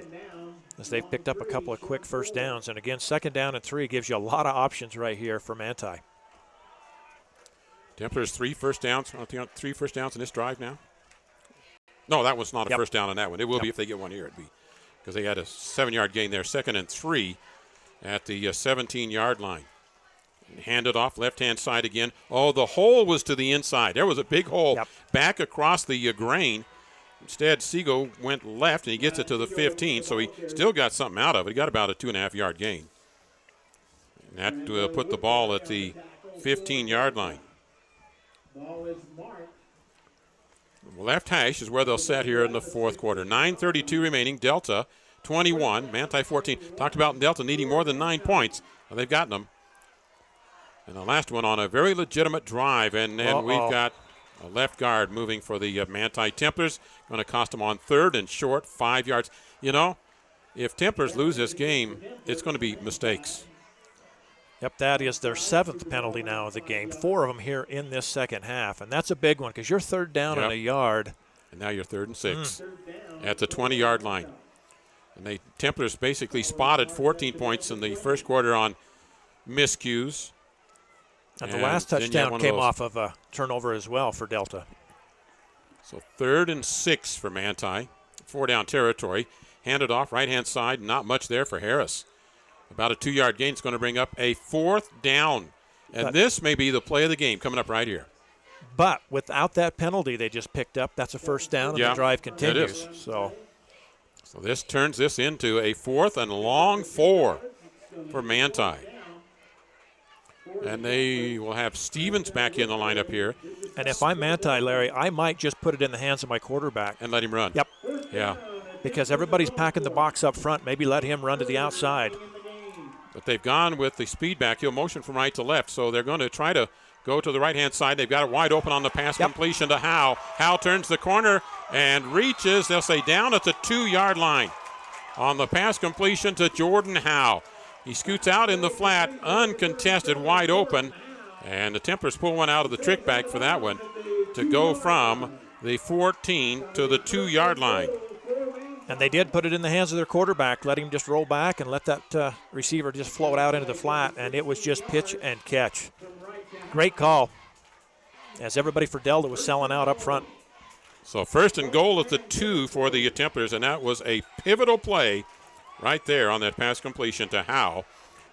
as they've picked up a couple of quick first downs. And again, 2nd down and 3 gives you a lot of options right here for Manti. Templars 3 first downs. 3 first downs in this drive now. No, that was not a first down on that one. It will be if they get one here. It'd be because they had a 7-yard gain there. 2nd and 3 at the 17-yard line. Hand it off left-hand side again. Oh, the hole was to the inside. There was a big hole back across the grain. Instead, Seago went left, and he gets it to the 15, so he still got something out of it. He got about a 2.5-yard gain. And that put the ball at the 15-yard line. Left hash is where they'll set here in the fourth quarter. 9:32 remaining. Delta 21, Manti 14. Talked about Delta needing more than 9 points. Well, they've gotten them. And the last one on a very legitimate drive. And then we've got a left guard moving for the Manti Templars. Going to cost them on 3rd and short, 5 yards. You know, if Templars lose this game, it's going to be mistakes. Yep, that is their 7th penalty now of the game. 4 of them here in this second half. And that's a big one because you're 3rd down and a yard. And now you're 3rd and 6 at the 20-yard line. And the Templars basically spotted 14 points in the first quarter on miscues. And the last touchdown came off of a turnover as well for Delta. So 3rd and 6 for Manti. 4-down territory. Handed off right-hand side. Not much there for Harris. About a 2-yard gain is going to bring up a 4th down. And this may be the play of the game coming up right here. But without that penalty they just picked up, that's a 1st down and the drive continues. It is. So this turns this into a 4th and long 4 for Manti. And they will have Stevens back in the lineup here. And if I'm Manti, Larry, I might just put it in the hands of my quarterback. And let him run. Yep. Yeah. Because everybody's packing the box up front. Maybe let him run to the outside. But they've gone with the speed back. He'll motion from right to left. So they're going to try to go to the right-hand side. They've got it wide open on the pass completion to Howe. Howe turns the corner and reaches, they'll say, down at the 2-yard line on the pass completion to Jordan Howe. He scoots out in the flat, uncontested, wide open, and the Templars pull one out of the trick bag for that one to go from the 14 to the 2-yard line. And they did put it in the hands of their quarterback, let him just roll back and let that receiver just float out into the flat, and it was just pitch and catch. Great call, as everybody for Delta was selling out up front. So 1st and goal at the 2 for the Templars, and that was a pivotal play right there on that pass completion to Howe.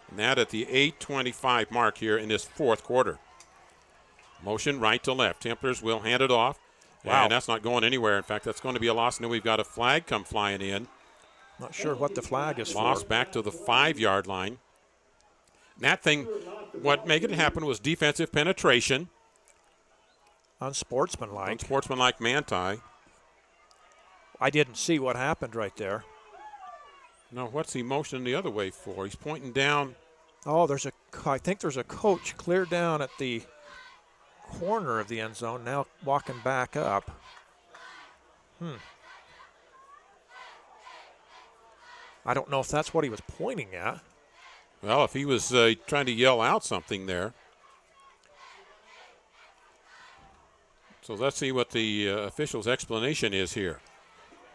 And that at the 8:25 mark here in this 4th quarter. Motion right to left. Templars will hand it off. Wow. And that's not going anywhere. In fact, that's going to be a loss. And then we've got a flag come flying in. Not sure what the flag is Lost for. back to the 5-yard line. And that thing, what made it happen was defensive penetration. Unsportsmanlike. Unsportsmanlike Manti. I didn't see what happened right there. No, what's he motioning the other way for? He's pointing down. Oh, I think there's a coach clear down at the corner of the end zone, now walking back up. I don't know if that's what he was pointing at. Well, if he was trying to yell out something there. So let's see what the official's explanation is here.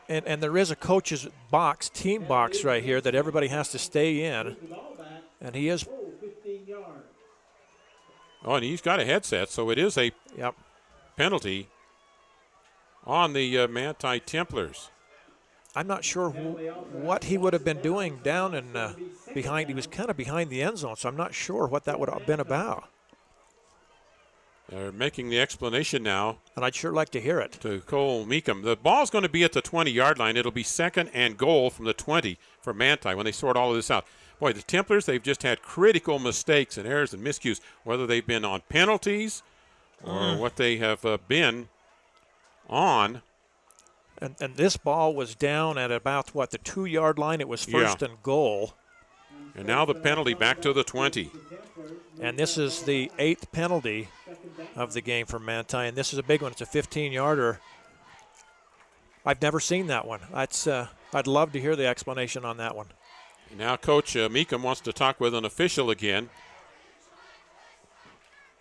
And there is a coach's box, team box right here that everybody has to stay in. And he is. Oh, and he's got a headset, so it is a penalty on the Manti Templars. I'm not sure what he would have been doing down and behind. He was kind of behind the end zone, so I'm not sure what that would have been about. They're making the explanation now. And I'd sure like to hear it. To Cole Meekum. The ball's going to be at the 20-yard line. It'll be 2nd and goal from the 20 for Manti when they sort all of this out. Boy, the Templars, they've just had critical mistakes and errors and miscues, whether they've been on penalties or what they have been on. And this ball was down at about, the 2-yard line? It was 1st and goal. And now the penalty back to the 20. And this is the 8th penalty of the game for Manti, and this is a big one. It's a 15-yarder. I've never seen that one. I'd love to hear the explanation on that one. Now Coach Meekum wants to talk with an official again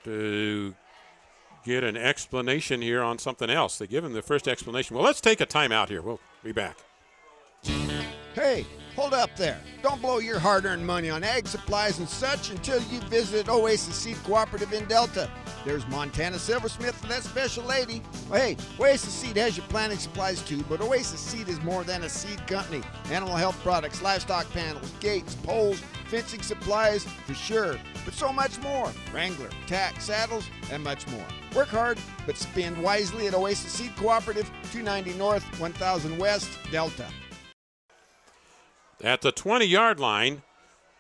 to get an explanation here on something else. They give him the first explanation. Well, let's take a timeout here. We'll be back. Hey, hold up there. Don't blow your hard-earned money on ag supplies and such until you visit Oasis Seed Cooperative in Delta. There's Montana Silversmith and that special lady. Well, hey, Oasis Seed has your planting supplies too, but Oasis Seed is more than a seed company. Animal health products, livestock panels, gates, poles, fencing supplies, for sure, but so much more. Wrangler, tack, saddles, and much more. Work hard, but spend wisely at Oasis Seed Cooperative, 290 North, 1000 West, Delta. At the 20-yard line,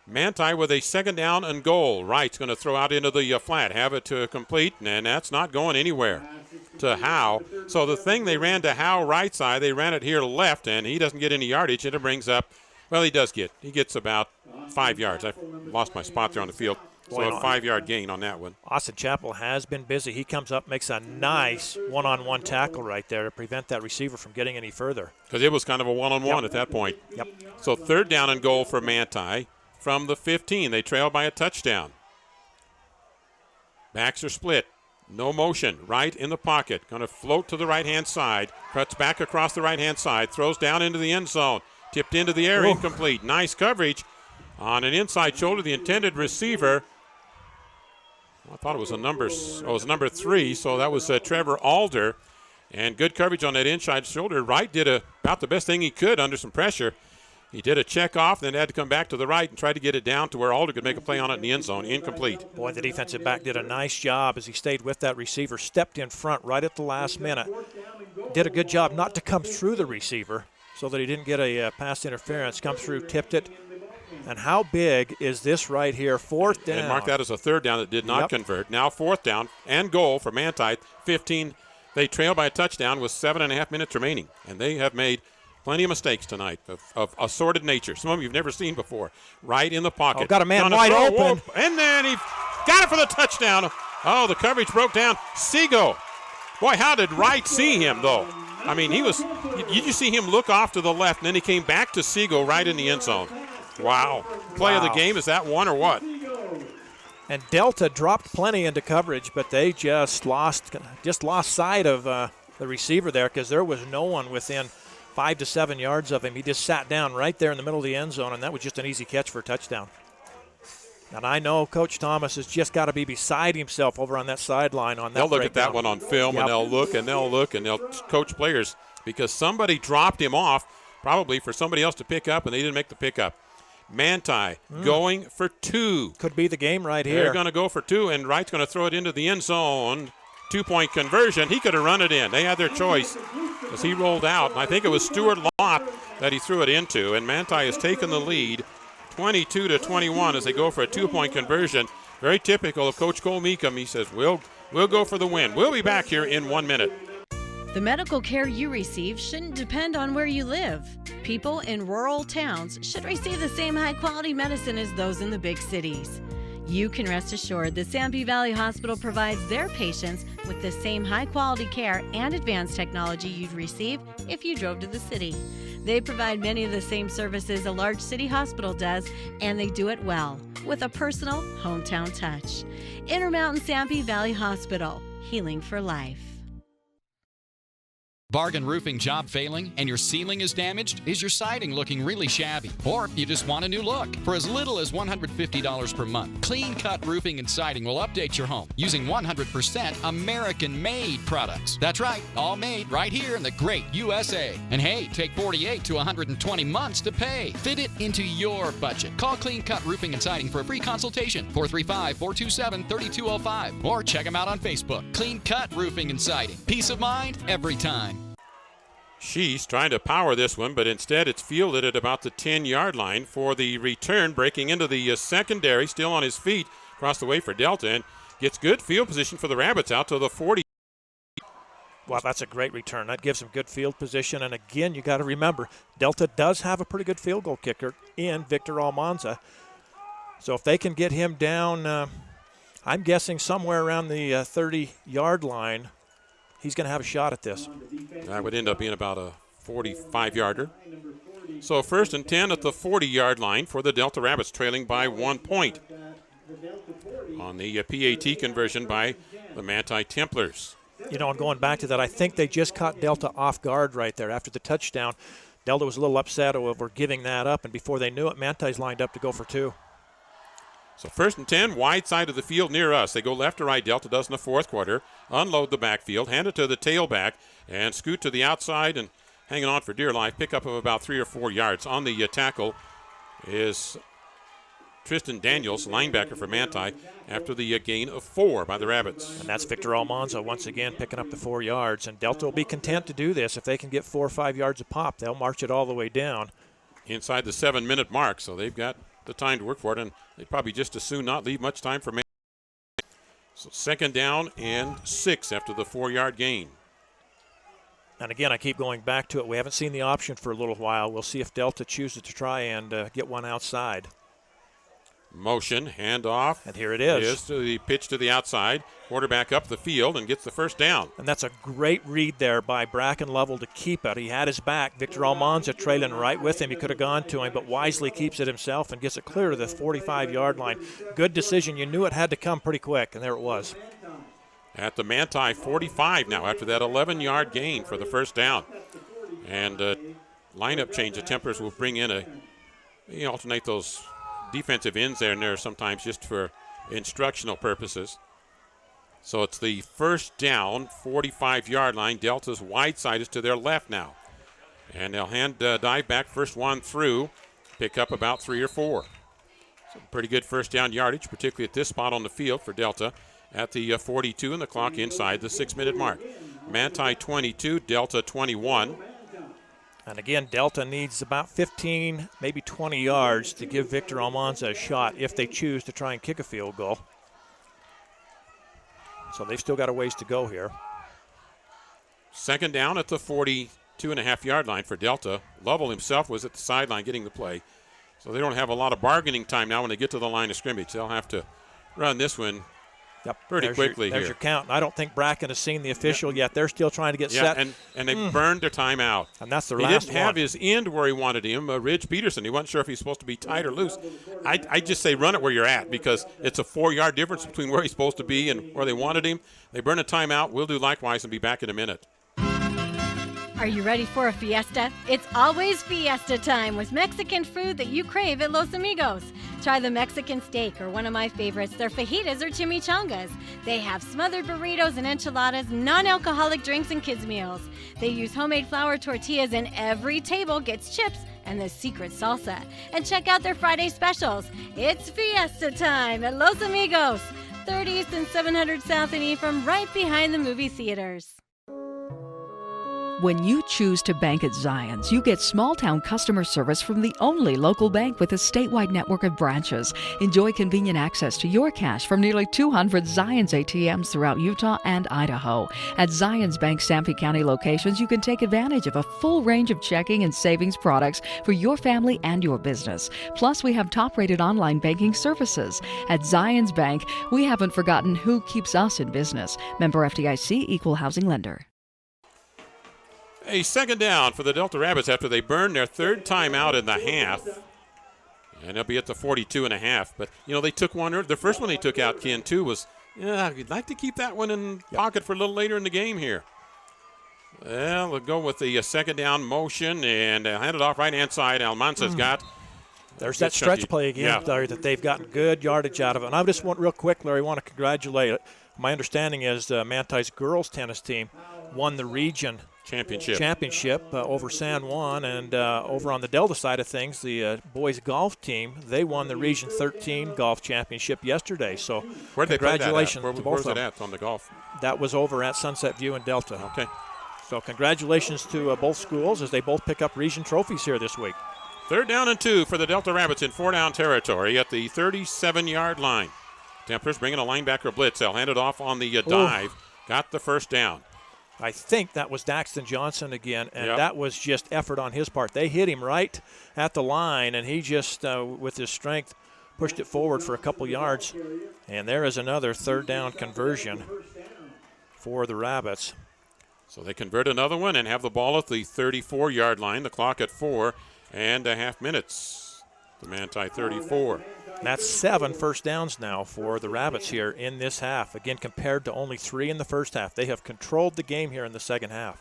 Manti with a 2nd down and goal. Wright's going to throw out into the flat, have it to complete, and that's not going anywhere to Howe. So the thing they ran to Howe right side, they ran it here left, and he doesn't get any yardage, and it brings up, well, he gets about 5 yards. I've lost my spot there on the field. So a 5-yard gain on that one. Austin Chappell has been busy. He comes up, makes a nice one-on-one tackle right there to prevent that receiver from getting any further. Because it was kind of a one-on-one at that point. Yep. So 3rd down and goal for Manti from the 15. They trail by a touchdown. Backs are split. No motion. Right in the pocket. Going to float to the right-hand side. Cuts back across the right-hand side. Throws down into the end zone. Tipped into the air. Incomplete. Nice coverage on an inside shoulder. The intended receiver, I thought it was number 3, so that was Trevor Alder. And good coverage on that inside shoulder. Wright did about the best thing he could under some pressure. He did a check off, then had to come back to the right and try to get it down to where Alder could make a play on it in the end zone. Incomplete. Boy, the defensive back did a nice job as he stayed with that receiver, stepped in front right at the last minute. Did a good job not to come through the receiver so that he didn't get a pass interference. Come through, tipped it. And how big is this right here? 4th down. And mark that as a 3rd down that did not convert. Now 4th down and goal for Manti. 15. They trail by a touchdown with 7.5 minutes remaining. And they have made plenty of mistakes tonight of assorted nature. Some of them you've never seen before. Right in the pocket. Got a man wide open. And then he got it for the touchdown. Oh, the coverage broke down. Seago. Boy, how did Wright see him, though? I mean, you just see him look off to the left, and then he came back to Seago right in the end zone. Wow. Play of the game, is that one or what? And Delta dropped plenty into coverage, but they just lost sight of the receiver there because there was no one within 5 to 7 yards of him. He just sat down right there in the middle of the end zone, and that was just an easy catch for a touchdown. And I know Coach Thomas has just got to be beside himself over on that sideline on that. They'll look at that one on film, and they'll look and they'll look and they'll coach players because somebody dropped him off probably for somebody else to pick up, and they didn't make the pickup. Manti going for 2. Could be the game right here. They're going to go for 2, and Wright's going to throw it into the end zone. 2-point conversion. He could have run it in. They had their choice as he rolled out. And I think it was Stuart Lott that he threw it into, and Manti has taken the lead 22-21 as they go for a 2-point conversion. Very typical of Coach Cole Meekum. He says, we'll go for the win. We'll be back here in 1 minute. The medical care you receive shouldn't depend on where you live. People in rural towns should receive the same high-quality medicine as those in the big cities. You can rest assured that Sanpete Valley Hospital provides their patients with the same high-quality care and advanced technology you'd receive if you drove to the city. They provide many of the same services a large city hospital does, and they do it well, with a personal hometown touch. Intermountain Sanpete Valley Hospital, healing for life. Bargain roofing job failing and your ceiling is damaged? Is your siding looking really shabby? Or you just want a new look? For as little as $150 per month, Clean Cut Roofing and Siding will update your home using 100% American-made products. That's right, all made right here in the great USA. And hey, take 48 to 120 months to pay. Fit it into your budget. Call Clean Cut Roofing and Siding for a free consultation, 435-427-3205. Or check them out on Facebook. Clean Cut Roofing and Siding. Peace of mind every time. She's trying to power this one, but instead it's fielded at about the 10-yard line for the return, breaking into the secondary, still on his feet, across the way for Delta, and gets good field position for the Rabbits out to the 40. Well, that's a great return. That gives them good field position, and again, you got to remember, Delta does have a pretty good field goal kicker in Victor Almanza. So if they can get him down, I'm guessing somewhere around the 30-yard line, he's going to have a shot at this. That would end up being about a 45-yarder. So 1st and 10 at the 40-yard line for the Delta Rabbits, trailing by 1 point on the PAT conversion by the Manti Templars. You know, and going back to that, I think they just caught Delta off guard right there after the touchdown. Delta was a little upset over giving that up, and before they knew it, Manti's lined up to go for 2. So 1st and 10, wide side of the field near us. They go left to right. Delta does in the 4th quarter. Unload the backfield, hand it to the tailback, and scoot to the outside and hanging on for dear life. Pickup of about 3 or 4 yards. On the tackle is Tristan Daniels, linebacker for Manti, after the gain of 4 by the Rabbits. And that's Victor Almanza once again picking up the 4 yards. And Delta will be content to do this. If they can get 4 or 5 yards a pop, they'll march it all the way down. Inside the 7-minute mark, so they've got the time to work for it, and they'd probably just as soon not leave much time for Manti. So 2nd down and 6 after the 4-yard gain. And again, I keep going back to it. We haven't seen the option for a little while. We'll see if Delta chooses to try and get one outside. Motion, handoff. And here it is. It is to the pitch to the outside. Quarterback up the field and gets the first down. And that's a great read there by Bracken Lovell to keep it. He had his back. Victor Almanza trailing right with him. He could have gone to him, but wisely keeps it himself and gets it clear to the 45-yard line. Good decision. You knew it had to come pretty quick, and there it was. At the Manti 45 now after that 11-yard gain for the first down. And lineup change. The Templars will bring in alternate those defensive ends there and there sometimes just for instructional purposes. So it's the first down, 45-yard line. Delta's wide side is to their left now. And they'll dive back, first one through, pick up about 3 or 4. So pretty good first down yardage, particularly at this spot on the field for Delta at the 42 and the clock inside the 6-minute mark. Manti 22, Delta 21. And again, Delta needs about 15, maybe 20 yards to give Victor Almanza a shot if they choose to try and kick a field goal. So they've still got a ways to go here. Second down at the 42.5-yard line for Delta. Lovell himself was at the sideline getting the play. So they don't have a lot of bargaining time now when they get to the line of scrimmage. They'll have to run this one pretty quickly There's here. your count. I don't think Bracken has seen the official yet. They're still trying to get set. And they burned their timeout. And that's the he last didn't have his end where he wanted him, Ridge Peterson. He wasn't sure if he's supposed to be tight or loose. I just say run it where you're at because it's a 4-yard difference between where he's supposed to be and where they wanted him. They burn a timeout. We'll do likewise and be back in a minute. Are you ready for a fiesta? It's always fiesta time with Mexican food that you crave at Los Amigos. Try the Mexican steak or one of my favorites, their fajitas or chimichangas. They have smothered burritos and enchiladas, non-alcoholic drinks, and kids' meals. They use homemade flour tortillas and every table gets chips and the secret salsa. And check out their Friday specials. It's fiesta time at Los Amigos, 3rd East and 700 South in Ephraim, right behind the movie theaters. When you choose to bank at Zions, you get small-town customer service from the only local bank with a statewide network of branches. Enjoy convenient access to your cash from nearly 200 Zions ATMs throughout Utah and Idaho. At Zions Bank Stampede County locations, you can take advantage of a full range of checking and savings products for your family and your business. Plus, we have top-rated online banking services. At Zions Bank, we haven't forgotten who keeps us in business. Member FDIC, Equal Housing Lender. A second down for the Delta Rabbits after they burned their third timeout in the half. And they'll be at the 42.5. But, they took one. The first one they took out, Ken, too, was, you'd like to keep that one in pocket for a little later in the game here. Well, we'll go with the second down motion and hand it off right-hand side. Almanza's got. There's that stretch play again, Larry, that they've gotten good yardage out of it. And I just want real quick, Larry, want to congratulate it. My understanding is Manti's girls tennis team won the region championship over San Juan, and over on the Delta side of things, the boys golf team, they won the Region 13 golf championship yesterday. So congratulations to both of them. Where's it at on the golf? That was over at Sunset View in Delta. Okay. So congratulations to both schools as they both pick up region trophies here this week. 3rd down and 2 for the Delta Rabbits in 4-down territory at the 37-yard line. Templars bringing a linebacker blitz. They'll hand it off on the dive. Got the first down. I think that was Daxton Johnson again, and that was just effort on his part. They hit him right at the line, and he just, with his strength, pushed it forward for a couple yards. And there is another 3rd down conversion for the Rabbits. So they convert another one and have the ball at the 34-yard line. The clock at 4.5 minutes. The Manti 34. That's 7 first downs now for the Rabbits here in this half. Again, compared to only 3 in the first half. They have controlled the game here in the second half.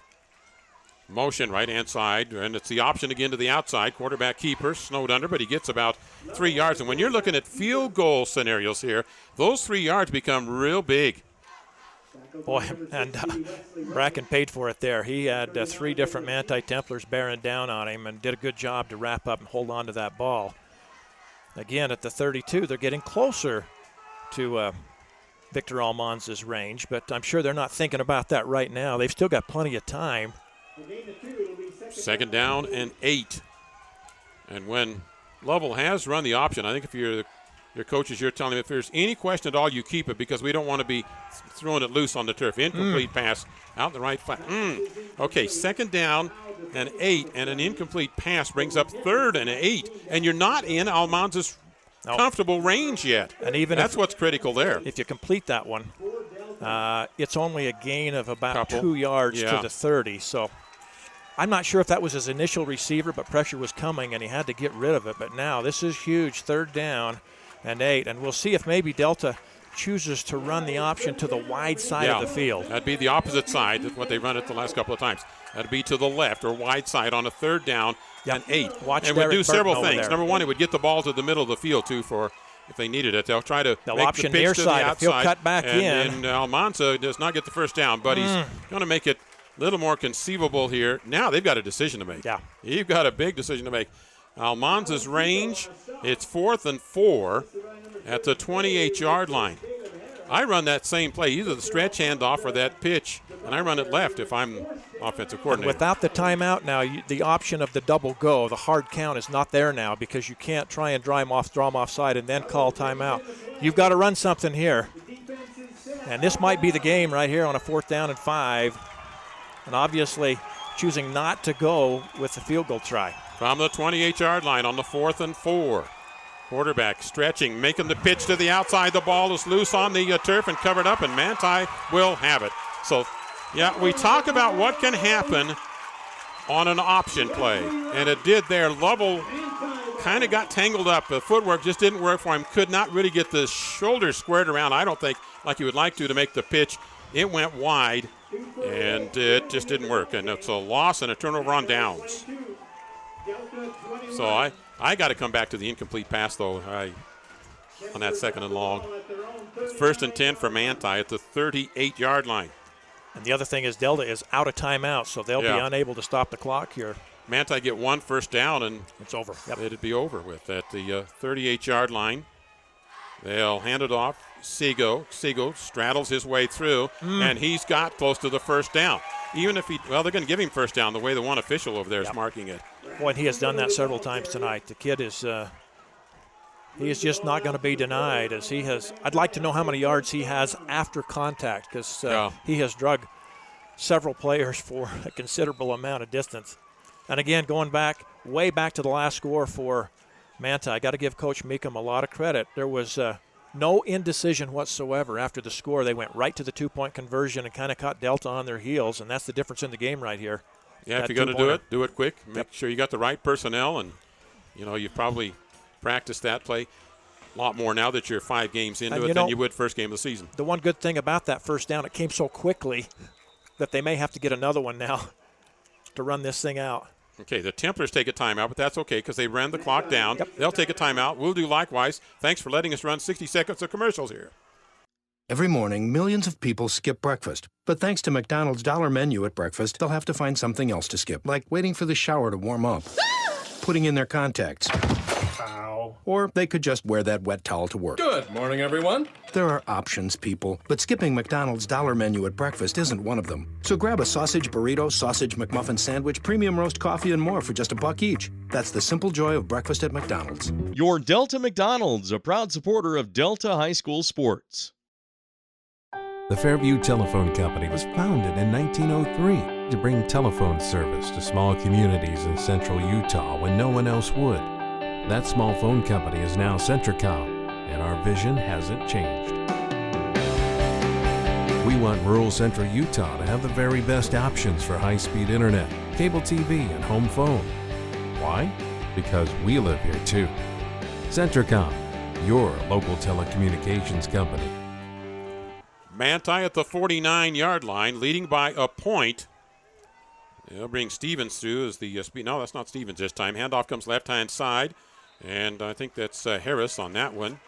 Motion right-hand side, and it's the option again to the outside. Quarterback keeper, snowed under, but he gets about 3 yards. And when you're looking at field goal scenarios here, those 3 yards become real big. Boy, and Bracken paid for it there. He had 3 different Manti Templars bearing down on him and did a good job to wrap up and hold on to that ball. Again, at the 32, they're getting closer to Victor Almanza's range, but I'm sure they're not thinking about that right now. They've still got plenty of time. 2nd down and 8. And when Lovell has run the option, I think if you're your coaches, you're telling them if there's any question at all, you keep it because we don't want to be throwing it loose on the turf. Incomplete pass out in the right flat. Okay, 2nd down and 8, and an incomplete pass brings up 3rd and 8, and you're not in Almanza's comfortable range yet. And even that's what's critical there. If you complete that one, it's only a gain of about 2 yards to the 30. So I'm not sure if that was his initial receiver, but pressure was coming and he had to get rid of it. But now this is huge, 3rd down and 8. And we'll see if maybe Delta chooses to run the option to the wide side of the field. That'd be the opposite side. That's what they run it the last couple of times. That'd be to the left or wide side on a 3rd down and 8. Watch and would do several Burton things. there. Number one, it would get the ball to the middle of the field, too, for if they needed it. They'll try to They'll make option the pitch near to side the if he'll outside. cut back in. And Almanza does not get the first down, but he's going to make it a little more conceivable here. Now they've got a decision to make. Yeah. You've got a big decision to make. Almanza's range, it's 4th and 4 at the 28-yard line. I run that same play, either the stretch handoff or that pitch, and I run it left if I'm offensive coordinator. And without the timeout now, the option of the double go, the hard count is not there now because you can't try and draw them offside and then call timeout. You've got to run something here. And this might be the game right here on a 4th down and 5. And obviously choosing not to go with the field goal try. From the 28-yard line on the 4th and 4. Quarterback stretching, making the pitch to the outside. The ball is loose on the turf and covered up, and Manti will have it. So, yeah, we talk about what can happen on an option play, and it did there. Lovell kind of got tangled up. The footwork just didn't work for him. Could not really get the shoulders squared around, I don't think, like he would like to make the pitch. It went wide, and it just didn't work. And it's a loss and a turnover on downs. So I got to come back to the incomplete pass, though, on that 2nd and long. It's 1st and 10 for Manti at the 38-yard line. And the other thing is Delta is out of timeout, so they'll be unable to stop the clock here. Manti get 1 first down, and it's over. It'd be over with at the 38-yard line. They'll hand it off. Seago straddles his way through, and he's got close to the first down. Even if they're going to give him first down the way the one official over there is marking it. Boy, and he has done that several times tonight. The kid is he is just not going to be denied as he has. I'd like to know how many yards he has after contact because he has drug several players for a considerable amount of distance. And again, going way back to the last score for Manti, I got to give Coach Meekum a lot of credit. There was no indecision whatsoever after the score. They went right to the 2-point conversion and kind of caught Delta on their heels, and that's the difference in the game right here. Yeah, if you're going to do it quick. Make sure you got the right personnel, and you've probably practiced that play a lot more now that you're 5 games into it than you would first game of the season. The one good thing about that first down, it came so quickly that they may have to get another one now to run this thing out. Okay, the Templars take a timeout, but that's okay because they ran the clock down. They'll take a timeout. We'll do likewise. Thanks for letting us run 60 seconds of commercials here. Every morning, millions of people skip breakfast. But thanks to McDonald's Dollar Menu at breakfast, they'll have to find something else to skip, like waiting for the shower to warm up, putting in their contacts. Ow. Or they could just wear that wet towel to work. Good morning, everyone. There are options, people, but skipping McDonald's Dollar Menu at breakfast isn't one of them. So grab a sausage burrito, sausage McMuffin sandwich, premium roast coffee, and more for just $1 each. That's the simple joy of breakfast at McDonald's. Your Delta McDonald's, a proud supporter of Delta High School sports. The Fairview Telephone Company was founded in 1903 to bring telephone service to small communities in central Utah when no one else would. That small phone company is now Centricom, and our vision hasn't changed. We want rural central Utah to have the very best options for high-speed internet, cable TV, and home phone. Why? Because we live here too. Centricom, your local telecommunications company. Manti at the 49-yard line, leading by a point. They'll bring Stevens through as the speed. No, that's not Stevens this time. Handoff comes left-hand side, and I think that's Harris on that one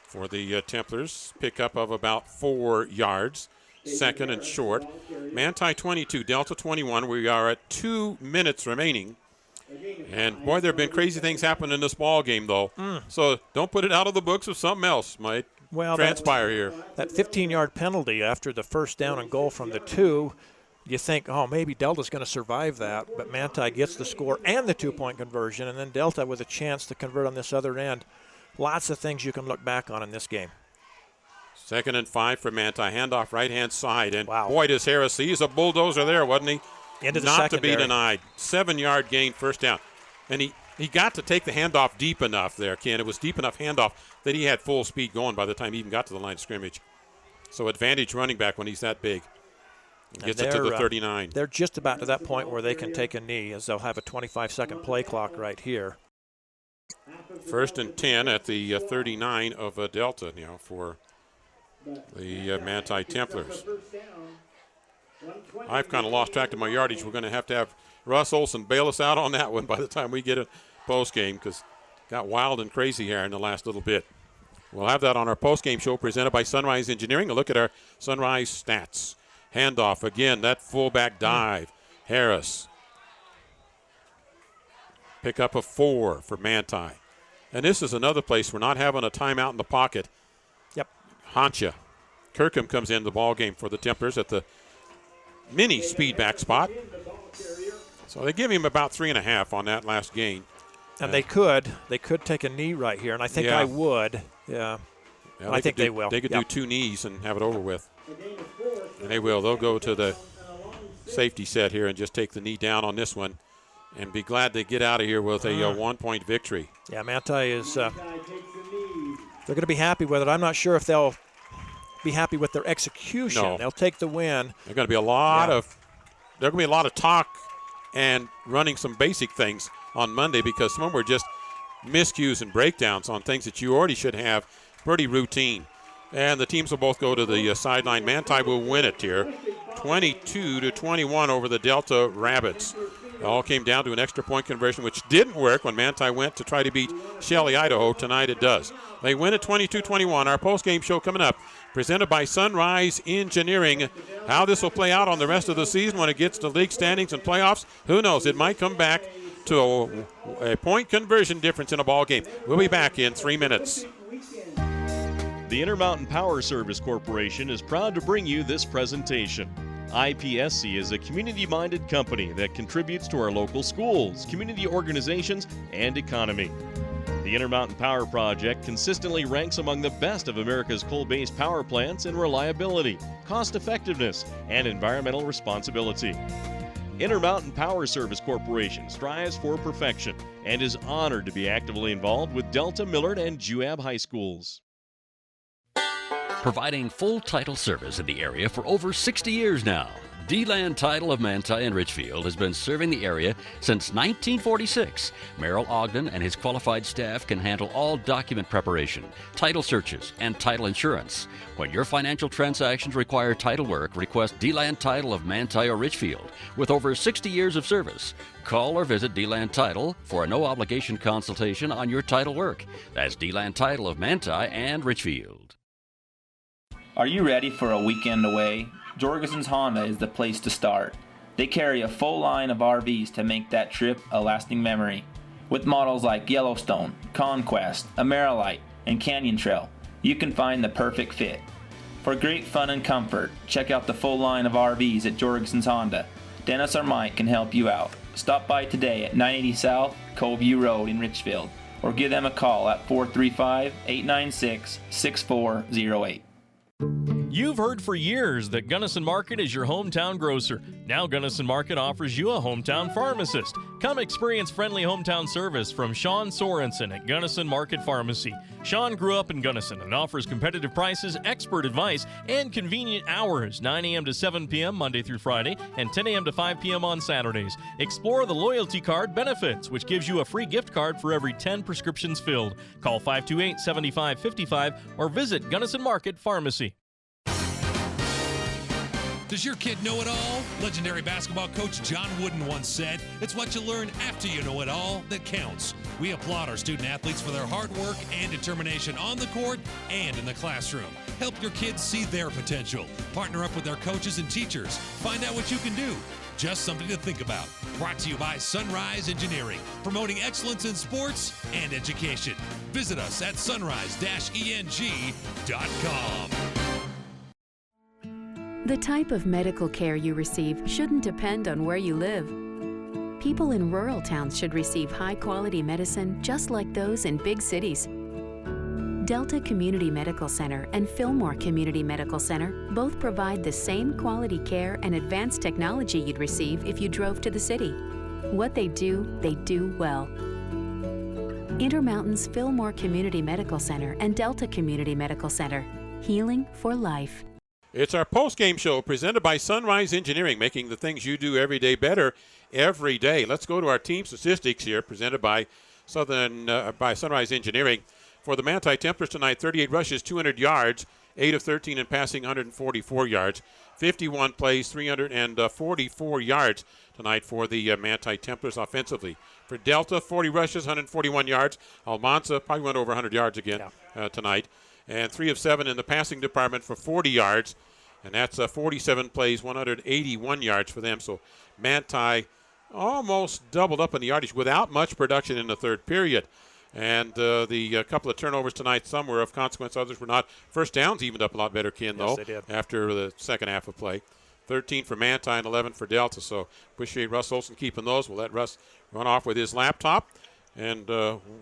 for the Templars. Pickup of about 4 yards, 2nd and short. Manti 22, Delta 21. We are at 2 minutes remaining. And, boy, there have been crazy things happen in this ball game, though. So don't put it out of the books if something else might transpire here. That 15-yard penalty after the first down and goal from the 2, you think, maybe Delta's going to survive that. But Manti gets the score and the 2-point conversion, and then Delta with a chance to convert on this other end. Lots of things you can look back on in this game. 2nd and 5 for Manti. Handoff right-hand side. And, boy, does Harris see. He's a bulldozer there, wasn't he? Into the Not secondary. to be denied. 7-yard gain, first down. And he got to take the handoff deep enough there, Ken. It was deep enough handoff that he had full speed going by the time he even got to the line of scrimmage. So advantage running back when he's that big. Gets it to the 39. They're just about to that point where they can take a knee, as they'll have a 25-second play clock right here. 1st and 10 at the 39 of Delta now for the Manti Templars. I've kind of lost track of my yardage. We're going to have Russ Olson bail us out on that one by the time we get a post game, because it got wild and crazy here in the last little bit. We'll have that on our post game show presented by Sunrise Engineering. A look at our Sunrise stats. Handoff again, that fullback dive. Harris. Pick up a 4 for Manti. And this is another place we're not having a timeout in the pocket. Yep. Hancha. Kirkham comes in the ball game for the Templars at the mini speed back spot. So they give him about 3.5 on that last gain. And they could take a knee right here, and I think I would. Yeah. I think they will. They could do 2 knees and have it over with. And they will. They'll go to the safety set here and just take the knee down on this one and be glad to get out of here with a 1-point victory. Yeah, Manti is they're going to be happy with it. I'm not sure if they'll be happy with their execution. No. They'll take the win. There's going to be a lot of talk and running some basic things on Monday, because some of them were just miscues and breakdowns on things that you already should have pretty routine. And the teams will both go to the sideline. Manti will win it here, 22-21 over the Delta Rabbits. It all came down to an extra point conversion, which didn't work when Manti went to try to beat Shelley, Idaho. Tonight it does. They win at 22-21. Our post-game show coming up, presented by Sunrise Engineering. How this will play out on the rest of the season when it gets to league standings and playoffs, who knows? It might come back to a point conversion difference in a ball game. We'll be back in 3 minutes. The Intermountain Power Service Corporation is proud to bring you this presentation. IPSC is a community-minded company that contributes to our local schools, community organizations, and economy. The Intermountain Power Project consistently ranks among the best of America's coal-based power plants in reliability, cost-effectiveness, and environmental responsibility. Intermountain Power Service Corporation strives for perfection and is honored to be actively involved with Delta, Millard, and Juab High Schools. Providing full title service in the area for over 60 years now. D-Land Title of Manti and Richfield has been serving the area since 1946. Merrill Ogden and his qualified staff can handle all document preparation, title searches, and title insurance. When your financial transactions require title work, request D-Land Title of Manti or Richfield. With over 60 years of service, call or visit D-Land Title for a no-obligation consultation on your title work. That's D-Land Title of Manti and Richfield. Are you ready for a weekend away? Jorgensen's Honda is the place to start. They carry a full line of RVs to make that trip a lasting memory. With models like Yellowstone, Conquest, Amerilite, and Canyon Trail, you can find the perfect fit. For great fun and comfort, check out the full line of RVs at Jorgensen's Honda. Dennis or Mike can help you out. Stop by today at 980 South Coveview Road in Richfield, or give them a call at 435-896-6408. You've heard for years that Gunnison Market is your hometown grocer. Now Gunnison Market offers you a hometown pharmacist. Come experience friendly hometown service from Sean Sorensen at Gunnison Market Pharmacy. Sean grew up in Gunnison and offers competitive prices, expert advice, and convenient hours, 9 a.m. to 7 p.m. Monday through Friday and 10 a.m. to 5 p.m. on Saturdays. Explore the loyalty card benefits, which gives you a free gift card for every 10 prescriptions filled. Call 528-7555 or visit Gunnison Market Pharmacy. Does your kid know it all? Legendary basketball coach John Wooden once said, "It's what you learn after you know it all that counts." We applaud our student athletes for their hard work and determination on the court and in the classroom. Help your kids see their potential. Partner up with their coaches and teachers. Find out what you can do. Just something to think about. Brought to you by Sunrise Engineering, promoting excellence in sports and education. Visit us at sunrise-eng.com. The type of medical care you receive shouldn't depend on where you live. People in rural towns should receive high-quality medicine just like those in big cities. Delta Community Medical Center and Fillmore Community Medical Center both provide the same quality care and advanced technology you'd receive if you drove to the city. What they do well. Intermountain's Fillmore Community Medical Center and Delta Community Medical Center. Healing for life. It's our post-game show presented by Sunrise Engineering, making the things you do every day better every day. Let's go to our team statistics here, presented by Sunrise Engineering. For the Manti Templars tonight, 38 rushes, 200 yards, 8 of 13 in passing, 144 yards, 51 plays, 344 yards tonight for the Manti Templars offensively. For Delta, 40 rushes, 141 yards. Almanza probably went over 100 yards again tonight. And 3 of 7 in the passing department for 40 yards. And that's 47 plays, 181 yards for them. So Manti almost doubled up in the yardage without much production in the third period. And the couple of turnovers tonight, some were of consequence, others were not. First downs evened up a lot better, Ken, though, they did. after the second half of play. 13 for Manti and 11 for Delta. So appreciate Russ Olson keeping those. We'll let Russ run off with his laptop. And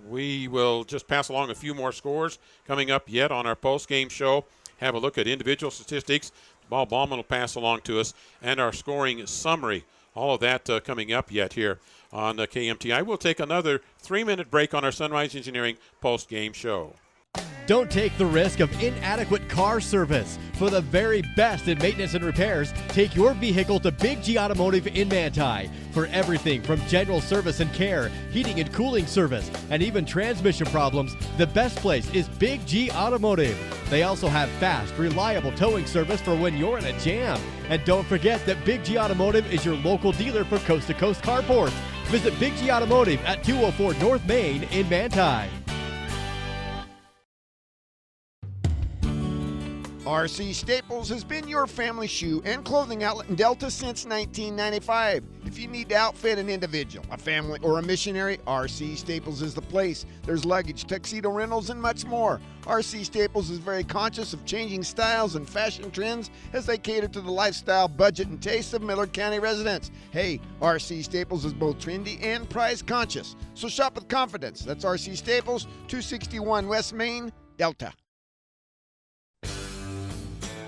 we will just pass along a few more scores coming up yet on our post-game show. Have a look at individual statistics. Bob Ballman will pass along to us. And our scoring summary. All of that coming up yet here on the KMTI. We'll take another 3-minute break on our Sunrise Engineering post-game show. Don't take the risk of inadequate car service. For the very best in maintenance and repairs, take your vehicle to Big G Automotive in Manti. For everything from general service and care, heating and cooling service, and even transmission problems, the best place is Big G Automotive. They also have fast, reliable towing service for when you're in a jam. And don't forget that Big G Automotive is your local dealer for coast-to-coast carports. Visit Big G Automotive at 204 North Main in Manti. RC Staples has been your family shoe and clothing outlet in Delta since 1995. If you need to outfit an individual, a family, or a missionary, RC Staples is the place. There's luggage, tuxedo rentals, and much more. RC Staples is very conscious of changing styles and fashion trends as they cater to the lifestyle, budget, and tastes of Millard County residents. Hey, RC Staples is both trendy and price conscious. So shop with confidence. That's RC Staples, 261 West Main, Delta.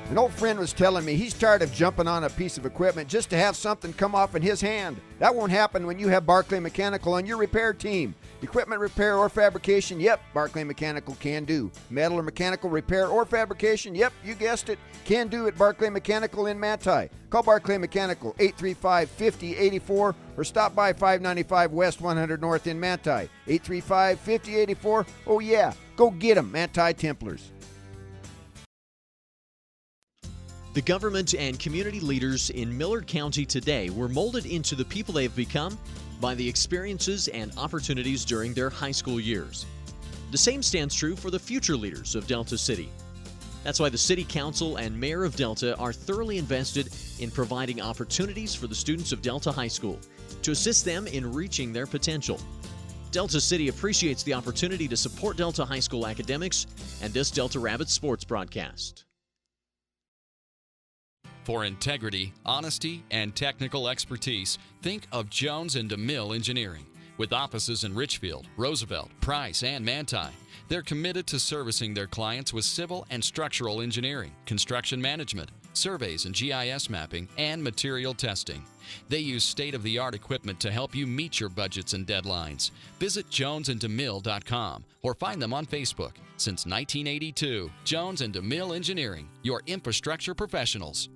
An old friend was telling me he's tired of jumping on a piece of equipment just to have something come off in his hand. That won't happen when you have Barclay Mechanical on your repair team. Equipment repair or fabrication, yep, Barclay Mechanical can do. Metal or mechanical repair or fabrication, yep, you guessed it, can do at Barclay Mechanical in Manti. Call Barclay Mechanical 835-5084 or stop by 595 West 100 North in Manti. 835-5084, oh yeah, go get 'em, Manti Templars. The government and community leaders in Millard County today were molded into the people they have become by the experiences and opportunities during their high school years. The same stands true for the future leaders of Delta City. That's why the City Council and Mayor of Delta are thoroughly invested in providing opportunities for the students of Delta High School to assist them in reaching their potential. Delta City appreciates the opportunity to support Delta High School academics and this Delta Rabbits sports broadcast. For integrity, honesty, and technical expertise, think of Jones & DeMille Engineering. With offices in Richfield, Roosevelt, Price, and Manti, they're committed to servicing their clients with civil and structural engineering, construction management, surveys and GIS mapping, and material testing. They use state-of-the-art equipment to help you meet your budgets and deadlines. Visit jonesandemille.com or find them on Facebook. Since 1982, Jones & DeMille Engineering, your infrastructure professionals.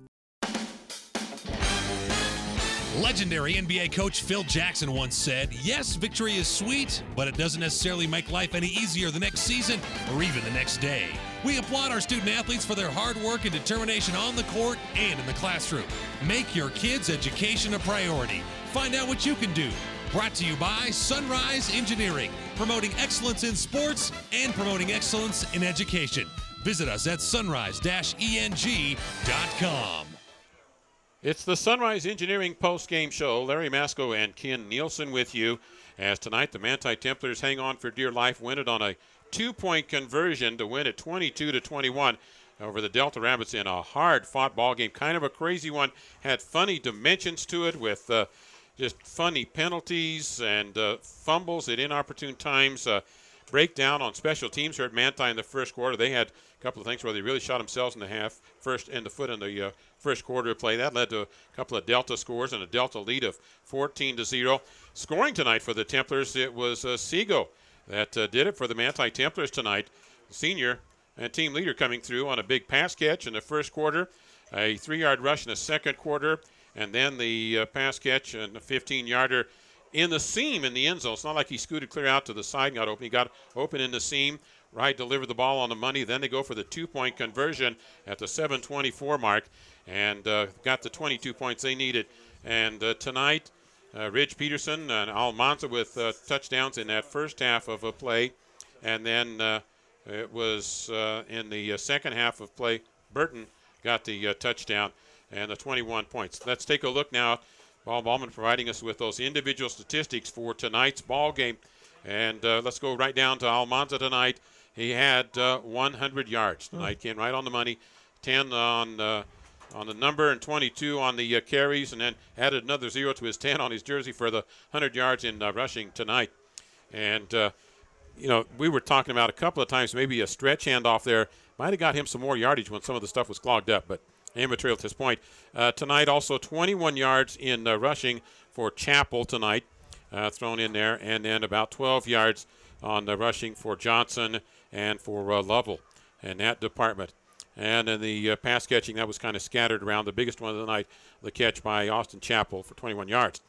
Legendary NBA coach Phil Jackson once said, yes, victory is sweet, but it doesn't necessarily make life any easier the next season or even the next day. We applaud our student athletes for their hard work and determination on the court and in the classroom. Make your kids' education a priority. Find out what you can do. Brought to you by Sunrise Engineering, promoting excellence in sports and promoting excellence in education. Visit us at sunrise-eng.com. It's the Sunrise Engineering post-game show. Larry Masco and Ken Nielsen with you. As tonight, the Manti Templars hang on for dear life, win it on a 2-point conversion to win it 22-21 over the Delta Rabbits in a hard-fought ball game. Kind of a crazy one. Had funny dimensions to it with just funny penalties and fumbles at inopportune times. Breakdown on special teams here at Manti in the first quarter. They had a couple of things where they really shot themselves in the foot in the first quarter of play. That led to a couple of Delta scores and a Delta lead of 14-0. Scoring tonight for the Templars, it was Seago that did it for the Manti Templars tonight. Senior and team leader coming through on a big pass catch in the first quarter, a 3-yard rush in the second quarter, and then the pass catch and a 15-yarder in the seam in the end zone. It's not like he scooted clear out to the side and got open. He got open in the seam. Wright delivered the ball on the money. Then they go for the 2-point conversion at the 7:24 mark and got the 22 points they needed. And tonight, Ridge Peterson and Almanza with touchdowns in that first half of a play. And then it was in the second half of play, Burton got the touchdown and the 21 points. Let's take a look now. Paul Ballman providing us with those individual statistics for tonight's ball game. And let's go right down to Almanza tonight. He had 100 yards tonight. Came right on the money. 10 on the number and 22 on the carries, and then added another 0 to his 10 on his jersey for the 100 yards in rushing tonight. And, we were talking about a couple of times maybe a stretch handoff there. Might have got him some more yardage when some of the stuff was clogged up, but immaterial at this point. Tonight also 21 yards in rushing for Chappell tonight, thrown in there, and then about 12 yards on the rushing for Johnson and for Lovell in that department. And in the pass catching, that was kind of scattered around. The biggest one of the night, the catch by Austin Chappell for 21 yards.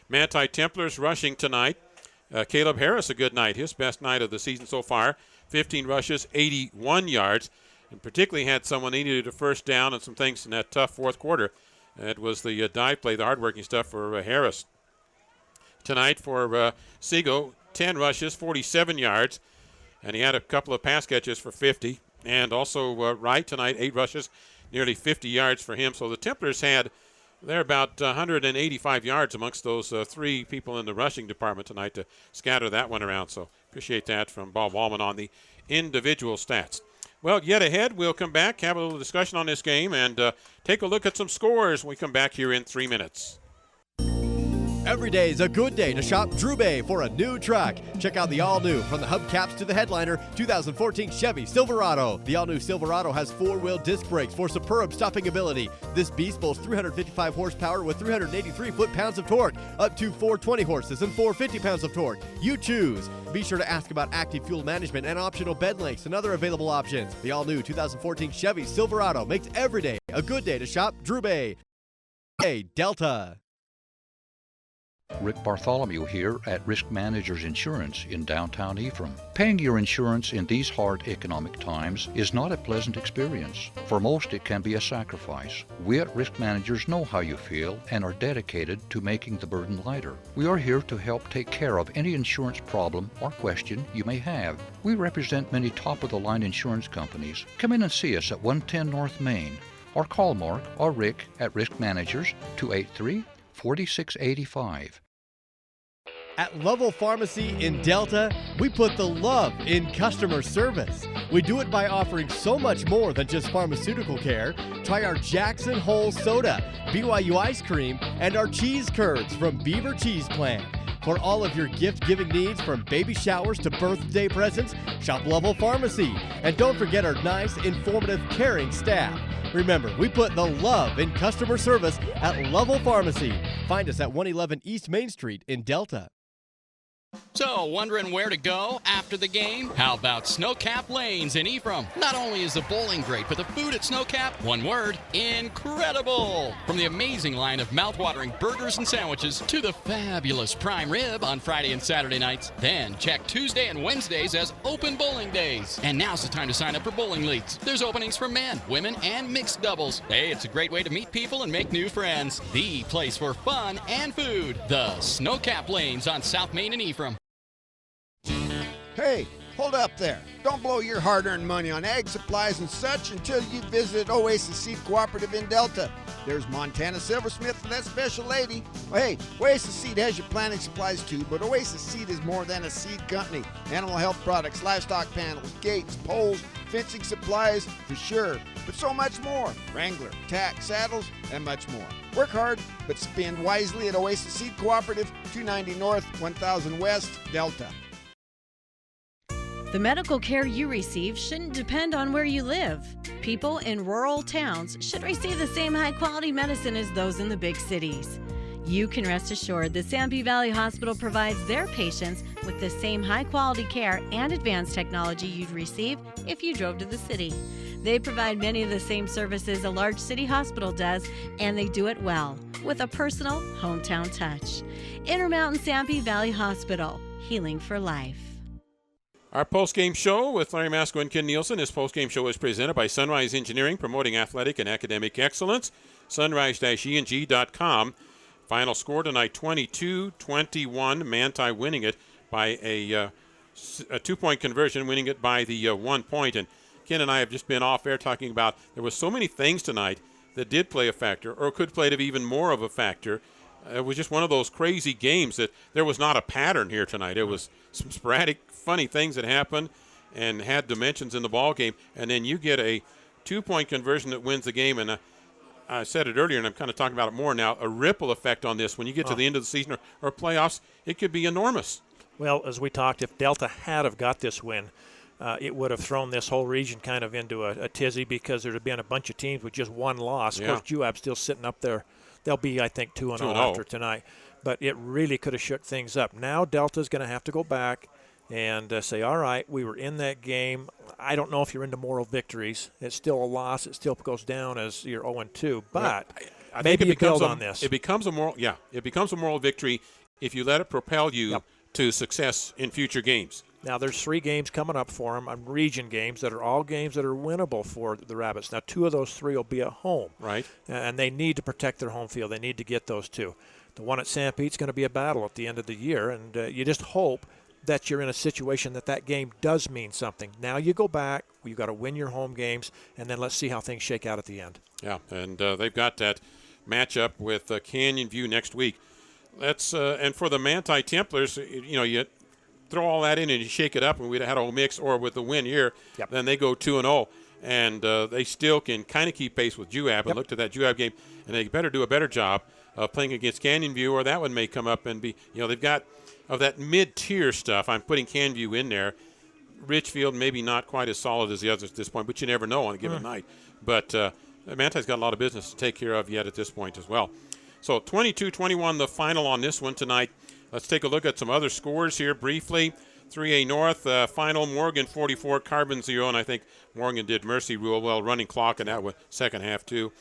Manti Templars rushing tonight. Caleb Harris, a good night, his best night of the season so far. 15 rushes, 81 yards, and particularly had someone he needed a first down and some things in that tough fourth quarter. It was the dive play, the hard-working stuff for Harris. Tonight for Seago, 10 rushes, 47 yards, and he had a couple of pass catches for 50. And also Wright tonight, 8 rushes, nearly 50 yards for him. So the Templars had, they're about 185 yards amongst those 3 people in the rushing department tonight to scatter that one around. So appreciate that from Bob Wallman on the individual stats. Well, yet ahead, we'll come back, have a little discussion on this game, and take a look at some scores when we come back here in 3 minutes. Every day is a good day to shop Drew Bay for a new truck. Check out the all-new, from the hubcaps to the headliner, 2014 Chevy Silverado. The all-new Silverado has 4-wheel disc brakes for superb stopping ability. This beast boasts 355 horsepower with 383 foot-pounds of torque, up to 420 horses and 450 pounds of torque. You choose. Be sure to ask about active fuel management and optional bed lengths and other available options. The all-new 2014 Chevy Silverado makes every day a good day to shop Drew Bay. Hey, Delta. Rick Bartholomew here at Risk Managers Insurance in downtown Ephraim. Paying your insurance in these hard economic times is not a pleasant experience. For most, it can be a sacrifice. We at Risk Managers know how you feel and are dedicated to making the burden lighter. We are here to help take care of any insurance problem or question you may have. We represent many top-of-the-line insurance companies. Come in and see us at 110 North Main, or call Mark or Rick at Risk Managers 283-4685. At Lovell Pharmacy in Delta, we put the love in customer service. We do it by offering so much more than just pharmaceutical care. Try our Jackson Hole Soda, BYU Ice Cream, and our cheese curds from Beaver Cheese Plant. For all of your gift-giving needs, from baby showers to birthday presents, shop Lovell Pharmacy. And don't forget our nice, informative, caring staff. Remember, we put the love in customer service at Lovell Pharmacy. Find us at 111 East Main Street in Delta. So, wondering where to go after the game? How about Snowcap Lanes in Ephraim? Not only is the bowling great, but the food at Snowcap, one word, incredible! From the amazing line of mouth-watering burgers and sandwiches to the fabulous prime rib on Friday and Saturday nights. Then check Tuesday and Wednesdays as open bowling days. And now's the time to sign up for bowling leagues. There's openings for men, women, and mixed doubles. Hey, it's a great way to meet people and make new friends. The place for fun and food. The Snowcap Lanes on South Main in Ephraim. Hey, hold up there. Don't blow your hard-earned money on ag supplies and such until you visit Oasis Seed Cooperative in Delta. There's Montana Silversmith and that special lady. Well, hey, Oasis Seed has your planting supplies too, but Oasis Seed is more than a seed company. Animal health products, livestock panels, gates, poles, fencing supplies, for sure, but so much more. Wrangler, tack, saddles, and much more. Work hard, but spend wisely at Oasis Seed Cooperative, 290 North, 1000 West, Delta. The medical care you receive shouldn't depend on where you live. People in rural towns should receive the same high-quality medicine as those in the big cities. You can rest assured the Sanpete Valley Hospital provides their patients with the same high-quality care and advanced technology you'd receive if you drove to the city. They provide many of the same services a large city hospital does, and they do it well, with a personal, hometown touch. Intermountain Sanpete Valley Hospital, healing for life. Our post-game show with Larry Masco and Ken Nielsen. This post-game show is presented by Sunrise Engineering, promoting athletic and academic excellence. Sunrise-eng.com. Final score tonight, 22-21. Manti winning it by a 2-point conversion, winning it by the 1 point. And Ken and I have just been off air talking about there were so many things tonight that did play a factor or could play to even more of a factor. It was just one of those crazy games that there was not a pattern here tonight. It was some sporadic, funny things that happened and had dimensions in the ball game. And then you get a 2-point conversion that wins the game. And I said it earlier, and I'm kind of talking about it more now, a ripple effect on this. When you get to the end of the season or playoffs, it could be enormous. Well, as we talked, if Delta had have got this win, it would have thrown this whole region kind of into a tizzy because there would have been a bunch of teams with just one loss. Of course, Juab still sitting up there. They'll be, I think, 2-0 after tonight. But it really could have shook things up. Now Delta's going to have to go back and say, all right, we were in that game. I don't know if you're into moral victories. It's still a loss. It still goes down as you're 0-2. But I maybe think you build on this. It becomes a moral victory if you let it propel you to success in future games. Now, there's 3 games coming up for them, region games that are all games that are winnable for the Rabbits. Now, 2 of those 3 will be at home. Right. And they need to protect their home field. They need to get those 2. The one at Sanpete's going to be a battle at the end of the year, and you just hope that you're in a situation that game does mean something. Now you go back, you've got to win your home games, and then let's see how things shake out at the end. Yeah, and they've got that matchup with Canyon View next week. Let's and for the Manti Templars, you throw all that in and you shake it up, and we'd have had a whole mix, or with the win here, then they go 2-0, and they still can kind of keep pace with Juab. And looked at that Juab game, and they better do a better job of playing against Canyon View, or that one may come up and be, they've got of that mid-tier stuff. I'm putting Canyon View in there. Richfield maybe not quite as solid as the others at this point, but you never know on a given night. But Manti's got a lot of business to take care of yet at this point as well. So 22-21 the final on this one tonight. Let's take a look at some other scores here briefly. 3A North final, Morgan 44, Carbon 0, and I think Morgan did mercy rule well, running clock, and that was second half too.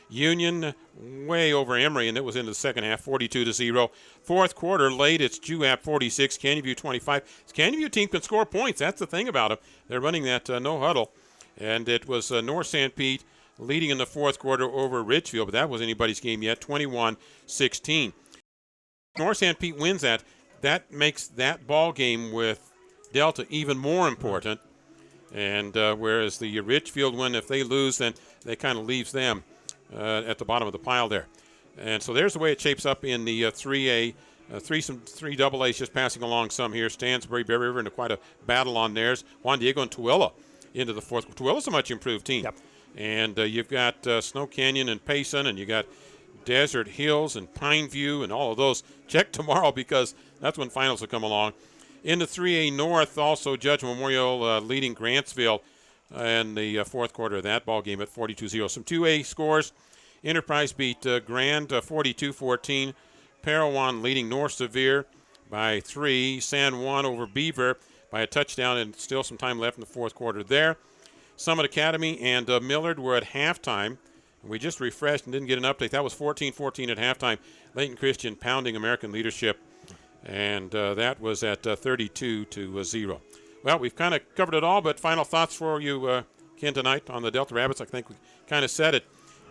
Union way over Emory, and it was into the second half, 42-0. Fourth quarter late, it's Juab 46, Canyon View 25. This Canyon View team can score points. That's the thing about them. They're running that no huddle, and it was North Sanpete leading in the fourth quarter over Ridgefield, but that wasn't anybody's game yet, 21-16. North Sanpete wins that. That makes that ball game with Delta even more important, and whereas the Ridgefield one, if they lose, then they kind of leaves them at the bottom of the pile there. And so there's the way it shapes up in the 3A. 3 double A's just passing along some here. Stansbury, Bear River into quite a battle on theirs. Juan Diego and Tooele into the fourth. Tooele's a much improved team. And you've got Snow Canyon and Payson, and you got Desert Hills and Pineview and all of those. Check tomorrow because that's when finals will come along. In the 3A North, also Judge Memorial leading Grantsville in the fourth quarter of that ball game at 42-0. Some 2A scores. Enterprise beat Grand 42-14. Parowan leading North Sevier by 3. San Juan over Beaver by a touchdown, and still some time left in the fourth quarter there. Summit Academy and Millard were at halftime. We just refreshed and didn't get an update. That was 14-14 at halftime. Layton Christian pounding American Leadership, and that was at 32-0. Well, we've kind of covered it all, but final thoughts for you, Ken, tonight on the Delta Rabbits. I think we kind of said it.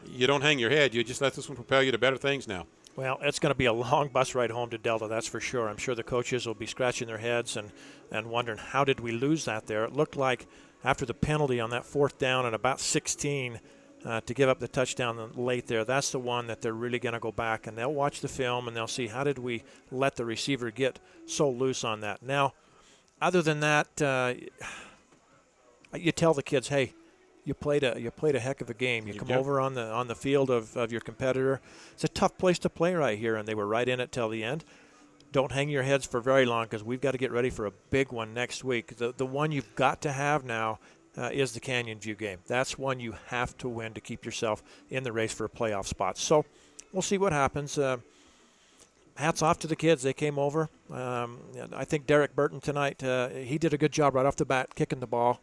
You don't hang your head. You just let this one propel you to better things now. Well, it's going to be a long bus ride home to Delta, that's for sure. I'm sure the coaches will be scratching their heads and wondering, how did we lose that there? It looked like after the penalty on that fourth down and about 16 to give up the touchdown late there, that's the one that they're really going to go back, and they'll watch the film and they'll see, how did we let the receiver get so loose on that? Now, other than that, you tell the kids, hey, you played a heck of a game. You come over on the field of your competitor. It's a tough place to play right here, and they were right in it till the end. Don't hang your heads for very long because we've got to get ready for a big one next week. The one you've got to have now is the Canyon View game. That's one you have to win to keep yourself in the race for a playoff spot. So we'll see what happens. hats off to the kids. They came over. I think Derek Burton tonight, he did a good job right off the bat, kicking the ball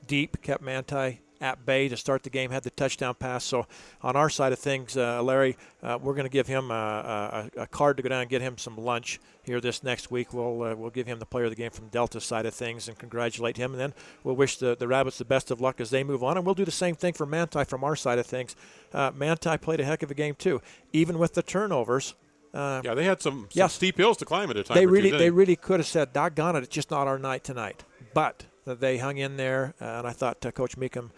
deep, kept Manti at bay to start the game, had the touchdown pass. So on our side of things, Larry, we're going to give him a card to go down and get him some lunch here this next week. We'll give him the player of the game from Delta's side of things and congratulate him. And then we'll wish the Rabbits the best of luck as they move on. And we'll do the same thing for Manti from our side of things. Manti played a heck of a game too, even with the turnovers. They had some steep hills to climb at a time. They really could have said, doggone it, it's just not our night tonight. But they hung in there, and I thought Coach Meekum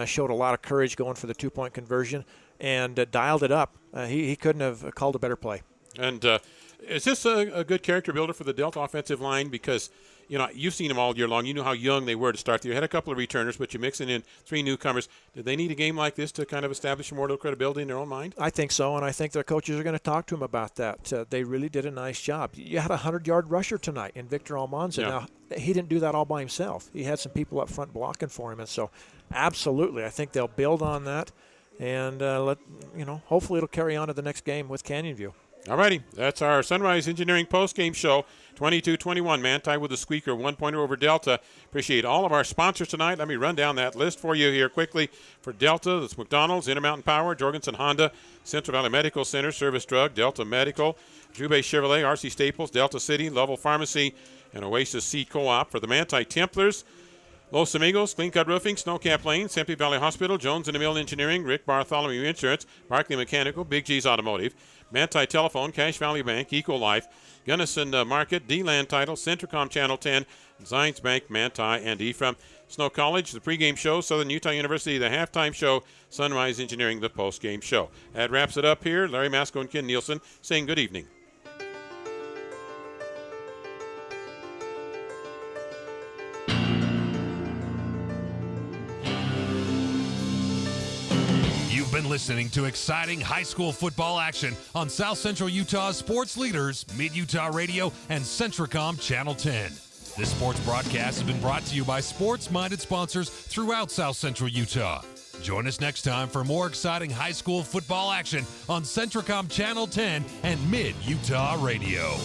showed a lot of courage going for the 2-point conversion and dialed it up. He couldn't have called a better play. And is this a good character builder for the Delta offensive line? Because, you've seen them all year long. You know how young they were to start. You had a couple of returners, but you're mixing in 3 newcomers. Did they need a game like this to kind of establish more credibility in their own mind? I think so, and I think their coaches are going to talk to them about that. They really did a nice job. You had a 100-yard rusher tonight in Victor Almanza. Yeah. Now, he didn't do that all by himself. He had some people up front blocking for him, and so absolutely, I think they'll build on that, and hopefully it'll carry on to the next game with Canyon View. All righty, that's our Sunrise Engineering postgame show. 22-21, Manti with a squeaker, 1-pointer over Delta. Appreciate all of our sponsors tonight. Let me run down that list for you here quickly. For Delta, that's McDonald's, Intermountain Power, Jorgensen Honda, Central Valley Medical Center, Service Drug, Delta Medical, Drew Bay Chevrolet, RC Staples, Delta City, Lovell Pharmacy, and Oasis Seed Co-op. For the Manti Templars, Los Amigos, Clean Cut Roofing, Snowcap Lane, Sempre Valley Hospital, Jones & Mill Engineering, Rick Bartholomew Insurance, Barkley Mechanical, Big G's Automotive, Manti Telephone, Cache Valley Bank, Eco-Life, Gunnison Market, D-Land Title, Centricom Channel 10, Zions Bank, Manti, and Ephraim. Snow College, the pregame show, Southern Utah University, the halftime show, Sunrise Engineering, the postgame show. That wraps it up here. Larry Masco and Ken Nielsen saying good evening. You've been listening to exciting high school football action on South Central Utah's sports leaders, Mid-Utah Radio and Centricom Channel 10. This sports broadcast has been brought to you by sports-minded sponsors throughout South Central Utah. Join us next time for more exciting high school football action on Centricom Channel 10 and Mid-Utah Radio.